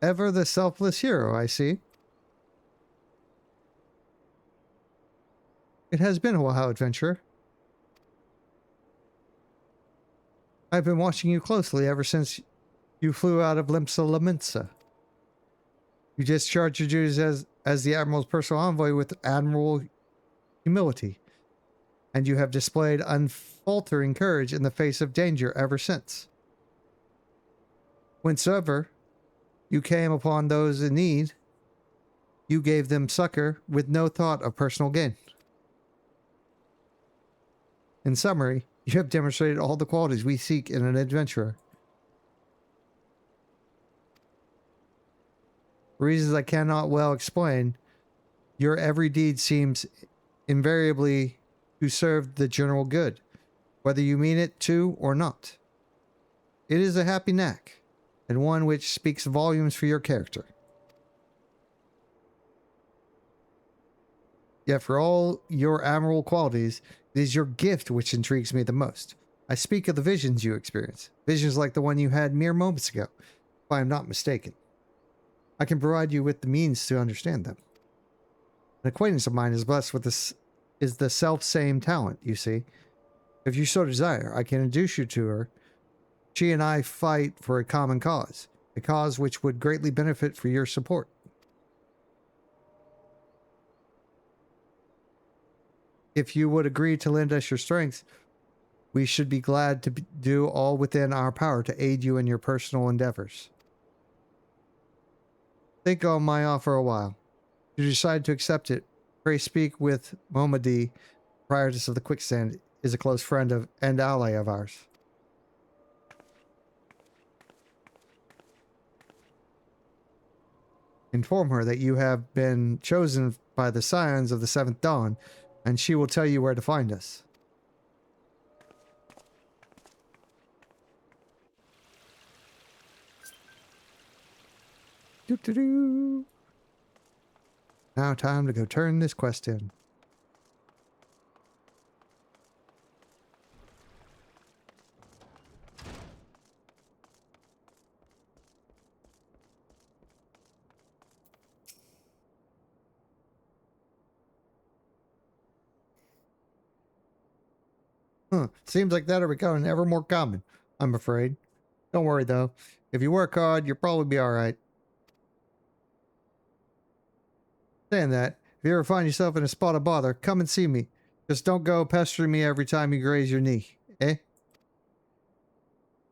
Speaker 1: Ever the selfless hero, I see. It has been a while, adventurer. I've been watching you closely ever since you flew out of Limsa Laminsa. You discharged your duties as the Admiral's personal envoy with admirable humility, and you have displayed unfaltering courage in the face of danger ever since. Whensoever you came upon those in need, you gave them succor with no thought of personal gain. In summary, you have demonstrated all the qualities we seek in an adventurer. For reasons I cannot well explain, your every deed seems invariably to serve the general good, whether you mean it to or not. It is a happy knack, and one which speaks volumes for your character. Yet for all your admirable qualities, it is your gift which intrigues me the most. I speak of the visions you experience, visions like the one you had mere moments ago, if I am not mistaken. I can provide you with the means to understand them. An acquaintance of mine is blessed with this, is the self-same talent, you see. If you so desire, I can introduce you to her. She and I fight for a common cause, a cause which would greatly benefit for your support. If you would agree to lend us your strength, we should be glad to do all within our power to aid you in your personal endeavors. Think on my offer a while. If you decide to accept it, pray speak with Momadi, Prioress of the Quicksand, is a close friend of and ally of ours. Inform her that you have been chosen by the Scions of the Seventh Dawn, and she will tell you where to find us. Doo-doo-doo. Now time to go turn this quest in. Huh. Seems like that'll become ever more common, I'm afraid. Don't worry though. If you work hard, you'll probably be alright. Saying that, if you ever find yourself in a spot of bother, come and see me. Just don't go pestering me every time you graze your knee, eh? Of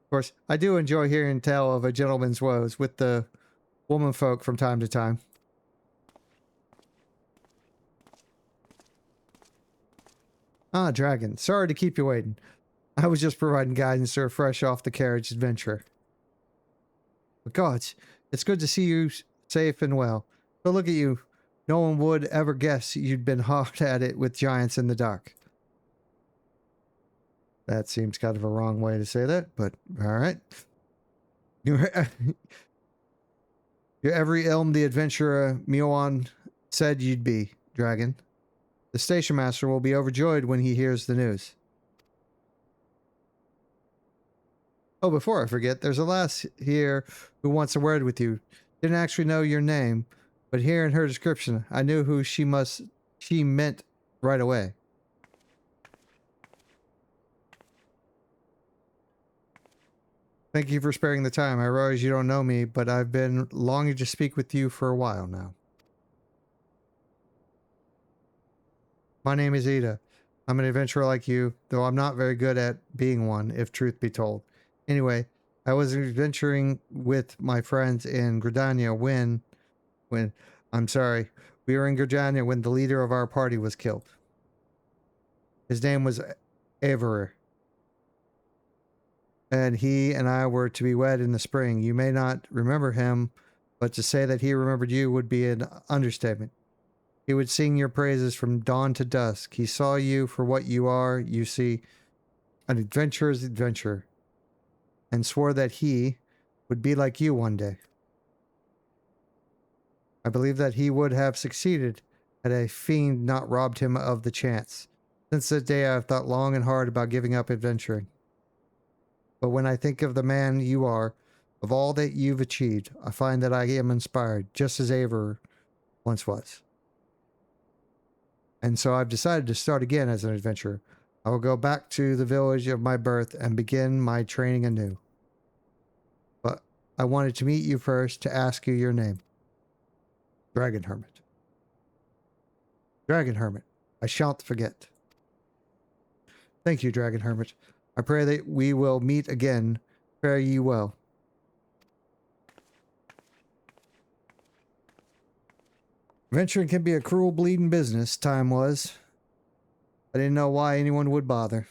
Speaker 1: course, I do enjoy hearing tell of a gentleman's woes with the woman folk from time to time. Ah, Dragon. Sorry to keep you waiting. I was just providing guidance to a fresh off the carriage adventurer. But gods, it's good to see you safe and well. But look at you. No one would ever guess you'd been hard at it with giants in the dark. That seems kind of a wrong way to say that, but alright. You're every elm the adventurer Mioan said you'd be, Dragon. The station master will be overjoyed when he hears the news. Oh, before I forget, there's a lass here who wants a word with you. Didn't actually know your name, but hearing her description, I knew who she meant right away. Thank you for sparing the time. I realize you don't know me, but I've been longing to speak with you for a while now. My name is Ida. I'm an adventurer like you, though I'm not very good at being one, if truth be told. Anyway, I was adventuring with my friends in Gridania when I'm sorry, we were in Gridania when the leader of our party was killed. His name was Averer. And he and I were to be wed in the spring. You may not remember him, but to say that he remembered you would be an understatement. He would sing your praises from dawn to dusk. He saw you for what you are, you see, an adventurer's adventurer, and swore that he would be like you one day. I believe that he would have succeeded had a fiend not robbed him of the chance. Since that day I have thought long and hard about giving up adventuring. But when I think of the man you are, of all that you've achieved, I find that I am inspired, just as Averer once was. And so I've decided to start again as an adventurer. I will go back to the village of my birth and begin my training anew. But I wanted to meet you first to ask you your name. Dragon Hermit. Dragon Hermit. I shan't forget. Thank you, Dragon Hermit. I pray that we will meet again. Fare ye well. Venturing can be a cruel bleeding business, time was. I didn't know why anyone would bother.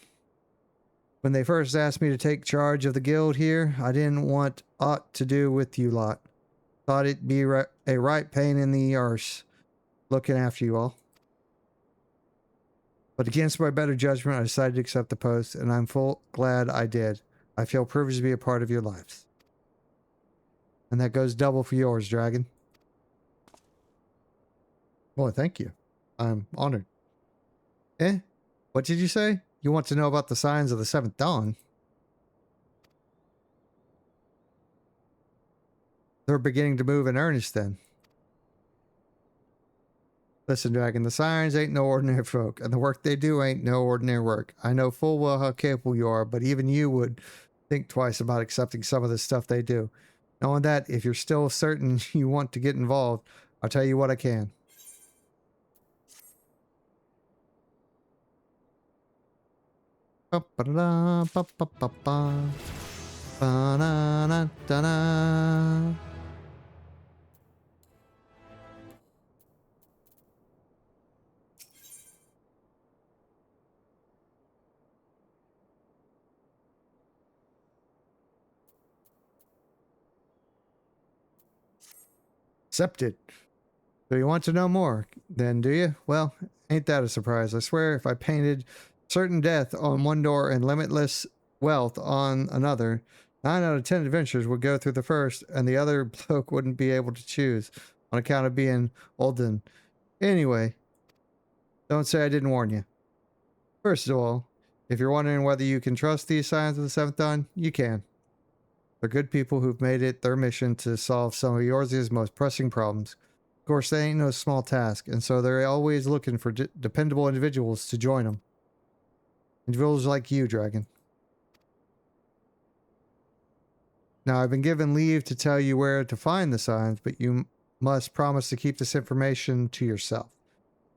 Speaker 1: When they first asked me to take charge of the guild here, I didn't want aught to do with you lot. Thought it'd be a right pain in the arse looking after you all. But against my better judgment, I decided to accept the post, and I'm full glad I did. I feel privileged to be a part of your lives. And that goes double for yours, Dragon. Well, thank you. I'm honored. Eh? What did you say? You want to know about the signs of the seventh dawn? They're beginning to move in earnest then. Listen, Dragon, the Sirens ain't no ordinary folk, and the work they do ain't no ordinary work. I know full well how capable you are, but even you would think twice about accepting some of the stuff they do. Knowing that, if you're still certain you want to get involved, I'll tell you what I can. Accepted. So you want to know more, then, do you? Well, ain't that a surprise? I swear if I painted certain death on one door and limitless wealth on another, 9 out of 10 adventurers would go through the first, and the other bloke wouldn't be able to choose on account of being olden. Anyway, don't say I didn't warn you. First of all, if you're wondering whether you can trust these signs of the seventh dawn, you can. They're good people who've made it their mission to solve some of yours' most pressing problems. Of course, they ain't no small task, and so they're always looking for dependable individuals to join them. Individuals like you, Dragon. Now, I've been given leave to tell you where to find the signs, but you must promise to keep this information to yourself.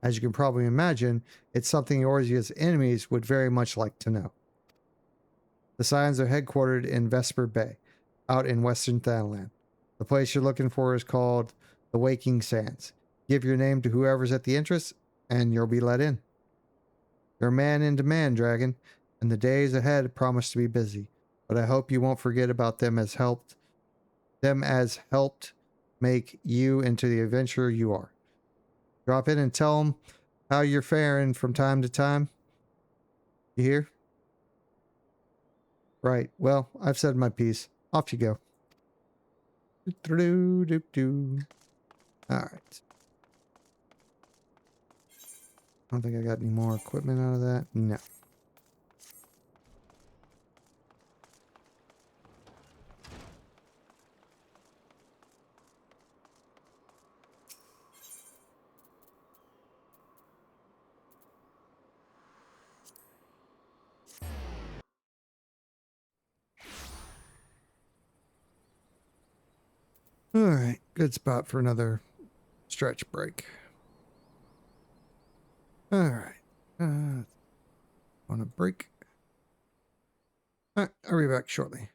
Speaker 1: As you can probably imagine, it's something yours' enemies would very much like to know. The signs are headquartered in Vesper Bay, out in western Thanalan. The place you're looking for is called the Waking Sands. Give your name to whoever's at the entrance, and you'll be let in. You're a man in demand, Dragon, and the days ahead promise to be busy. But I hope you won't forget about them as helped make you into the adventurer you are. Drop in and tell them how you're faring from time to time. You hear? Right. Well, I've said my piece. Off you go. All right. I don't think I got any more equipment out of that. No. All right. Good spot for another stretch break. All right. On a break. All right. I'll be back shortly.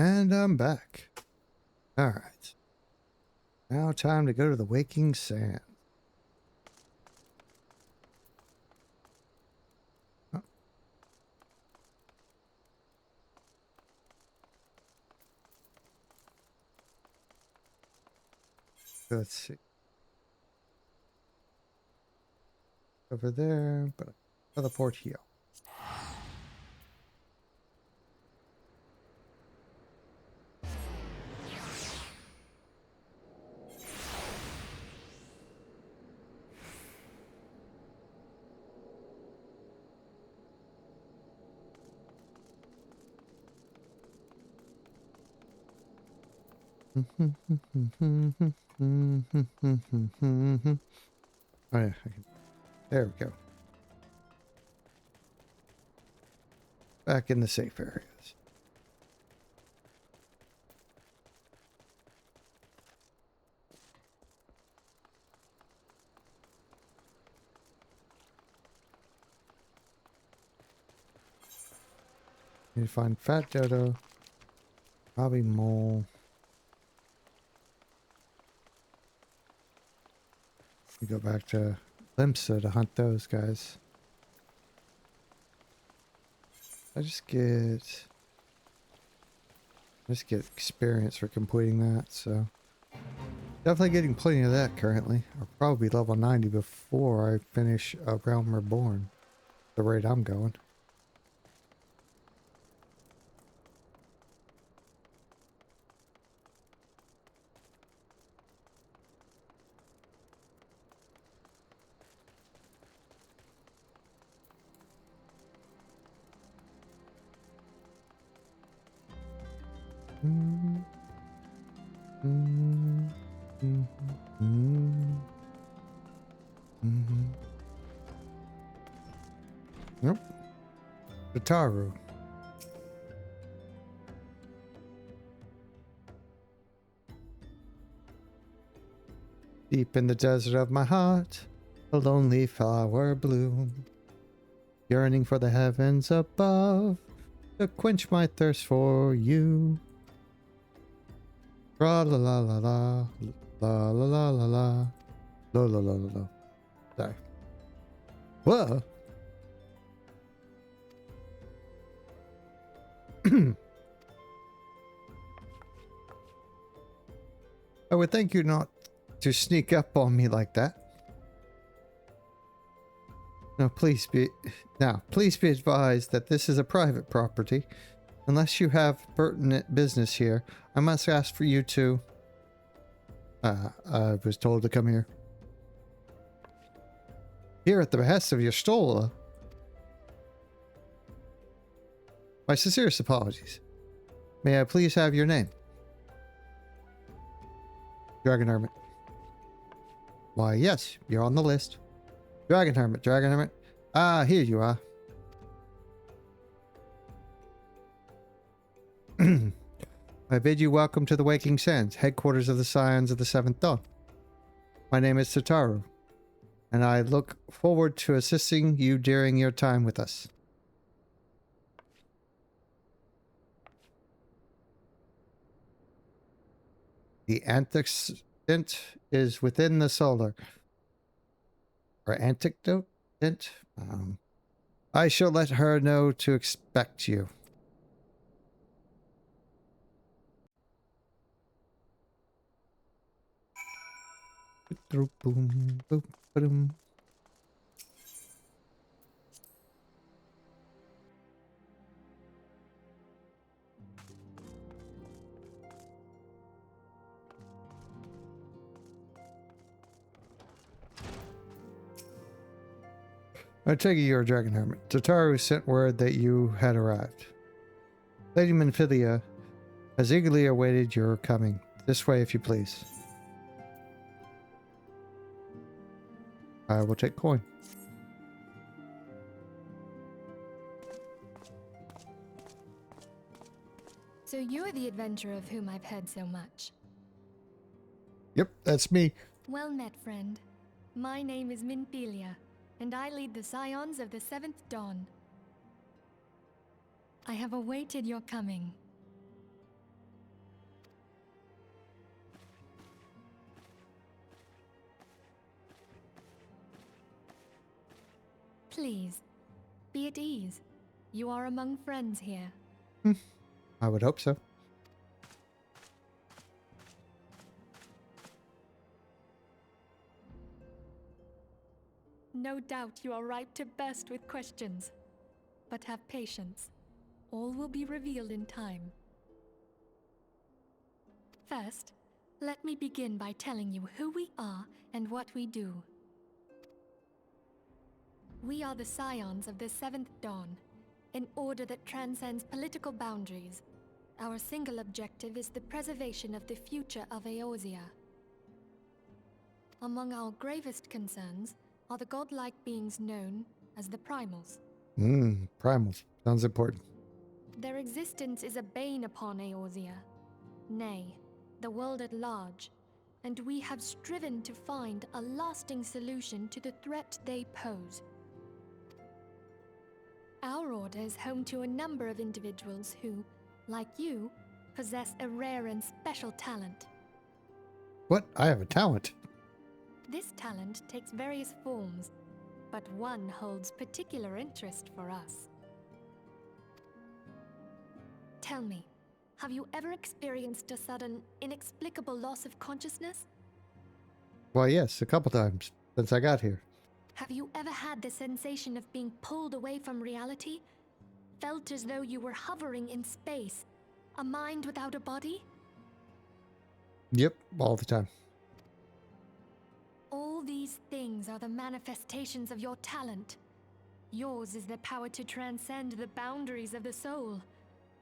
Speaker 1: And I'm back. Alright. Now time to go to the Waking Sand. Oh, let's see. Over there, but teleport here. Oh yeah, there we go. Back in the safe areas. Need to find Fat Dodo, Bobby Mole. We go back to Limsa to hunt those guys. I just get experience for completing that, so definitely getting plenty of that currently. I'll probably be level 90 before I finish A Realm Reborn, the rate I'm going. Nope. Tataru. Deep in the desert of my heart, a lonely flower bloom, yearning for the heavens above to quench my thirst for you. La la la la la la la la la la la la la la. Sorry. Whoa. I would thank you not to sneak up on me like that. Please be advised that this is a private property. Unless you have pertinent business here, I must ask for you to... I was told to come here. Here at the behest of your Stola. My sincerest apologies. May I please have your name? Dragon Hermit. Why, yes, you're on the list. Dragon Hermit, Dragon Hermit. Ah, here you are. I bid you welcome to the Waking Sands, headquarters of the Scions of the Seventh Dawn. My name is Tataru, and I look forward to assisting you during your time with us. The antecedent is within the solar. Or antidote? I shall let her know to expect you. Boom, boom, boom. I take it you're a Dragon Hermit. Tataru sent word that you had arrived. Lady Minfilia has eagerly awaited your coming. This way, if you please. I will take coin.
Speaker 2: So you are the adventurer of whom I've heard so much.
Speaker 1: Yep, that's me.
Speaker 2: Well met, friend. My name is Minfilia, and I lead the Scions of the Seventh Dawn. I have awaited your coming. Please, be at ease. You are among friends here.
Speaker 1: I would hope so.
Speaker 2: No doubt you are ripe to burst with questions. But have patience. All will be revealed in time. First, let me begin by telling you who we are and what we do. We are the Scions of the Seventh Dawn, an order that transcends political boundaries. Our single objective is the preservation of the future of Eorzea. Among our gravest concerns are the godlike beings known as the Primals.
Speaker 1: Primals. Sounds important.
Speaker 2: Their existence is a bane upon Eorzea, nay, the world at large, and we have striven to find a lasting solution to the threat they pose. Our order is home to a number of individuals who, like you, possess a rare and special talent.
Speaker 1: What? I have a talent.
Speaker 2: This talent takes various forms, but one holds particular interest for us. Tell me, have you ever experienced a sudden, inexplicable loss of consciousness?
Speaker 1: Why, yes, a couple times since I got here.
Speaker 2: Have you ever had the sensation of being pulled away from reality? Felt as though you were hovering in space? A mind without a body?
Speaker 1: Yep, all the time.
Speaker 2: All these things are the manifestations of your talent. Yours is the power to transcend the boundaries of the soul.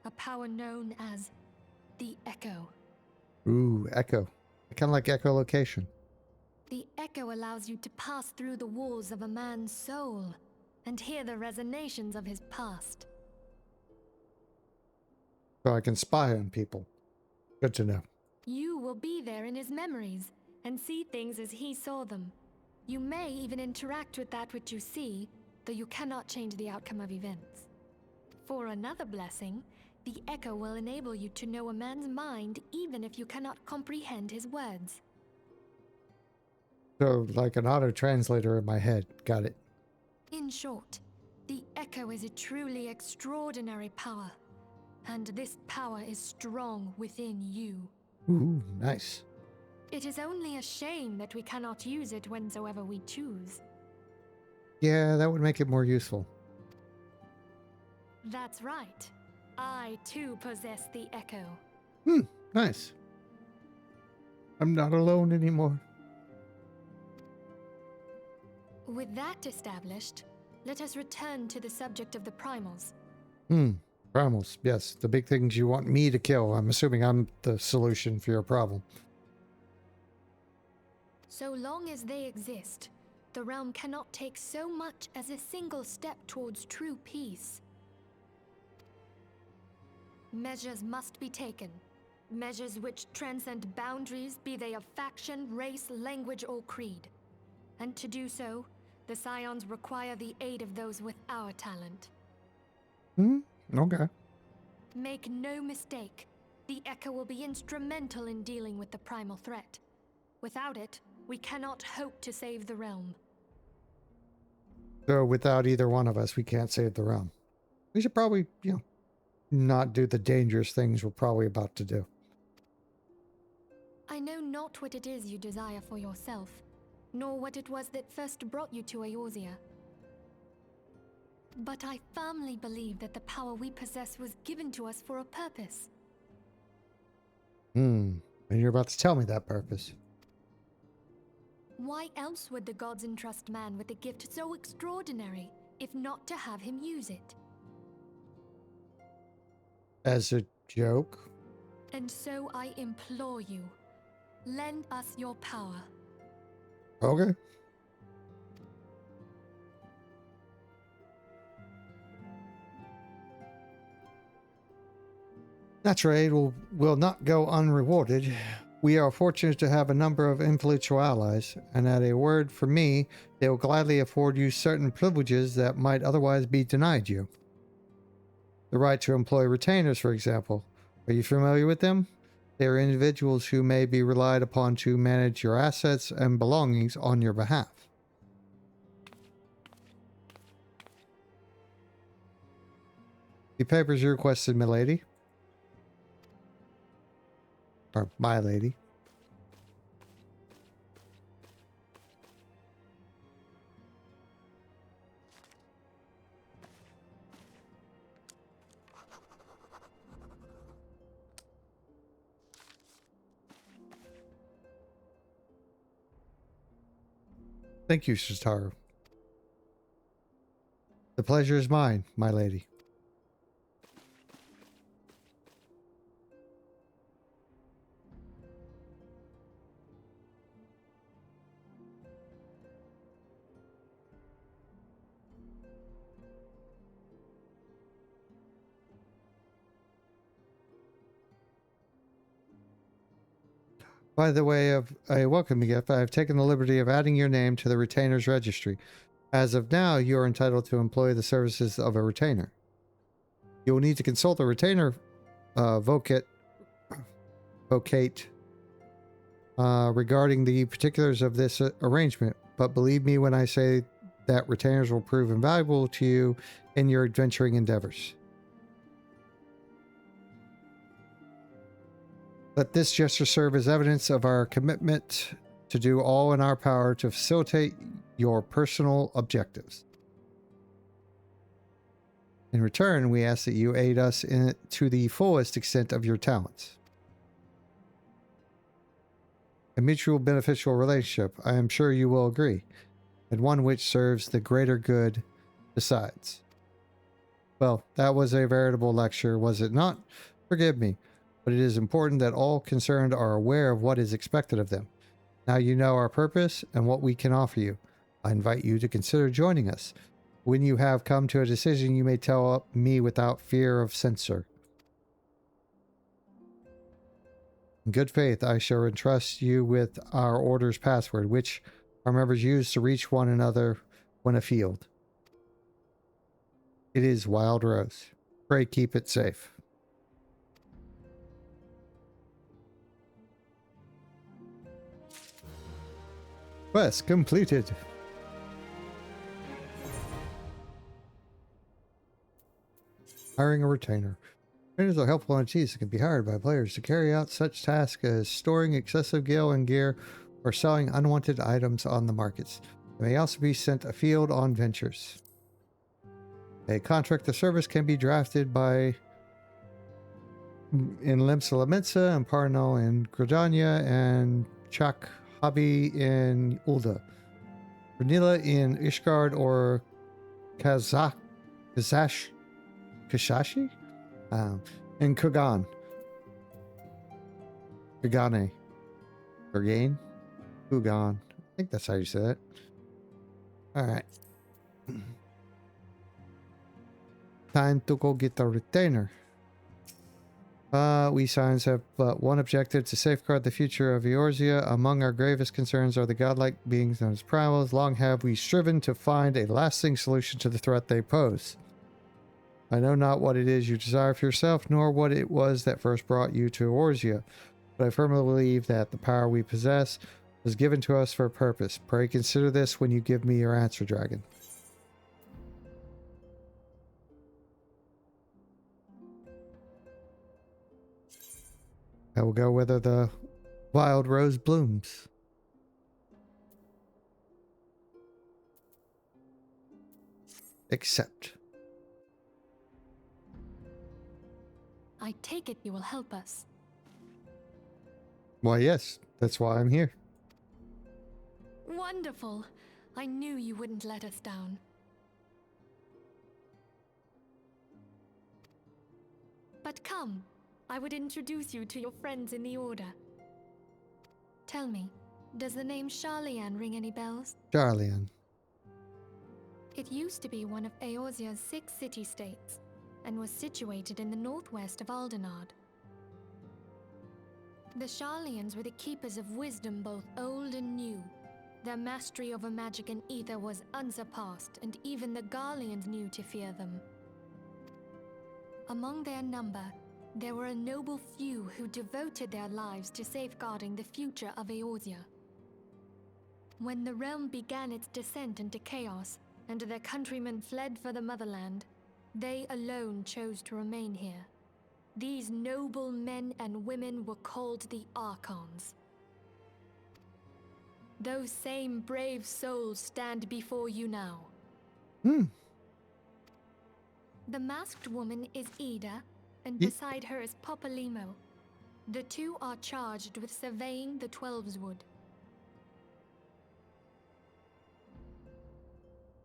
Speaker 2: A power known as the Echo.
Speaker 1: Ooh, echo. I kind of like echolocation.
Speaker 2: The Echo allows you to pass through the walls of a man's soul and hear the resonations of his past.
Speaker 1: So I can spy on people. Good to know.
Speaker 2: You will be there in his memories and see things as he saw them. You may even interact with that which you see, though you cannot change the outcome of events. For another blessing, the Echo will enable you to know a man's mind even if you cannot comprehend his words.
Speaker 1: So, like an auto-translator in my head. Got it.
Speaker 2: In short, the Echo is a truly extraordinary power, and this power is strong within you.
Speaker 1: Ooh, nice.
Speaker 2: It is only a shame that we cannot use it whensoever we choose.
Speaker 1: Yeah, that would make it more useful.
Speaker 2: That's right. I too possess the Echo.
Speaker 1: Nice. I'm not alone anymore.
Speaker 2: With that established, let us return to the subject of the Primals.
Speaker 1: Primals. Yes, the big things you want me to kill. I'm assuming I'm the solution for your problem.
Speaker 2: So long as they exist, the realm cannot take so much as a single step towards true peace. Measures must be taken. Measures which transcend boundaries, be they of faction, race, language, or creed. And to do so, the Scions require the aid of those with our talent.
Speaker 1: Okay.
Speaker 2: Make no mistake, the Echo will be instrumental in dealing with the primal threat. Without it, we cannot hope to save the realm.
Speaker 1: So without either one of us, we can't save the realm. We should probably, not do the dangerous things we're probably about to do.
Speaker 2: I know not what it is you desire for yourself, nor what it was that first brought you to Eorzea. But I firmly believe that the power we possess was given to us for a purpose.
Speaker 1: And you're about to tell me that purpose.
Speaker 2: Why else would the gods entrust man with a gift so extraordinary, if not to have him use it?
Speaker 1: As a joke?
Speaker 2: And so I implore you, lend us your power.
Speaker 1: Okay. That trade will not go unrewarded. We are fortunate to have a number of influential allies, and at a word from me, they will gladly afford you certain privileges that might otherwise be denied you. The right to employ retainers, for example. Are you familiar with them? They are individuals who may be relied upon to manage your assets and belongings on your behalf. The papers you requested, milady. Or my lady. Thank you, Shitaru. The pleasure is mine, my lady. By the way of a welcome gift, I have taken the liberty of adding your name to the retainer's registry. As of now, you are entitled to employ the services of a retainer. You will need to consult a retainer vocate regarding the particulars of this arrangement, but believe me when I say that retainers will prove invaluable to you in your adventuring endeavors. Let this gesture serve as evidence of our commitment to do all in our power to facilitate your personal objectives. In return, we ask that you aid us to the fullest extent of your talents. A mutual beneficial relationship, I am sure you will agree, and one which serves the greater good besides. Well, that was a veritable lecture, was it not? Forgive me, but it is important that all concerned are aware of what is expected of them. Now you know our purpose and what we can offer you. I invite you to consider joining us. When you have come to a decision, you may tell me without fear of censure. In good faith, I shall entrust you with our order's password, which our members use to reach one another when afield. It is Wild Rose. Pray keep it safe. Quest completed. Hiring a retainer. Retainers are helpful entities that can be hired by players to carry out such tasks as storing excessive gil and gear or selling unwanted items on the markets. They may also be sent afield on ventures. A contract of service can be drafted by in Limsa Lamitsa and Parnell in Gradania and Chak Habi in Ulda. Renila in Ishgard or Kashashi? In Kugan. Kugane. Kurgane? Kugan. I think that's how you say it. Alright. Time to go get the retainer. We Signs have but one objective: to safeguard the future of Eorzea. Among our gravest concerns are the godlike beings known as primals. Long have we striven to find a lasting solution to the threat they pose. I know not what it is you desire for yourself, nor what it was that first brought you to Eorzea, but I firmly believe that the power we possess was given to us for a purpose. Pray consider this when you give me your answer, dragon. I will go whether the wild rose blooms. Accept.
Speaker 2: I take it you will help us.
Speaker 1: Why, yes. That's why I'm here.
Speaker 2: Wonderful. I knew you wouldn't let us down. But come, I would introduce you to your friends in the Order. Tell me, does the name Sharlayan ring any bells?
Speaker 1: Sharlayan.
Speaker 2: It used to be one of Eorzea's 6 city-states, and was situated in the northwest of Aldenard. The Sharlayans were the keepers of wisdom both old and new. Their mastery over magic and ether was unsurpassed, and even the Garleans knew to fear them. Among their number, there were a noble few who devoted their lives to safeguarding the future of Eorzea. When the realm began its descent into chaos, and their countrymen fled for the motherland, They alone chose to remain here. These noble men and women were called the Archons. Those same brave souls stand before you now.
Speaker 1: Hmm.
Speaker 2: The masked woman is Ida, and
Speaker 1: Ye-
Speaker 2: beside her is Papa Limo. The two are charged with surveying the Twelveswood.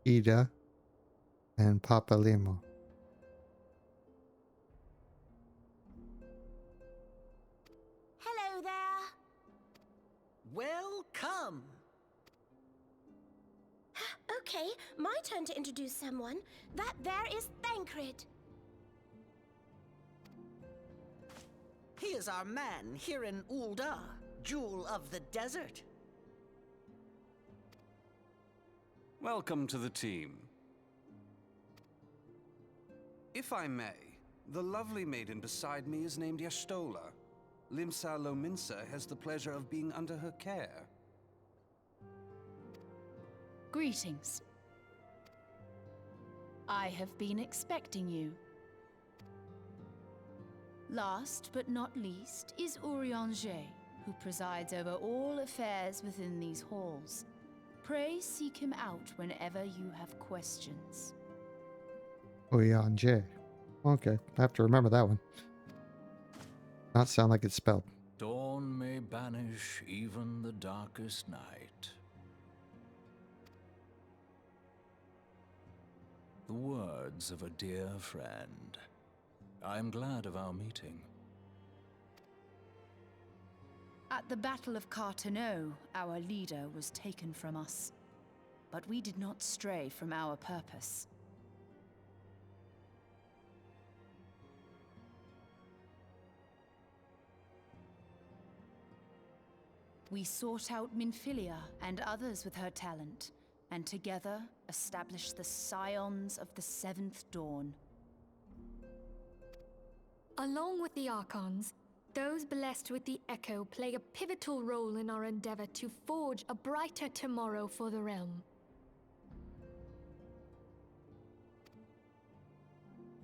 Speaker 1: Ida and Papa Limo.
Speaker 3: Hello there.
Speaker 4: Welcome!
Speaker 3: Okay, my turn to introduce someone. That there is Thancred.
Speaker 4: He is our man here in Ulda, Jewel of the Desert.
Speaker 5: Welcome to the team. If I may, the lovely maiden beside me is named Yastola. Limsa Lominsa has the pleasure of being under her care.
Speaker 6: Greetings. I have been expecting you. Last but not least is Urianger, who presides over all affairs within these halls. Pray seek him out whenever you have questions.
Speaker 1: J. Okay, I have to remember that one. Not sound like it's spelled.
Speaker 7: Dawn may banish even the darkest night. The words of a dear friend. I am glad of our meeting.
Speaker 6: At the Battle of Carteneau, our leader was taken from us. But we did not stray from our purpose. We sought out Minfilia and others with her talent, and together established the Scions of the Seventh Dawn.
Speaker 2: Along with the Archons, those blessed with the Echo play a pivotal role in our endeavor to forge a brighter tomorrow for the realm.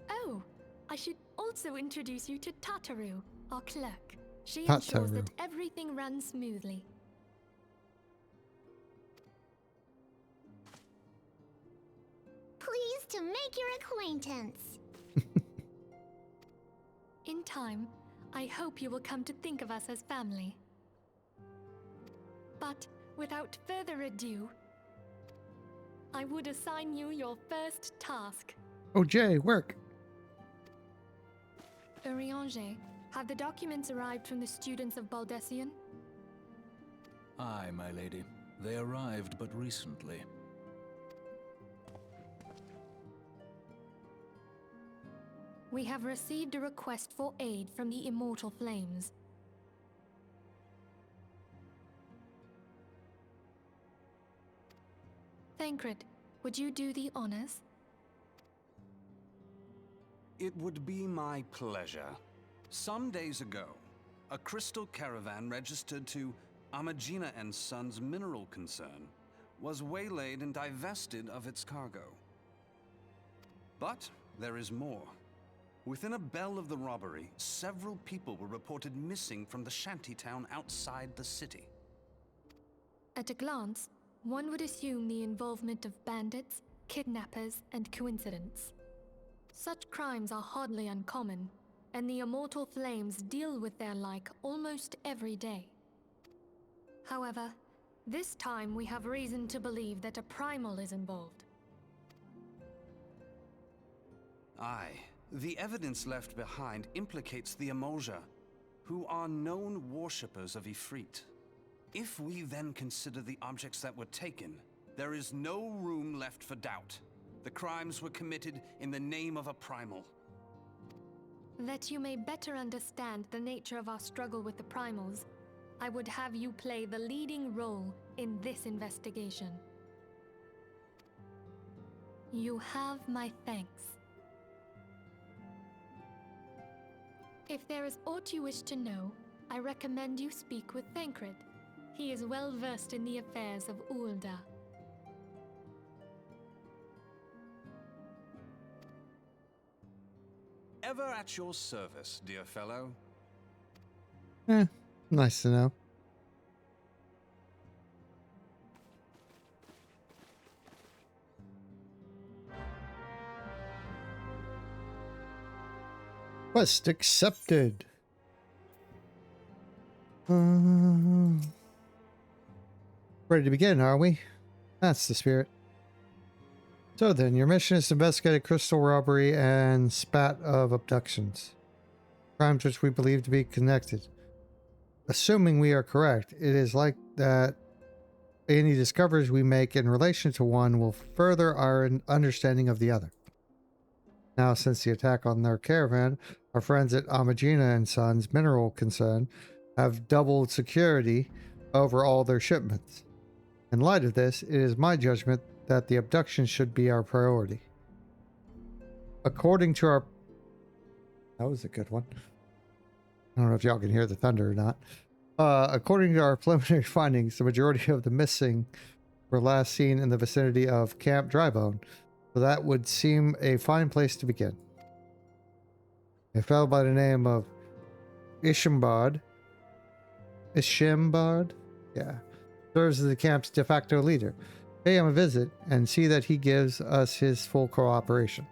Speaker 2: Oh, I should also introduce you to Tataru, our clerk. She ensures
Speaker 1: Tataru.
Speaker 2: that everything runs smoothly.
Speaker 3: Pleased to make your acquaintance.
Speaker 2: In time, I hope you will come to think of us as family. But without further ado, I would assign you your first task.
Speaker 1: Oh, Jay, work.
Speaker 2: Urianger, have the documents arrived from the students of Baldessian?
Speaker 7: Aye, my lady. They arrived but recently.
Speaker 2: We have received a request for aid from the Immortal Flames. Thancred, would you do the honors?
Speaker 5: It would be my pleasure. Some days ago, a crystal caravan registered to Amagina and Sons mineral concern was waylaid and divested of its cargo. But there is more. Within a bell of the robbery, several people were reported missing from the shantytown outside the city.
Speaker 2: At a glance, one would assume the involvement of bandits, kidnappers, and coincidence. Such crimes are hardly uncommon, and the Immortal Flames deal with their like almost every day. However, this time we have reason to believe that a primal is involved.
Speaker 5: Aye, the evidence left behind implicates the Emolja, who are known worshippers of Ifrit. If we then consider the objects that were taken, there is no room left for doubt. The crimes were committed in the name of a primal.
Speaker 2: That you may better understand the nature of our struggle with the primals, I would have you play the leading role in this investigation. You have my thanks. If there is aught you wish to know, I recommend you speak with Thancred. He is well versed in the affairs of Ulda.
Speaker 5: Ever at your service, dear fellow.
Speaker 1: Nice to know. Quest accepted. Ready to begin, are we? That's the spirit. So then, your mission is to investigate a crystal robbery and spat of abductions. Crimes which we believe to be connected. Assuming we are correct, it is like that any discoveries we make in relation to one will further our understanding of the other. Now, since the attack on their caravan, our friends at Amagina and Sons Mineral Concern have doubled security over all their shipments. In light of this, it is my judgment that the abduction should be our priority. According to our... That was a good one. I don't know if y'all can hear the thunder or not. According to our preliminary findings, the majority of the missing were last seen in the vicinity of Camp Drybone, so that would seem a fine place to begin. A fellow by the name of Ishimbard, yeah, serves as the camp's de facto leader. Pay him a visit and see that he gives us his full cooperation.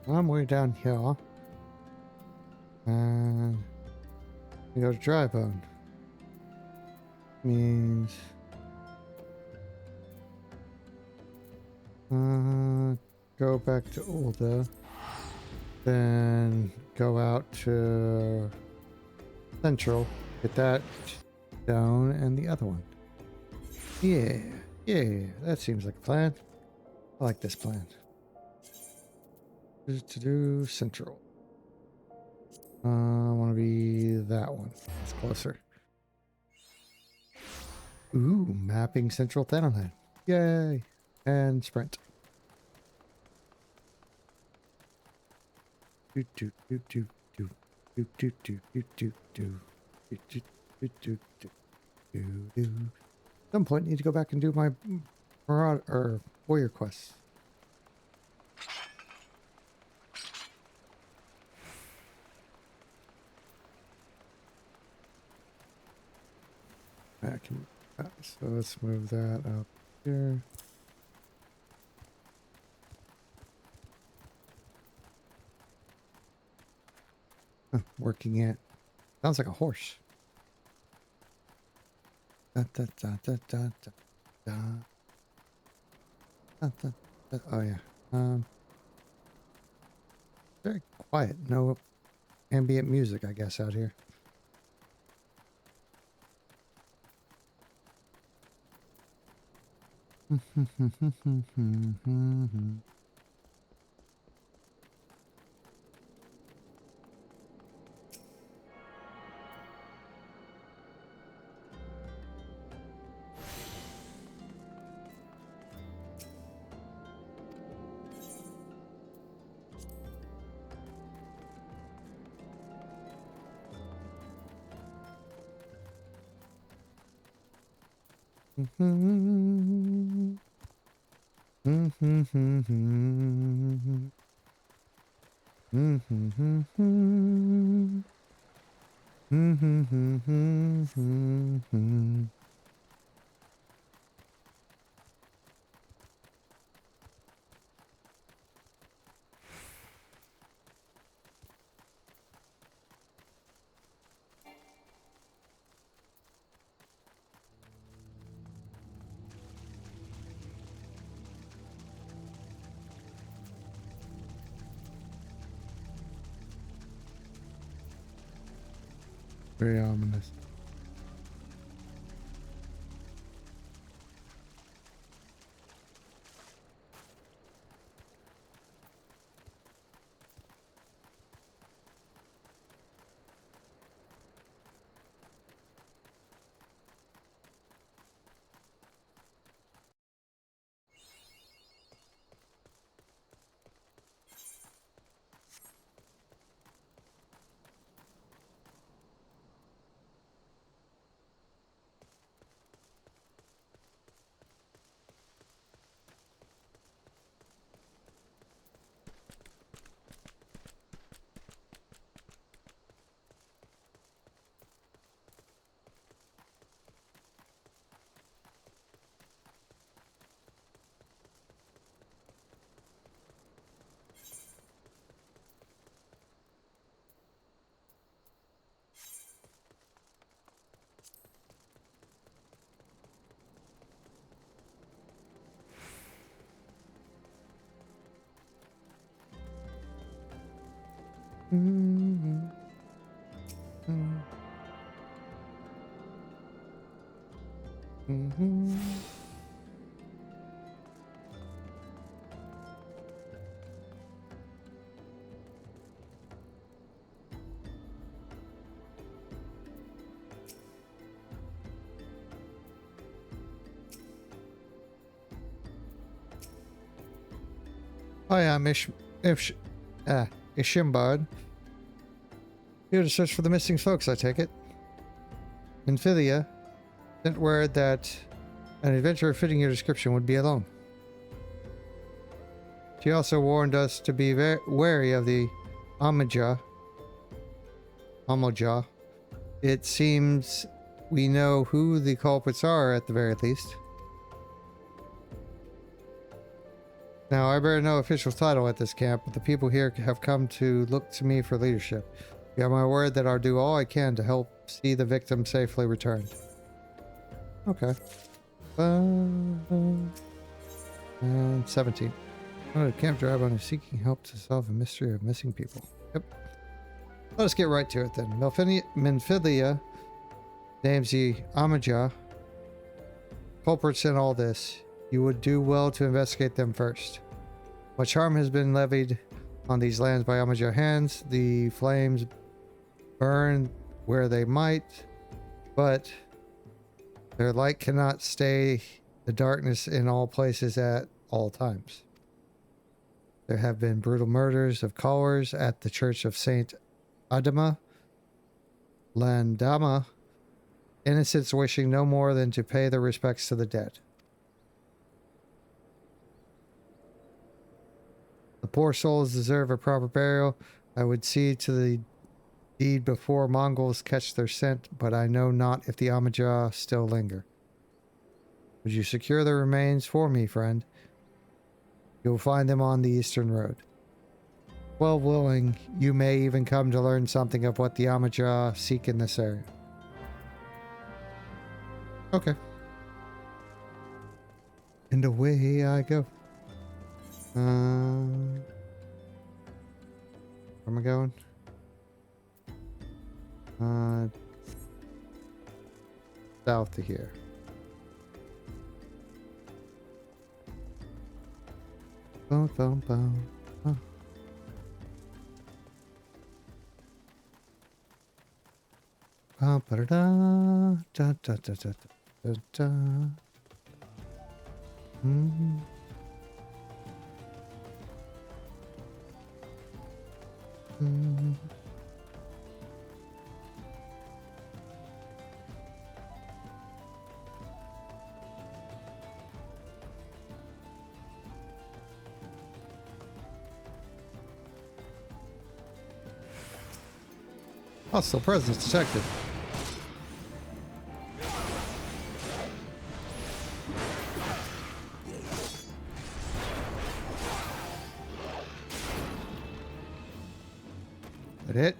Speaker 1: I'm way down here. And we go to Drybone. Means go back to Ulda, then go out to Central, get that down, and the other one. Yeah, that seems like a plan. I like this plan. To do Central. I want to be that one. It's closer. Ooh, mapping Central Thanalan. Yay! And sprint. Do do do do do do do do do do do do do do do do. At some point, I need to go back and do my Marauder or warrior quests. I can. So let's move that up here. Working it. Sounds like a horse. Da, da, da, da, da, da, da. Da, da, da. Oh yeah. Very quiet. No ambient music, I guess, out here. Very ominous. Mm-hmm. Mm-hmm. Hi, I'm Ishimbard. Here to search for the missing folks, I take it. Amphilia sent word that an adventurer fitting your description would be alone. She also warned us to be very wary of the Amaja. It seems we know who the culprits are at the very least. Now, I bear no official title at this camp, but the people here have come to look to me for leadership. You have my word that I'll do all I can to help see the victim safely returned. Okay. And 17. Oh, a camp driver is seeking help to solve a mystery of missing people. Yep. Let us get right to it then. Menphilia names the Amaja culprits in all this. You would do well to investigate them first. Much harm has been levied on these lands by Amaja hands. The flames burn where they might, but their light cannot stay the darkness in all places at all times. There have been brutal murders of callers at the Church of Saint Adama, Landama, innocents wishing no more than to pay their respects to the dead. The poor souls deserve a proper burial. I would see to the deed before Mongols catch their scent, but I know not if the Amaja still linger. Would you secure the remains for me, friend? You'll find them on the eastern road. Well willing, you may even come to learn something of what the Amaja seek in this area. Okay. And away I go. Where am I going? South of here. Boom, boom, boom. Oh. Ba-da-da, da, da, da, da, da, da. Mm-hmm. Mm-hmm. Hostile presence detected. That it?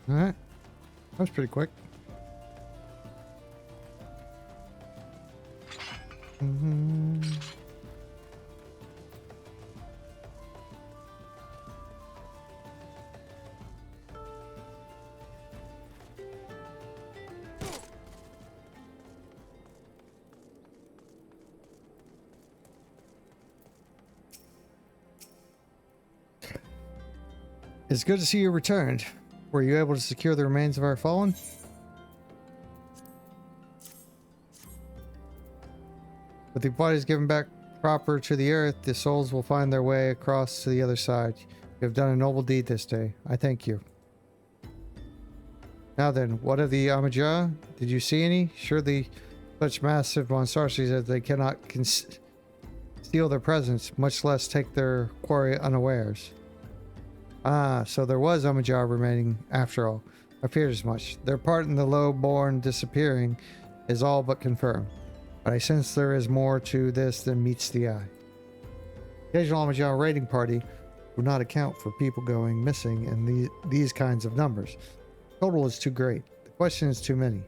Speaker 1: All right. That was pretty quick. It's good to see you returned. Were you able to secure the remains of our fallen? With the bodies given back proper to the earth, the souls will find their way across to the other side. You have done a noble deed this day. I thank you. Now then, what of the Amaja? Did you see any? Surely such massive monstrosities that they cannot conceal their presence, much less take their quarry unawares. Ah, so there was Amaja remaining after all. I feared as much. Their part in the low-born disappearing is all but confirmed. But I sense there is more to this than meets the eye. The occasional Amaja raiding party would not account for people going missing in these kinds of numbers. The total is too great. The question is too many.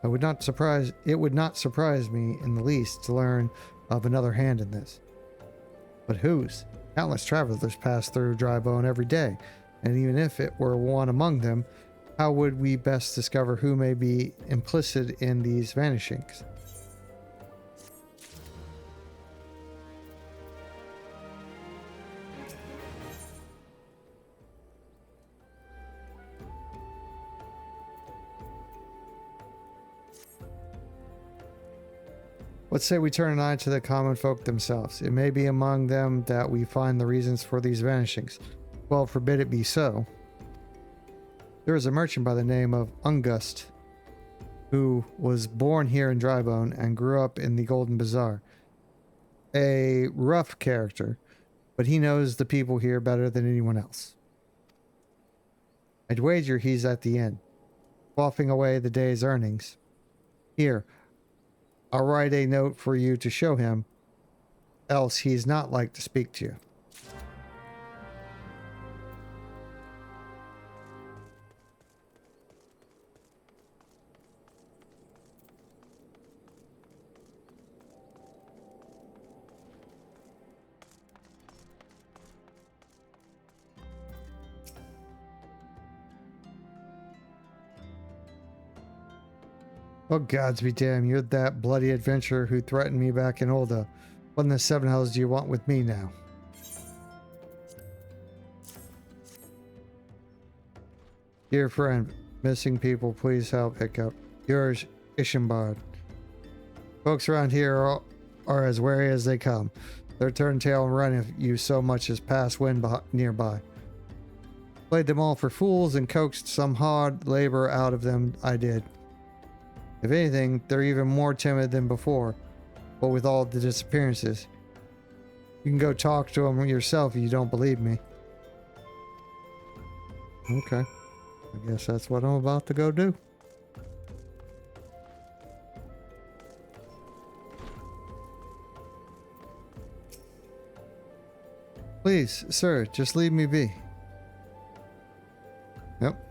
Speaker 1: It would not surprise me in the least to learn of another hand in this. But whose? Countless travelers pass through Drybone every day, and even if it were one among them, how would we best discover who may be implicit in these vanishings? Let's say we turn an eye to the common folk themselves. It may be among them that we find the reasons for these vanishings. Well, forbid it be so. There is a merchant by the name of Ungust, who was born here in Drybone and grew up in the Golden Bazaar. A rough character, but he knows the people here better than anyone else. I'd wager he's at the inn, quaffing away the day's earnings. Here, I'll write a note for you to show him, else he's not like to speak to you. Oh, gods be damned, you're that bloody adventurer who threatened me back in Olda. What in the seven hells do you want with me now? Dear friend, missing people, please help pick up. Yours, Ishimbard. Folks around here are as wary as they come. They'll turn tail and run if you so much as pass wind nearby. Played them all for fools and coaxed some hard labor out of them, I did. If anything, they're even more timid than before, but with all the disappearances. You can go talk to them yourself if you don't believe me. Okay. I guess that's what I'm about to go do. Please, sir, just leave me be. Yep.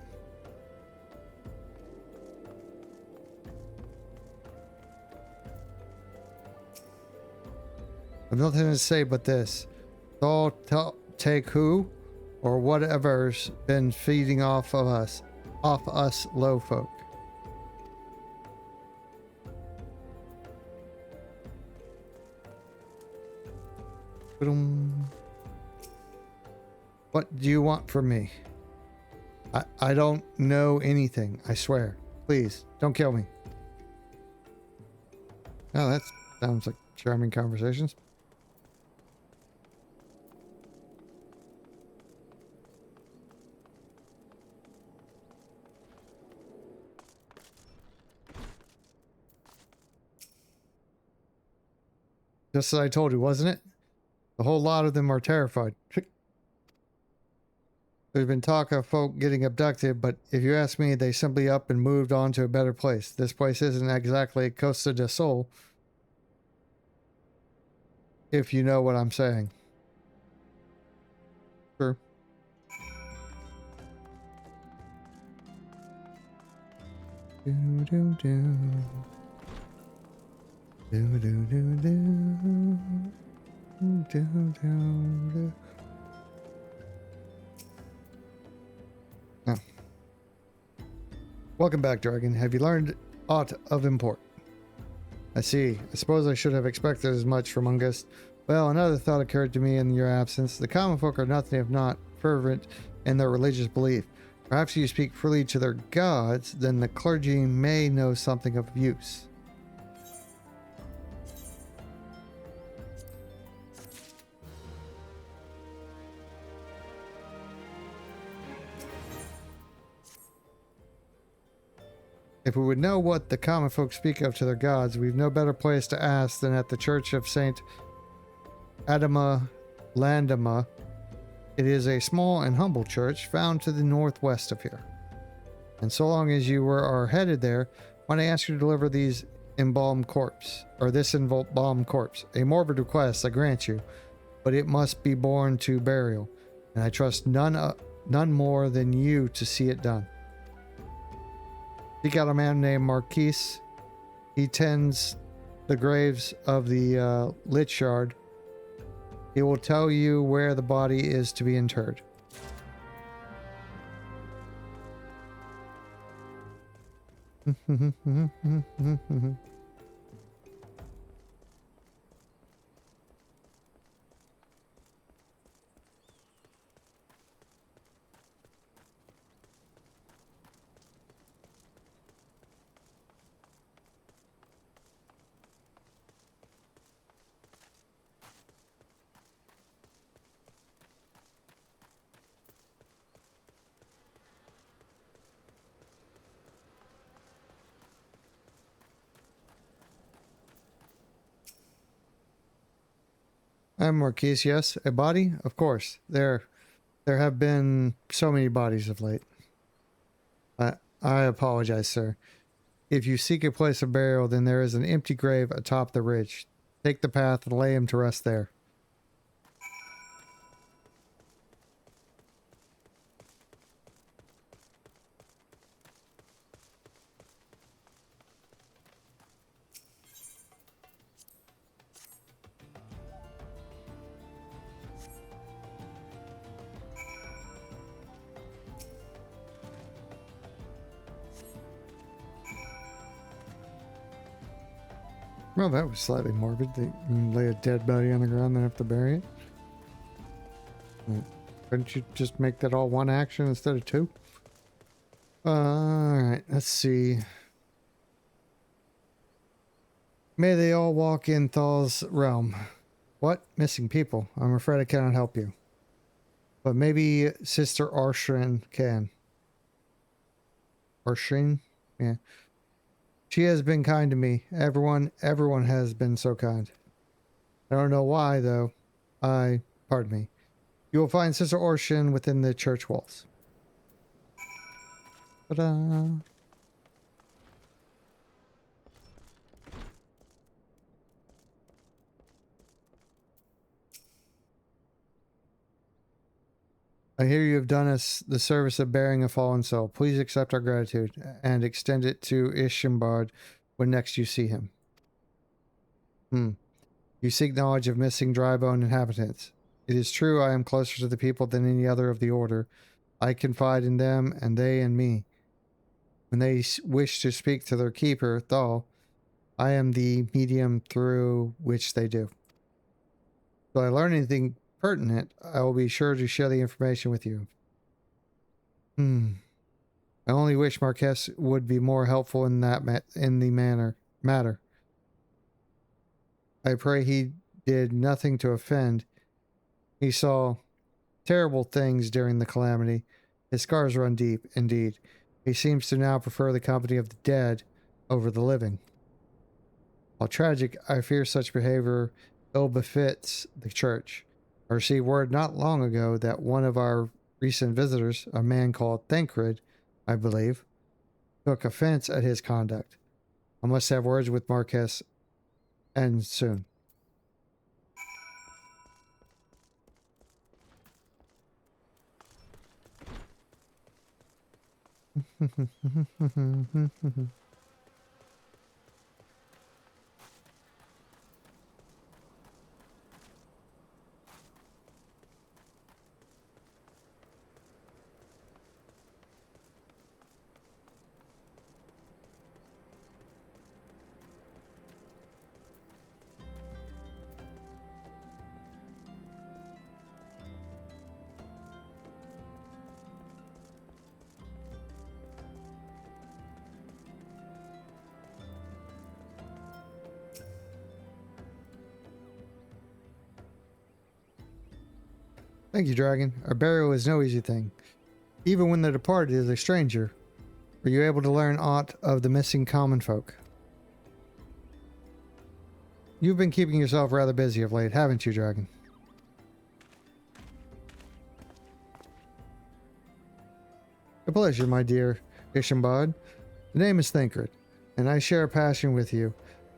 Speaker 1: I've nothing to say but this. All take who or whatever's been feeding off us low folk. What do you want from me? I don't know anything, I swear. Please, don't kill me. Oh, that sounds like charming conversations. Just as I told you, wasn't it? The whole lot of them are terrified. There's been talk of folk getting abducted, but if you ask me, they simply up and moved on to a better place. This place isn't exactly Costa del Sol, if you know what I'm saying. True. Do do do. Do do do do. Do do do. Oh. Welcome back, Dragon. Have you learned aught of import? I see. I suppose I should have expected as much from Ungust. Well, another thought occurred to me in your absence. The common folk are nothing if not fervent in their religious belief. Perhaps you speak freely to their gods, then the clergy may know something of use. If we would know what the common folk speak of to their gods, we've no better place to ask than at the Church of Saint Adama Landama. It is a small and humble church found to the northwest of here. And so long as you are headed there, might I ask you to deliver these embalmed corpse, or this embalmed corpse? A morbid request, I grant you, but it must be borne to burial, and I trust none more than you to see it done. Seek out a man named Marquise. He tends the graves of the Lich Yard. He will tell you where the body is to be interred. I'm Marquise, yes. A body? Of course. There have been so many bodies of late. I apologize, sir. If you seek a place of burial, then there is an empty grave atop the ridge. Take the path and lay him to rest there. Well, that was slightly morbid. They lay a dead body on the ground, then have to bury it. Couldn't you just make that all one action instead of two? Alright, let's see. May they all walk in Thal's realm. What? Missing people. I'm afraid I cannot help you. But maybe Sister Arshin can. Arshin? Yeah. She has been kind to me. Everyone has been so kind. I don't know why, though. Pardon me. You will find Sister Orshin within the church walls. Ta-da! I hear you have done us the service of bearing a fallen soul. Please accept our gratitude and extend it to Ishimbard when next you see him. You seek knowledge of missing dry bone inhabitants. It is true I am closer to the people than any other of the order. I confide in them and they in me. When they wish to speak to their keeper, Thal, I am the medium through which they do. If I learn anything pertinent, I will be sure to share the information with you. I only wish Marquess would be more helpful in that matter. I pray he did nothing to offend. He saw terrible things during the calamity. His scars run deep, indeed. He seems to now prefer the company of the dead over the living. While tragic, I fear such behavior ill befits the church. I received word not long ago that one of our recent visitors, a man called Thancred, I believe, took offense at his conduct. I must have words with Marquess, and soon. Thank you, Dragon. Our burial is no easy thing. Even when the departed is a stranger, were you able to learn aught of the missing common folk? You've been keeping yourself rather busy of late, haven't you, Dragon? A pleasure, my dear Ishambard. The name is Thancred, and I share a passion with you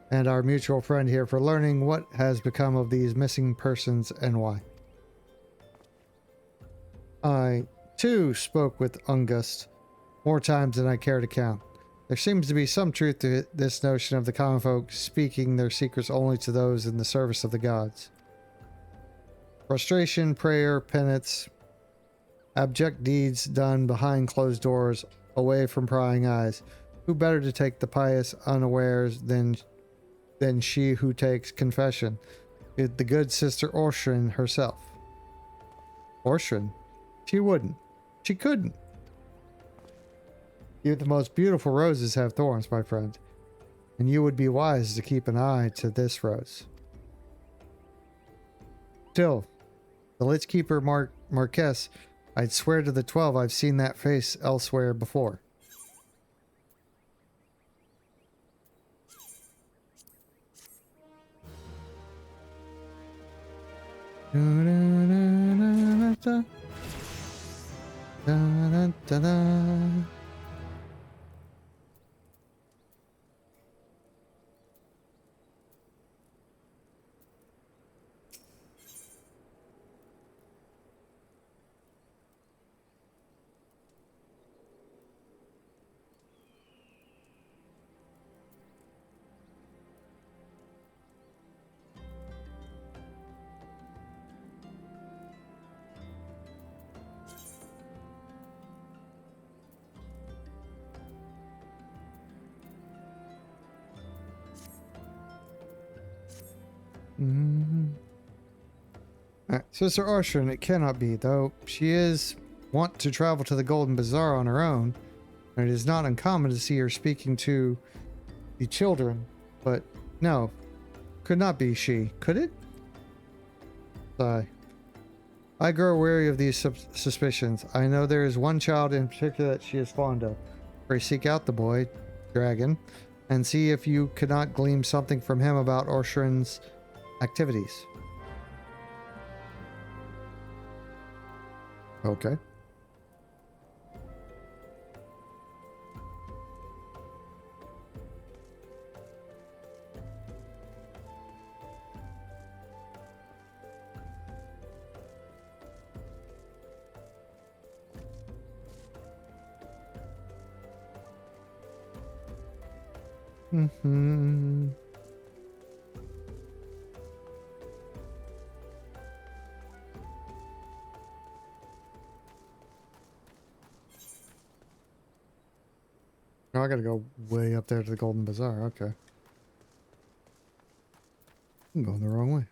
Speaker 1: and our mutual friend here for learning what has become of these missing persons and why. I, too, spoke with Ungust more times than I care to count. There seems to be some truth to this notion of the common folk speaking their secrets only to those in the service of the gods. Frustration, prayer, penance, abject deeds done behind closed doors, away from prying eyes. Who better to take the pious unawares than she who takes confession? The good sister Orshrin herself. Orshrin? She wouldn't. She couldn't. Even the most beautiful roses have thorns, my friend. And you would be wise to keep an eye to this rose. Still, the Lich Keeper Marquess, I'd swear to the 12 I've seen that face elsewhere before. Alright, Sister Orshrin, it cannot be, though she is wont to travel to the Golden Bazaar on her own, and it is not uncommon to see her speaking to the children, but no, could not be she, could it? Sigh. I grow weary of these suspicions. I know there is one child in particular that she is fond of. Pray seek out the boy, Dragon, and see if you could not glean something from him about Orshrin's activities. Okay. Mm-hmm. Oh, I gotta go way up there to the Golden Bazaar. Okay. I'm going the wrong way.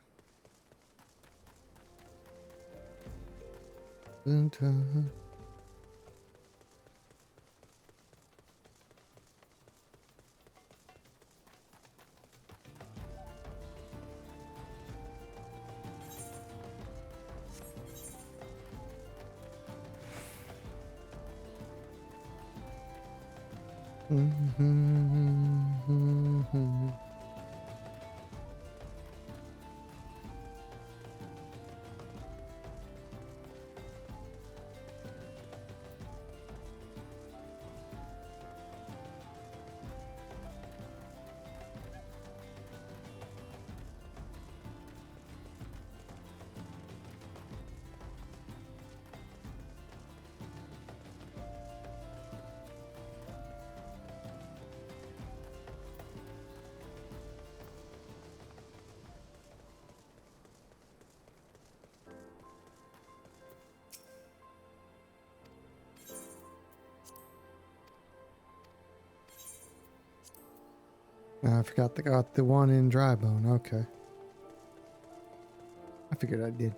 Speaker 1: Dun-dun. Mm-hmm. I forgot they got the one in Drybone. Okay. I figured I did.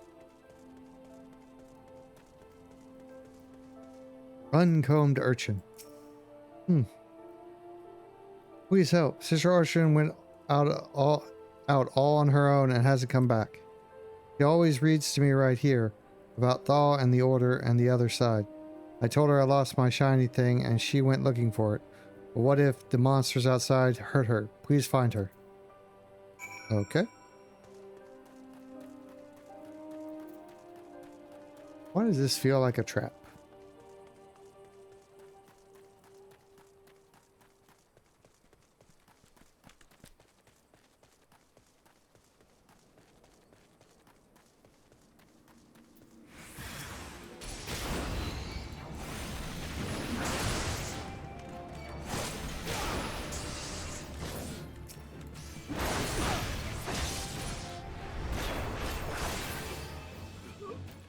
Speaker 1: Uncombed urchin. Please help. Sister Orshrin went out all on her own and hasn't come back. She always reads to me right here, about Thaw and the Order and the other side. I told her I lost my shiny thing and she went looking for it. But what if the monsters outside hurt her? Please find her. Okay. Why does this feel like a trap?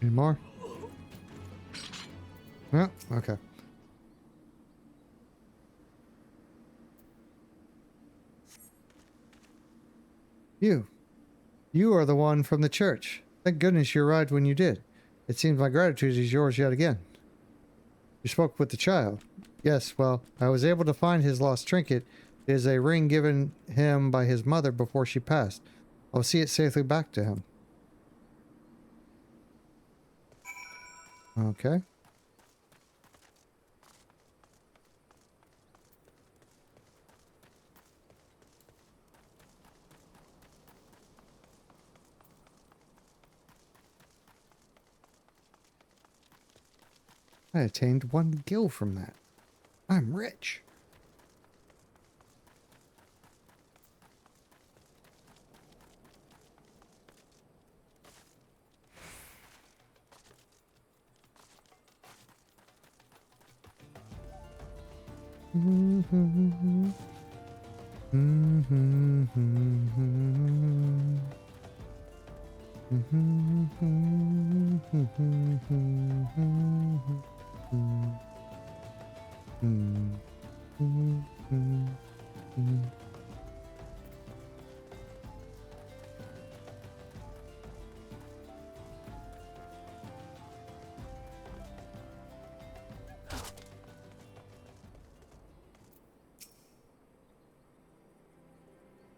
Speaker 1: Any more? Yeah, okay. You are the one from the church. Thank goodness you arrived when you did. It seems my gratitude is yours yet again. You spoke with the child. Yes, well, I was able to find his lost trinket. It is a ring given him by his mother before she passed. I'll see it safely back to him. Okay. I attained 1 gil from that. I'm rich.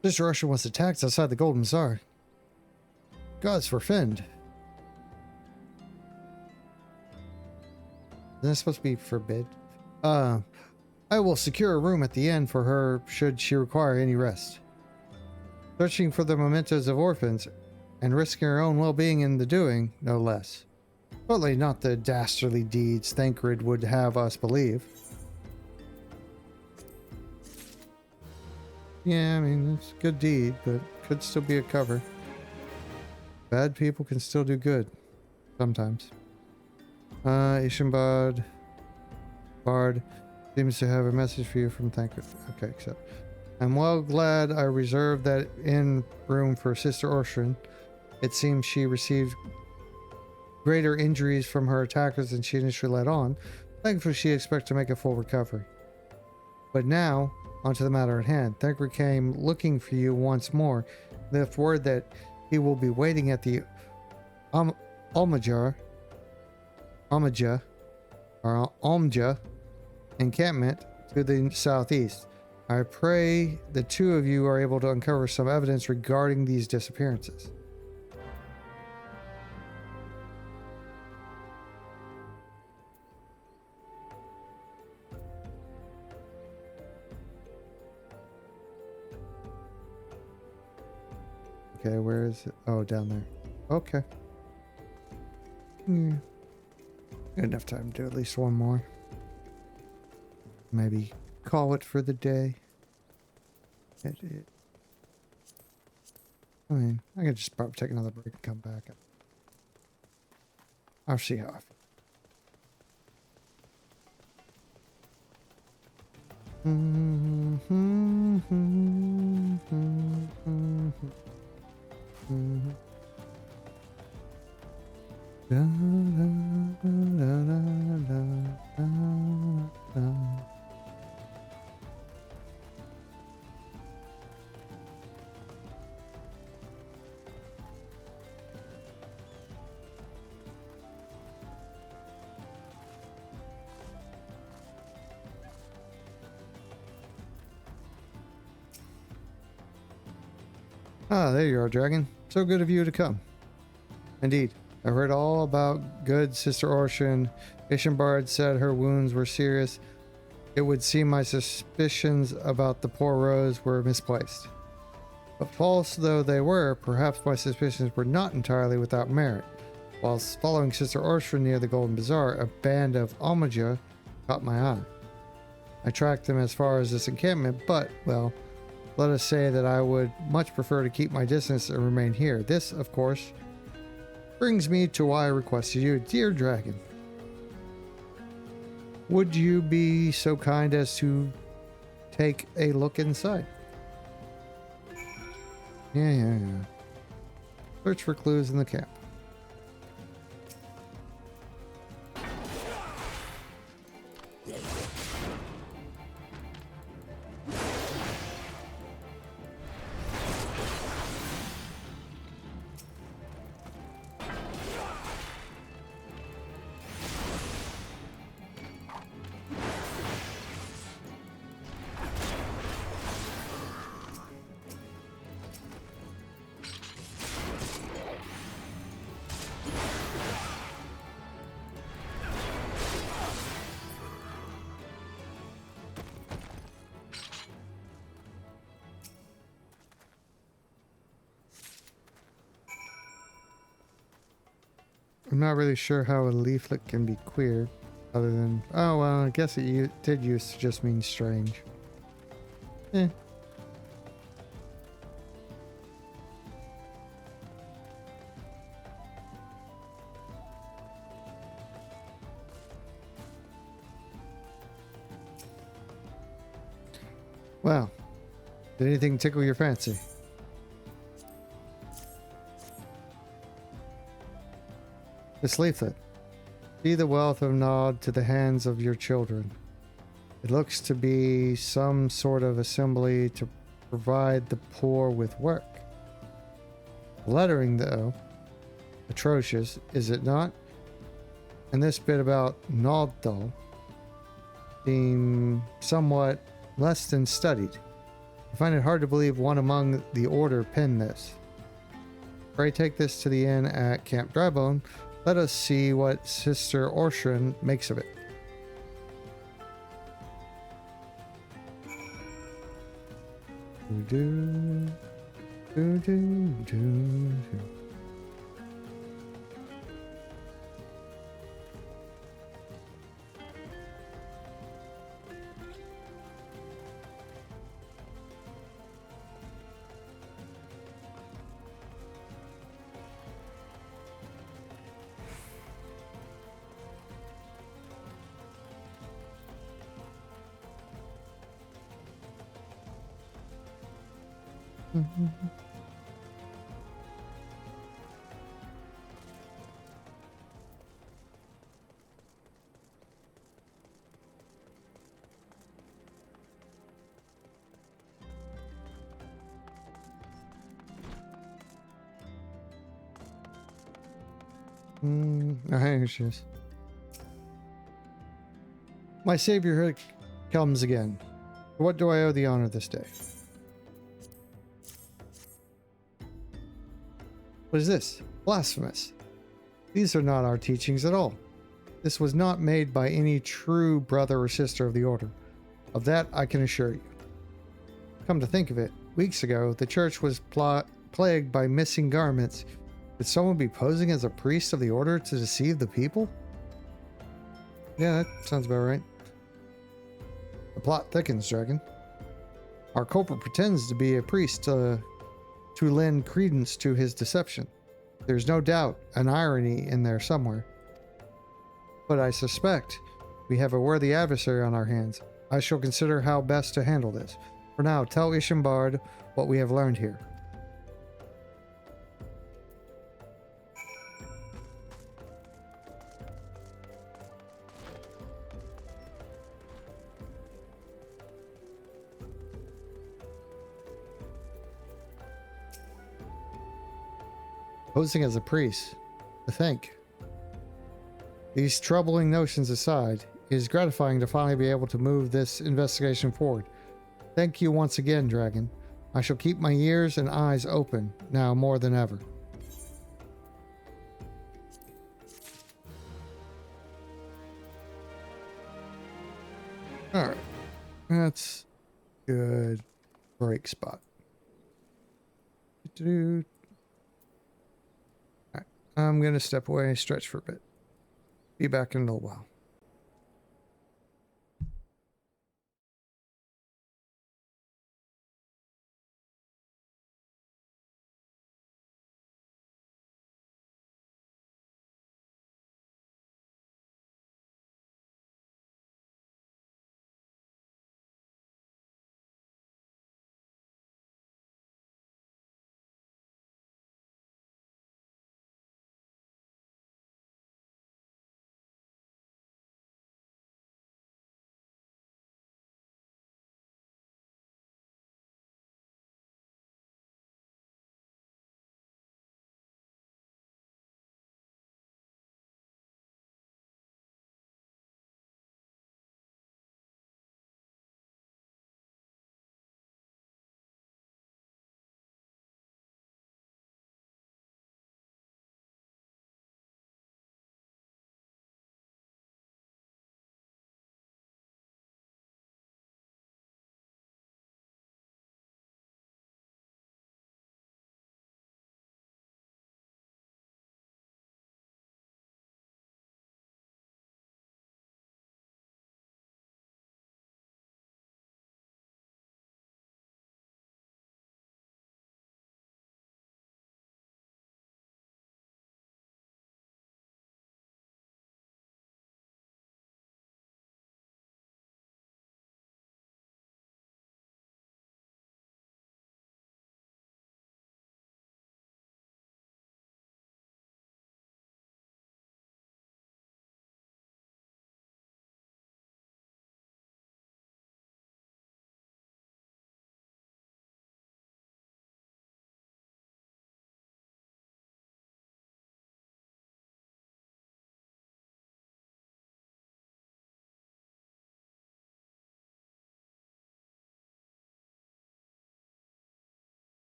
Speaker 1: This Russian was attacked outside the Golden Tsar. Gods forfend. Isn't that supposed to be forbid? I will secure a room at the inn for her should she require any rest. Searching for the mementos of orphans and risking her own well-being in the doing, no less. Certainly not the dastardly deeds Thancred would have us believe. Yeah, I mean, it's a good deed, but could still be a cover. Bad people can still do good. Sometimes. Ishinbad Bard seems to have a message for you from Thancred. Okay, accept. I'm well glad I reserved that inn room for Sister Orstrin. It seems she received greater injuries from her attackers than she initially let on. Thankfully, she expects to make a full recovery. But now, onto the matter at hand. Thancred came looking for you once more. Left word that he will be waiting at the Almaja encampment to the southeast. I pray the two of you are able to uncover some evidence regarding these disappearances. Okay, where is it? Oh, down there. Okay. Good enough time to do at least one more. Maybe call it for the day. I mean, I could just probably take another break and come back. I'll see how I feel. Ah, there you are, dragon. So good of you to come. Indeed, I heard all about good Sister Ocean. Ishambard said her wounds were serious. It would seem my suspicions about the poor Rose were misplaced. But false though they were, perhaps my suspicions were not entirely without merit. Whilst following Sister Ursula near the Golden Bazaar, a band of Omaja caught my eye. I tracked them as far as this encampment, but, well, let us say that I would much prefer to keep my distance and remain here. This, of course, brings me to why I requested you, dear dragon. Would you be so kind as to take a look inside? Yeah. Search for clues in the camp. I'm not really sure how a leaflet can be queer, other than, oh well, I guess it did used to just mean strange. Eh. Well, did anything tickle your fancy? This leaflet. See the wealth of Nod to the hands of your children. It looks to be some sort of assembly to provide the poor with work. The lettering, though, atrocious, is it not? And this bit about Nodthal seem somewhat less than studied. I find it hard to believe one among the Order penned this. Pray take this to the inn at Camp Drybone. Let us see what Sister Orshran makes of it. Do, do, do, do, do. Here she is. My savior comes again. What do I owe the honor this day? What is this? Blasphemous. These are not our teachings at all. This was not made by any true brother or sister of the Order. Of that I can assure you. Come to think of it, weeks ago, the church was plagued by missing garments. Could someone be posing as a priest of the Order to deceive the people? Yeah, that sounds about right. The plot thickens, Dragon. Our culprit pretends to be a priest to lend credence to his deception. There's no doubt an irony in there somewhere. But I suspect we have a worthy adversary on our hands. I shall consider how best to handle this. For now, tell Ishambard what we have learned here. Posing as a priest. To think. These troubling notions aside, it is gratifying to finally be able to move this investigation forward. Thank you once again, Dragon. I shall keep my ears and eyes open, now more than ever. All right. That's good break spot. All right. I'm going to step away, stretch for a bit. Be back in a little while.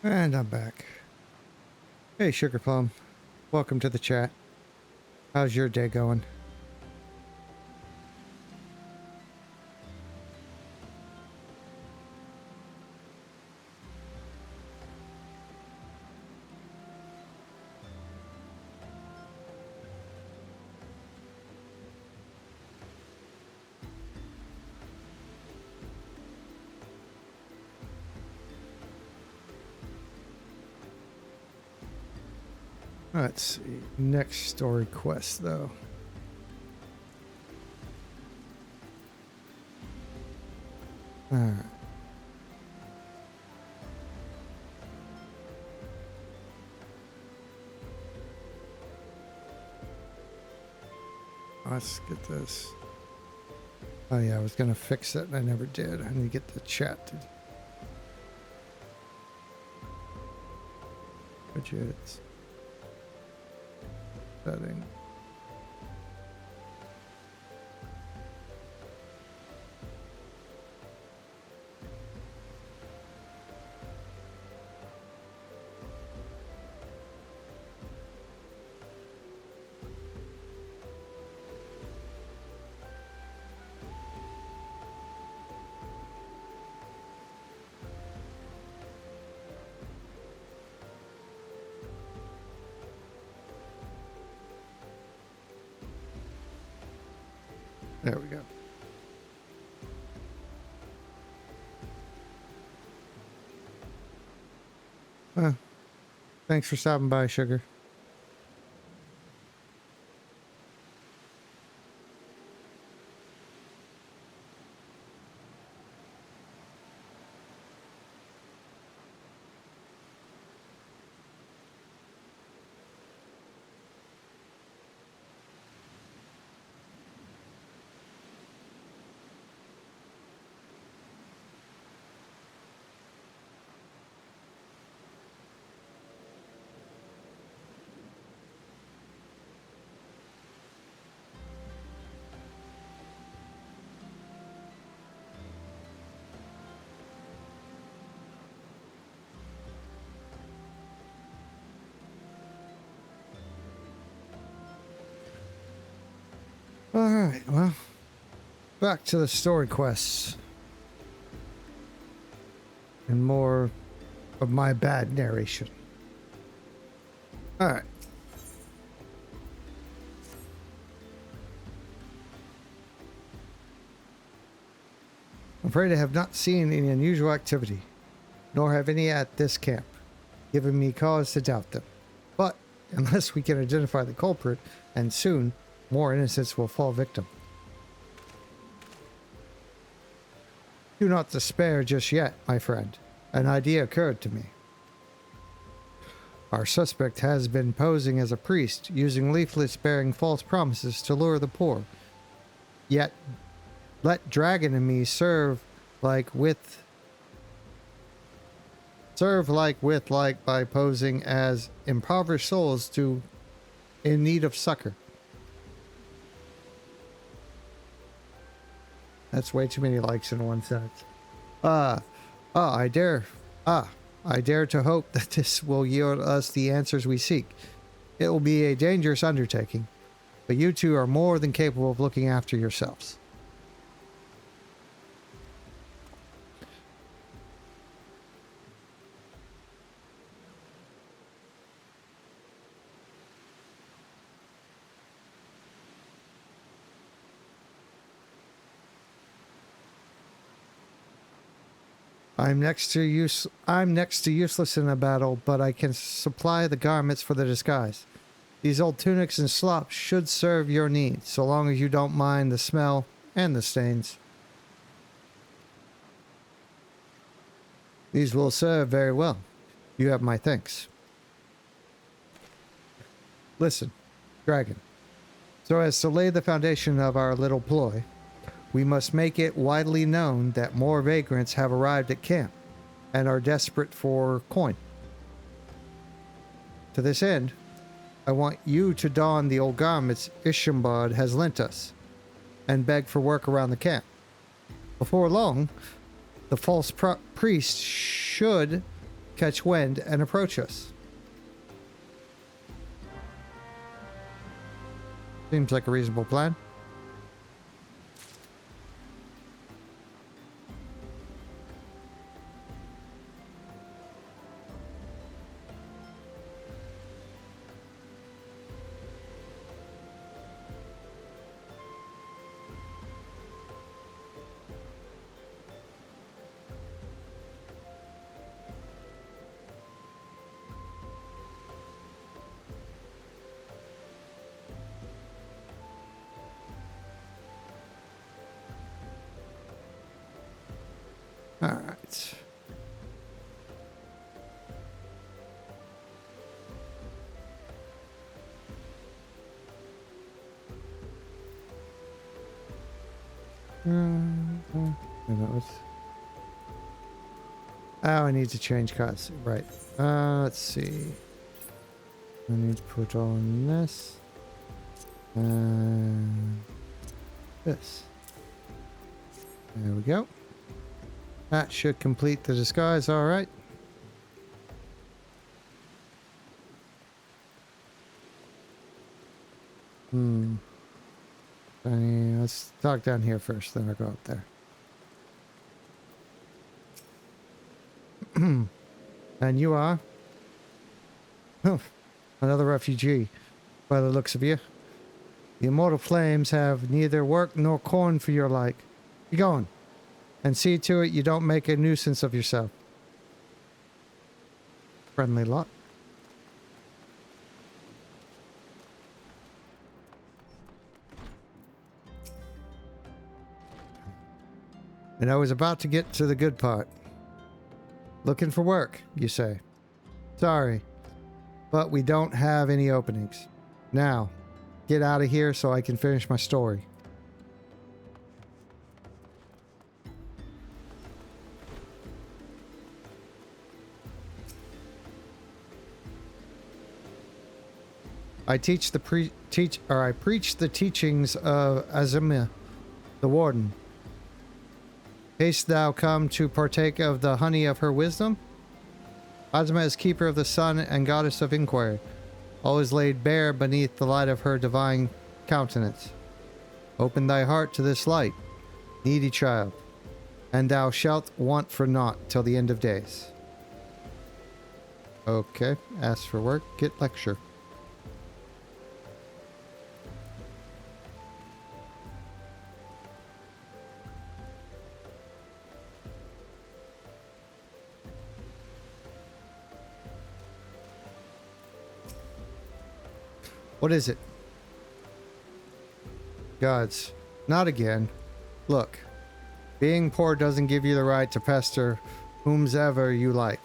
Speaker 1: And I'm back. Hey, Sugar Plum. Welcome to the chat. How's your day going? Let's see. Next story quest, though. Alright. Let's get this. Oh yeah, I was gonna fix it and I never did. I need to get the chat to widgets. Setting. There we go. Thanks for stopping by, Sugar. Alright, well, back to the story quests. And more of my bad narration. Alright. I'm afraid I have not seen any unusual activity, nor have any at this camp, giving me cause to doubt them. But, unless we can identify the culprit, and soon, more innocents will fall victim. Do not despair just yet, my friend. An idea occurred to me. Our suspect has been posing as a priest, using leaflets bearing false promises to lure the poor. Yet, let Dragon and me serve like by posing as impoverished souls in need of succor. That's way too many likes in one sentence. I dare to hope that this will yield us the answers we seek. It will be a dangerous undertaking, but you two are more than capable of looking after yourselves. I'm next to useless in a battle, but I can supply the garments for the disguise. These old tunics and slops should serve your needs, so long as you don't mind the smell and the stains. These will serve very well. You have my thanks. Listen, Dragon. So as to lay the foundation of our little ploy, we must make it widely known that more vagrants have arrived at camp and are desperate for coin. To this end, I want you to don the old garments Ishambard has lent us and beg for work around the camp. Before long, the false priest should catch wind and approach us. Seems like a reasonable plan. All right. Oh, I need to change cuts. Right. Let's see. I need to put on this. This. There we go. That should complete the disguise, all right. Let's talk down here first, then I'll go up there. And you are? Another refugee, by the looks of you. The immortal flames have neither work nor corn for your like. Be going. And see to it you don't make a nuisance of yourself. Friendly lot. And I was about to get to the good part. Looking for work, you say. Sorry, but we don't have any openings. Now, get out of here so I can finish my story. I preach the teachings of Azimia, the warden. Haste thou come to partake of the honey of her wisdom? Azima is keeper of the sun and goddess of inquiry, always laid bare beneath the light of her divine countenance. Open thy heart to this light, needy child, and thou shalt want for naught till the end of days. Okay, ask for work, get lecture. What is it? Gods, not again. Look, being poor doesn't give you the right to pester whomsoever you like.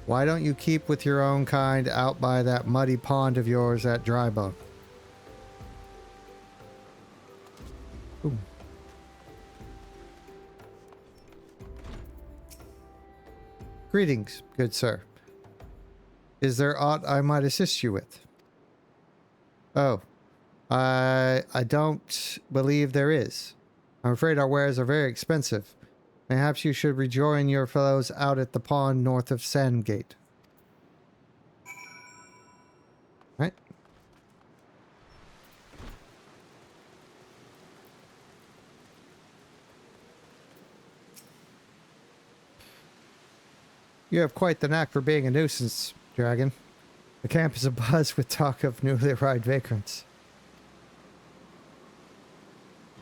Speaker 1: Why don't you keep with your own kind out by that muddy pond of yours at Drybone? Ooh. Greetings, good sir. Is there aught I might assist you with? Oh, I don't believe there is. I'm afraid our wares are very expensive. Perhaps you should rejoin your fellows out at the pond north of Sandgate. Right? You have quite the knack for being a nuisance, Dragon. The camp is abuzz with talk of newly arrived vagrants.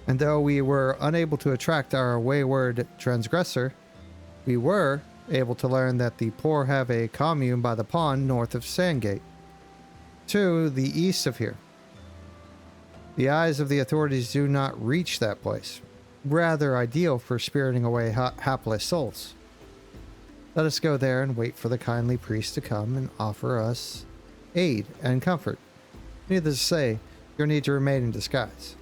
Speaker 1: And though we were unable to attract our wayward transgressor, we were able to learn that the poor have a commune by the pond north of Sandgate, to the east of here. The eyes of the authorities do not reach that place, rather ideal for spiriting away hapless souls. Let us go there and wait for the kindly priest to come and offer us aid and comfort. Needless to say, you'll need to remain in disguise.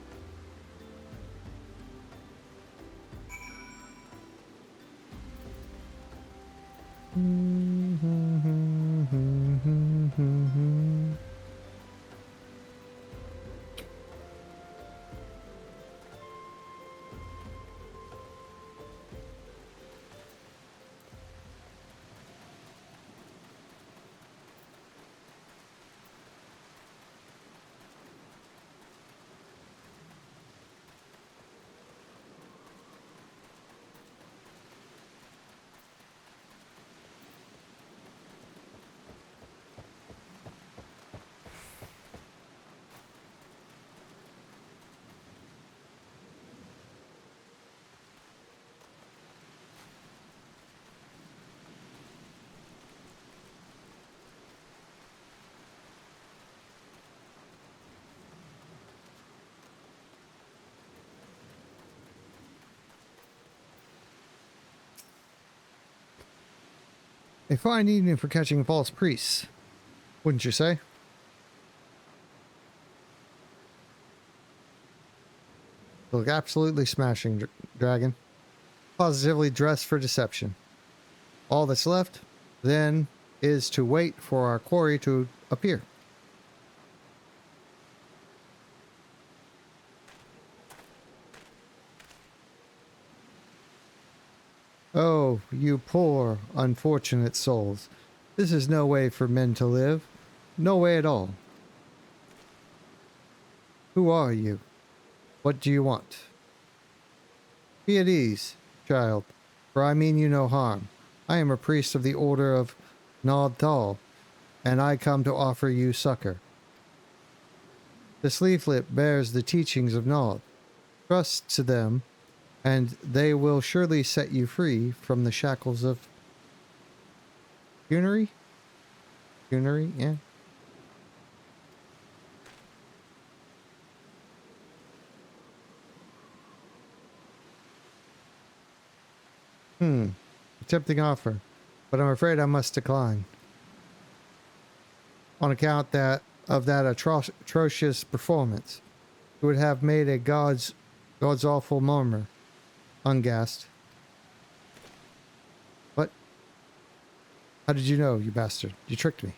Speaker 1: A fine evening for catching false priests, wouldn't you say? Look absolutely smashing, Dragon. Positively dressed for deception. All that's left, then, is to wait for our quarry to appear. Oh, you poor, unfortunate souls. This is no way for men to live. No way at all. Who are you? What do you want? Be at ease, child, for I mean you no harm. I am a priest of the Order of Nod Thal, and I come to offer you succor. This leaflet bears the teachings of Nod. Trust to them, and they will surely set you free from the shackles of funerary? Funerary, yeah. A tempting offer, but I'm afraid I must decline. On account of that atrocious performance, it would have made a God's awful murmur. Ungassed. What? How did you know, you bastard? You tricked me.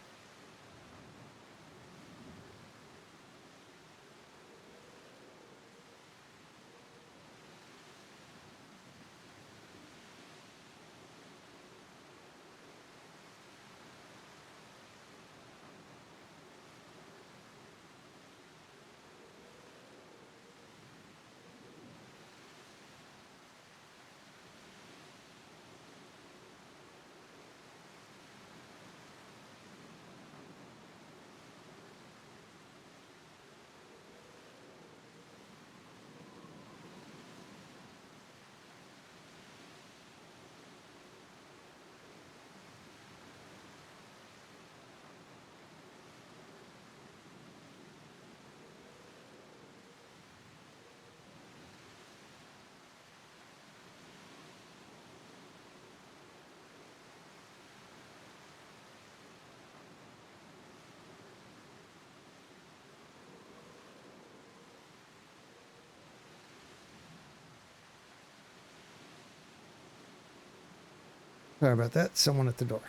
Speaker 1: Sorry about that. Someone at the door.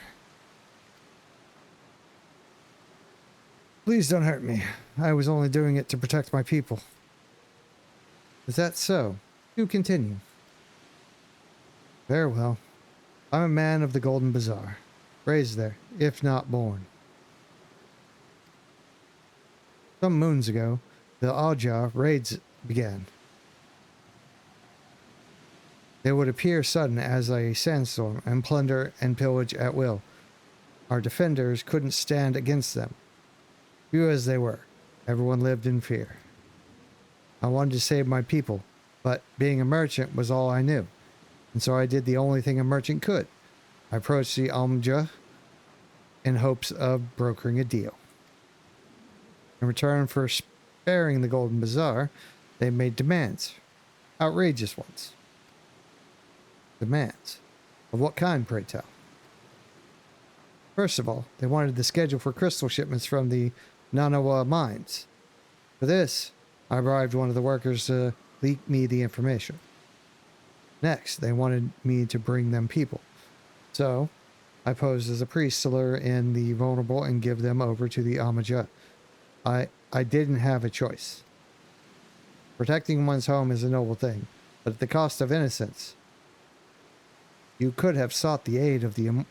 Speaker 1: Please don't hurt me. I was only doing it to protect my people. Is that so? Do continue. Very well. I'm a man of the Golden Bazaar. Raised there, if not born. Some moons ago, the Aja raids began. They would appear sudden as a sandstorm and plunder and pillage at will. Our defenders couldn't stand against them. Few as they were, everyone lived in fear. I wanted to save my people, but being a merchant was all I knew, and so I did the only thing a merchant could. I approached the Almja in hopes of brokering a deal. In return for sparing the Golden Bazaar, they made demands. Outrageous ones. Demands? Of what kind, pray tell? First of all, they wanted the schedule for crystal shipments from the Nanawa mines. For this, I bribed one of the workers to leak me the information. Next, they wanted me to bring them people. So, I posed as a priest to lure in the vulnerable and give them over to the Amaja. I didn't have a choice. Protecting one's home is a noble thing, but at the cost of innocence. You could have sought the aid of the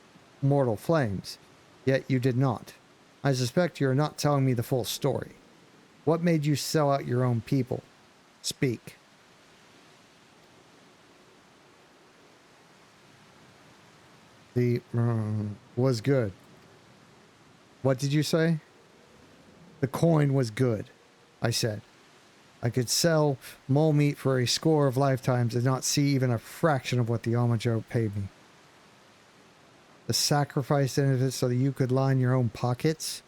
Speaker 1: immortal flames, yet you did not. I suspect you are not telling me the full story. What made you sell out your own people? Speak. The was good. What did you say? The coin was good, I said. I could sell mole meat for a score of lifetimes and not see even a fraction of what the Amajo paid me. The sacrifice in it so that you could line your own pockets?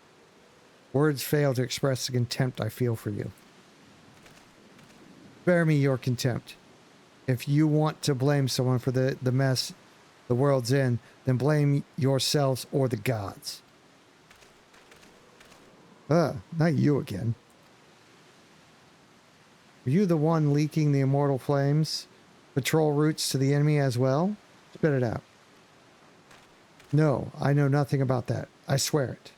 Speaker 1: Words fail to express the contempt I feel for you. Spare me your contempt. If you want to blame someone for the mess the world's end, then blame yourselves or the gods. Not you again. Are you the one leaking the immortal flames? Patrol routes to the enemy as well? Spit it out. No, I know nothing about that. I swear it.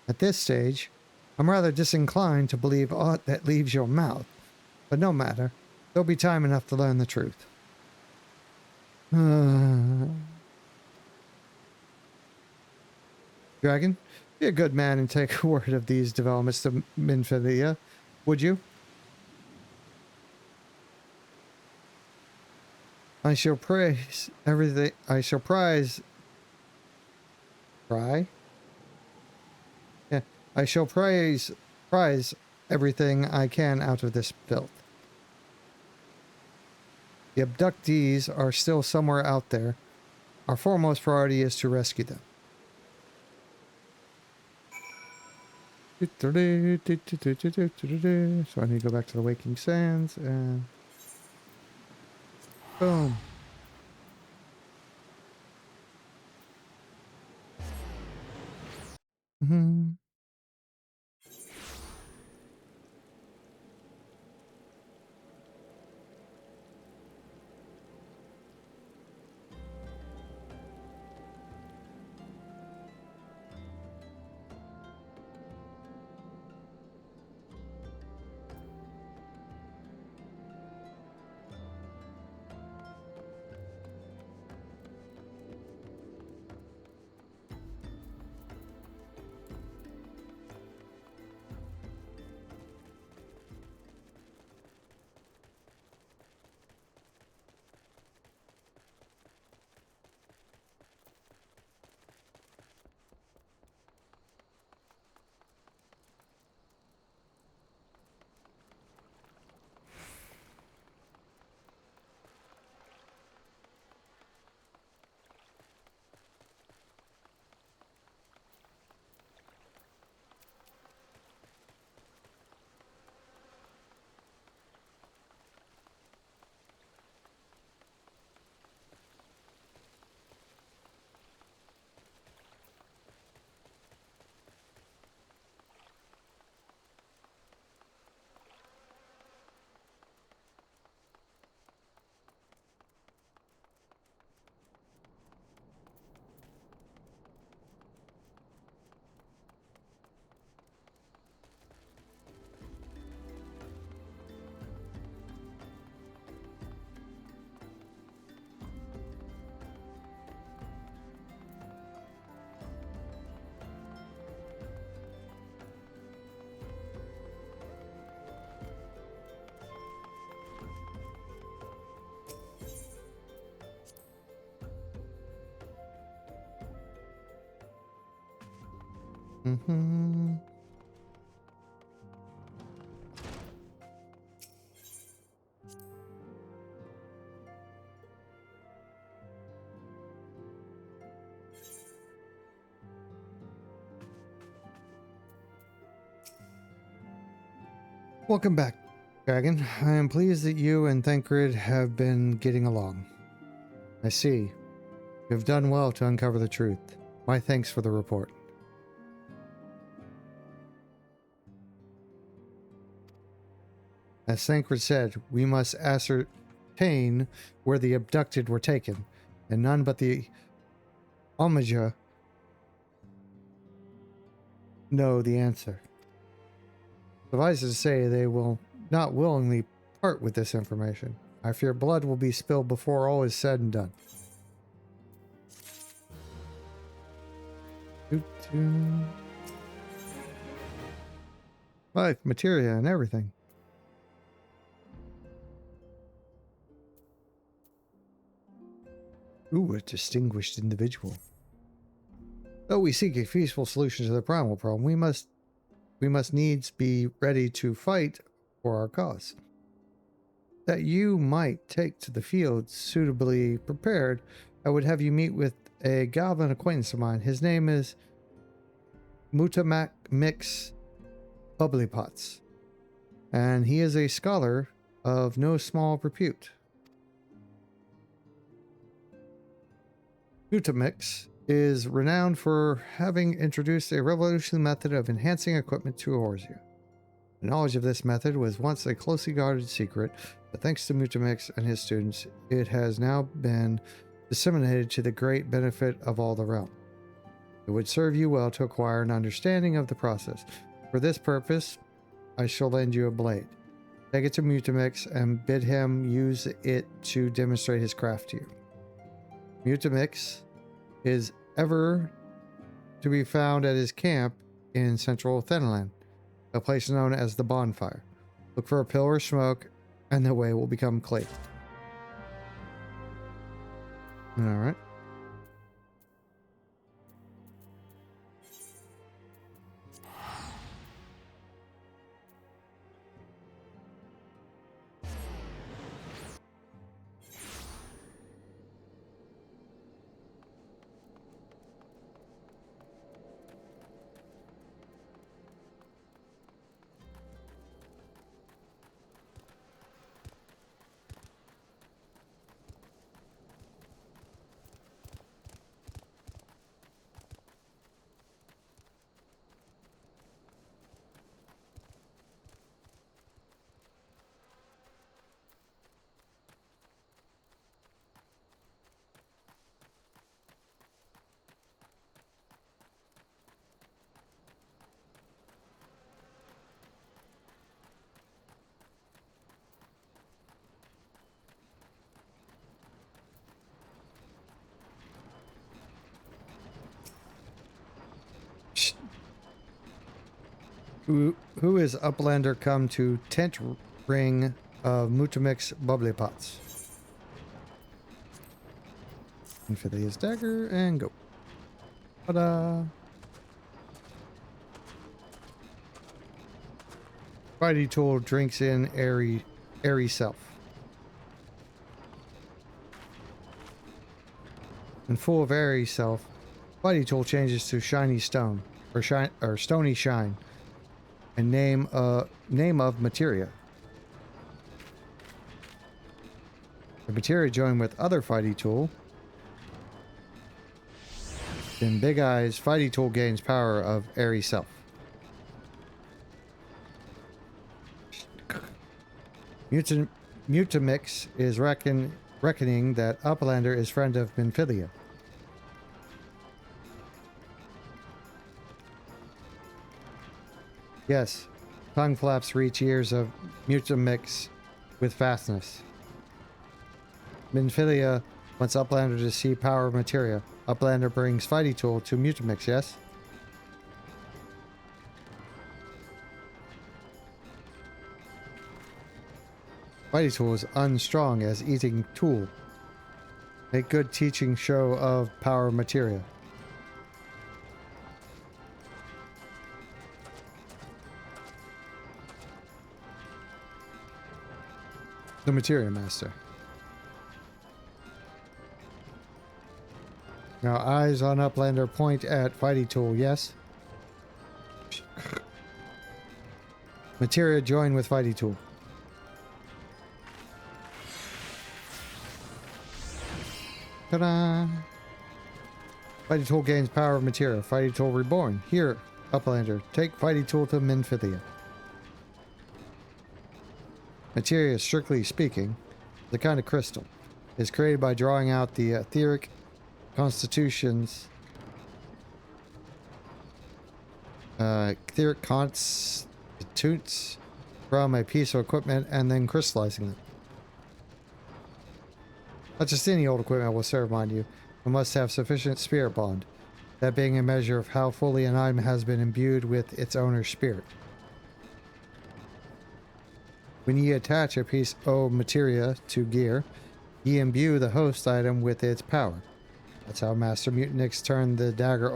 Speaker 1: At this stage, I'm rather disinclined to believe aught that leaves your mouth. But no matter. There'll be time enough to learn the truth. Dragon, be a good man and take a word of these developments to Minfilia, would you? I shall praise everything. I shall prize. Pry? Yeah. I shall prize everything I can out of this filth. The abductees are still somewhere out there. Our foremost priority is to rescue them. So I need to go back to the Waking Sands and boom. Welcome back, Dragon. I am pleased that you and Thancred have been getting along. I see. You have done well to uncover the truth. My thanks for the report. As Thancred said, we must ascertain where the abducted were taken, and none but the Omaja know the answer. Suffice it to say, they will not willingly part with this information. I fear blood will be spilled before all is said and done. Life, materia, and everything. Ooh, a distinguished individual. Though we seek a peaceful solution to the primal problem, we must needs be ready to fight for our cause. That you might take to the field suitably prepared, I would have you meet with a goblin acquaintance of mine. His name is Mutamak Mix Bubblypots, and he is a scholar of no small repute. Mutamix is renowned for having introduced a revolutionary method of enhancing equipment to Eorzea. The knowledge of this method was once a closely guarded secret, but thanks to Mutamix and his students, it has now been disseminated to the great benefit of all the realm. It would serve you well to acquire an understanding of the process. For this purpose, I shall lend you a blade. Take it to Mutamix and bid him use it to demonstrate his craft to you. Mutamix is ever to be found at his camp in central Thenland, a place known as the Bonfire. Look for a pillar of smoke, and the way will become clear. Alright. Who is Uplander come to tent ring of Mutamix bubbly pots? And for his dagger and go. Ta-da! Fighty Tool drinks in airy self. And full of airy self, Fighty Tool changes to shiny stone or stony shine. And name of materia. The materia joined with other Fighty Tool. Then Big Eyes Fighty Tool gains power of airy self. Mutamix is reckoning that Uplander is friend of Minfilia. Yes, tongue flaps reach ears of Mutamix with fastness. Minfilia wants Uplander to see power of materia. Uplander brings Fighty Tool to Mutamix, yes? Fighty Tool is unstrong as eating tool. Make good teaching show of power of materia. The Materia Master. Now eyes on Uplander point at Fighty Tool, yes? Materia join with Fighty Tool. Ta-da! Fighty Tool gains power of materia. Fighty Tool reborn. Here, Uplander, take Fighty Tool to Minfilia. Materia, strictly speaking, the kind of crystal, is created by drawing out the etheric constituents, etheric constituents from a piece of equipment and then crystallizing them. Not just any old equipment will serve, mind you. It must have sufficient spirit bond, that being a measure of how fully an item has been imbued with its owner's spirit. When ye attach a piece of materia to gear, ye imbue the host item with its power. That's how Master Mutanix turned the dagger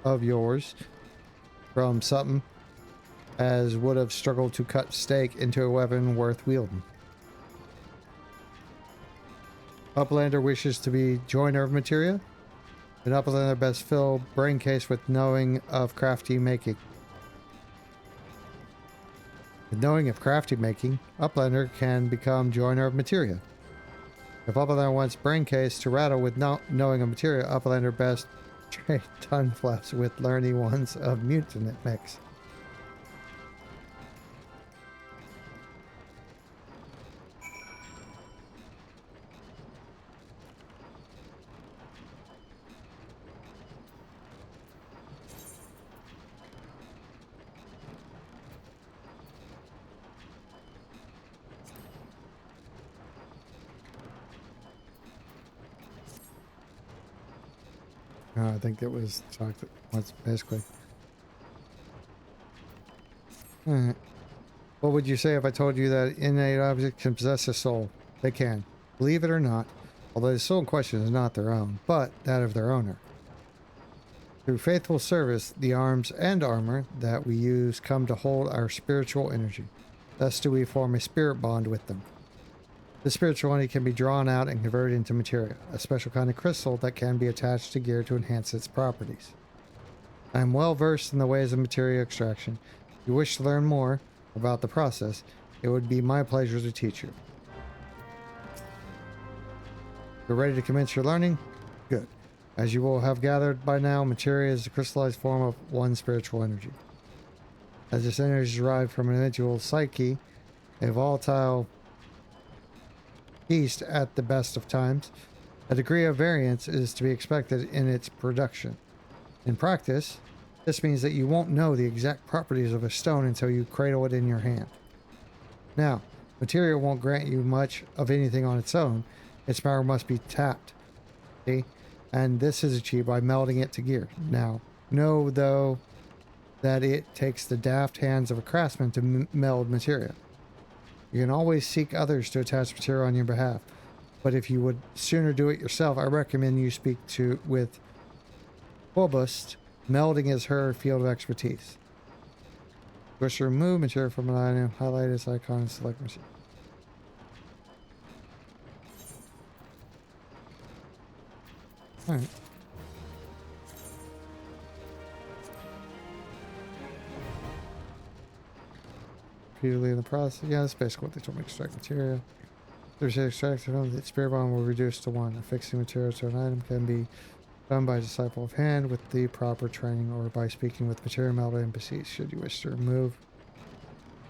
Speaker 1: of yours from something as would have struggled to cut steak into a weapon worth wielding. Uplander wishes to be joiner of materia? Then Uplander best fill brain case with knowing of crafty making. With knowing of crafty making, Uplander can become joiner of materia. If Uplander wants brain case to rattle with not knowing a material, Uplander best trade tongue flaps with learning ones of mutant mix. I think it was chocolate. What's basically. Alright. What would you say if I told you that inanimate objects can possess a soul? They can. Believe it or not, although the soul in question is not their own, but that of their owner. Through faithful service, the arms and armor that we use come to hold our spiritual energy. Thus do we form a spirit bond with them. The spiritual energy can be drawn out and converted into material, a special kind of crystal that can be attached to gear to enhance its properties. I am well versed in the ways of material extraction. If you wish to learn more about the process, it would be my pleasure to teach you. You're ready to commence your learning? Good. As you will have gathered by now, materia is the crystallized form of one spiritual energy. As this energy is derived from an individual psyche, a volatile beast at the best of times, a degree of variance is to be expected in its production. In practice, this means that you won't know the exact properties of a stone until you cradle it in your hand. Now, materia won't grant you much of anything on its own. Its power must be tapped. See? And this is achieved by melding it to gear. Now, know, though, that it takes the daft hands of a craftsman to meld materia. You can always seek others to attach material on your behalf, but if you would sooner do it yourself, I recommend you speak with Phobust. Melding is her field of expertise. Wish to remove material from an item, highlight its icon, and select material. Alright. Repeatedly in the process. Yeah, that's basically what they told me to extract material. There's an extraction of the spirit bomb will reduce to 1. Affixing material to an item can be done by a disciple of hand with the proper training or by speaking with material melder NPCs should you wish to remove.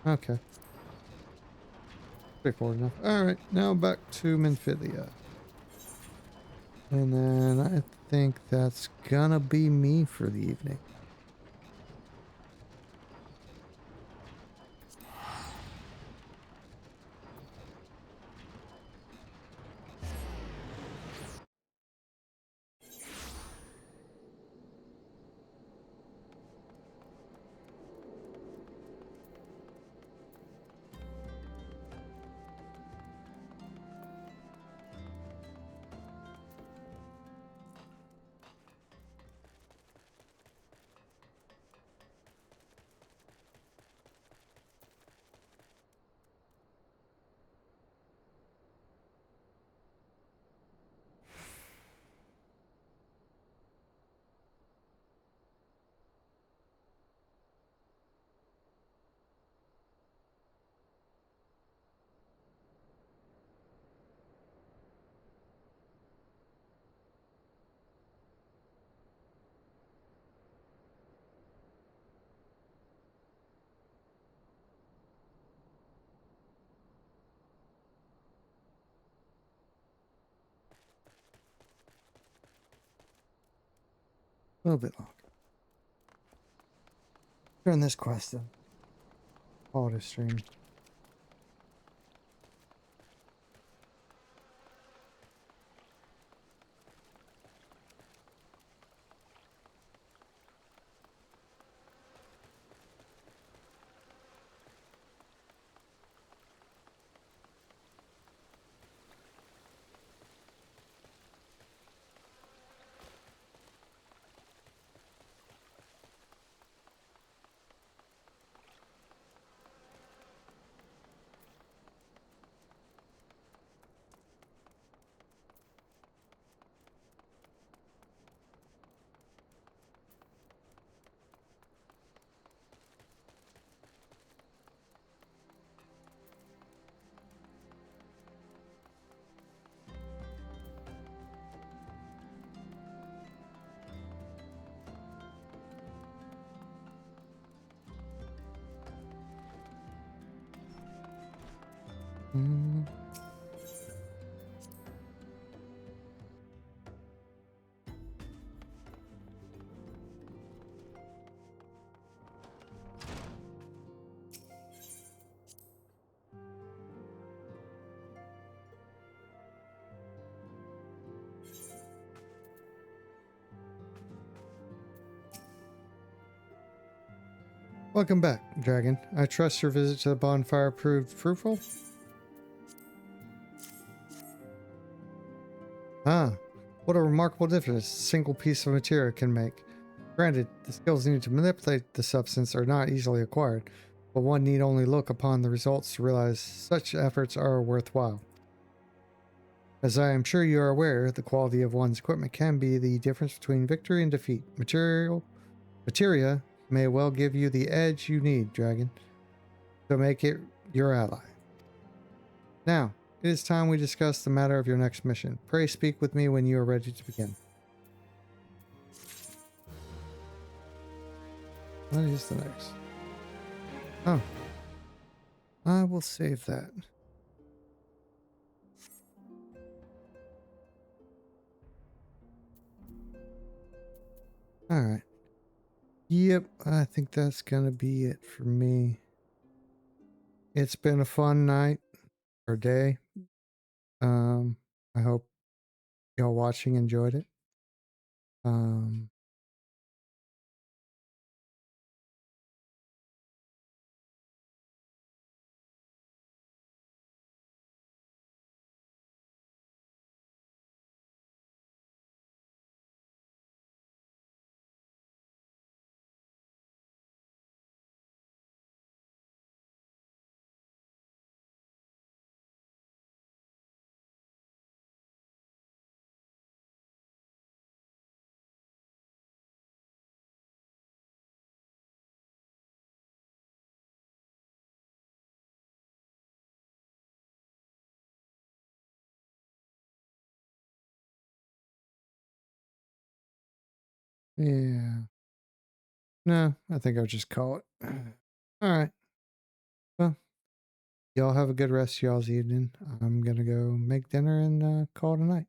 Speaker 1: Okay. Straightforward enough. Alright, now back to Minfilia. And then I think that's gonna be me for the evening. A little bit longer. Turn this quest in. Call it a stream. Mm. Welcome back, Dragon. I trust your visit to the bonfire proved fruitful? Ah, what a remarkable difference a single piece of material can make. Granted, the skills needed to manipulate the substance are not easily acquired, but one need only look upon the results to realize such efforts are worthwhile. As I am sure you are aware, the quality of one's equipment can be the difference between victory and defeat. Materia may well give you the edge you need, Dragon, so make it your ally. Now, it is time we discuss the matter of your next mission. Pray speak with me when you are ready to begin. What is the next? Oh, I will save that. All right. Yep, I think that's gonna be it for me. It's been a fun night or day. Um, I hope y'all watching enjoyed it. Um, yeah. No, I think I'll just call it. All right. Well, y'all have a good rest of y'all's evening. I'm gonna go make dinner and call it a night.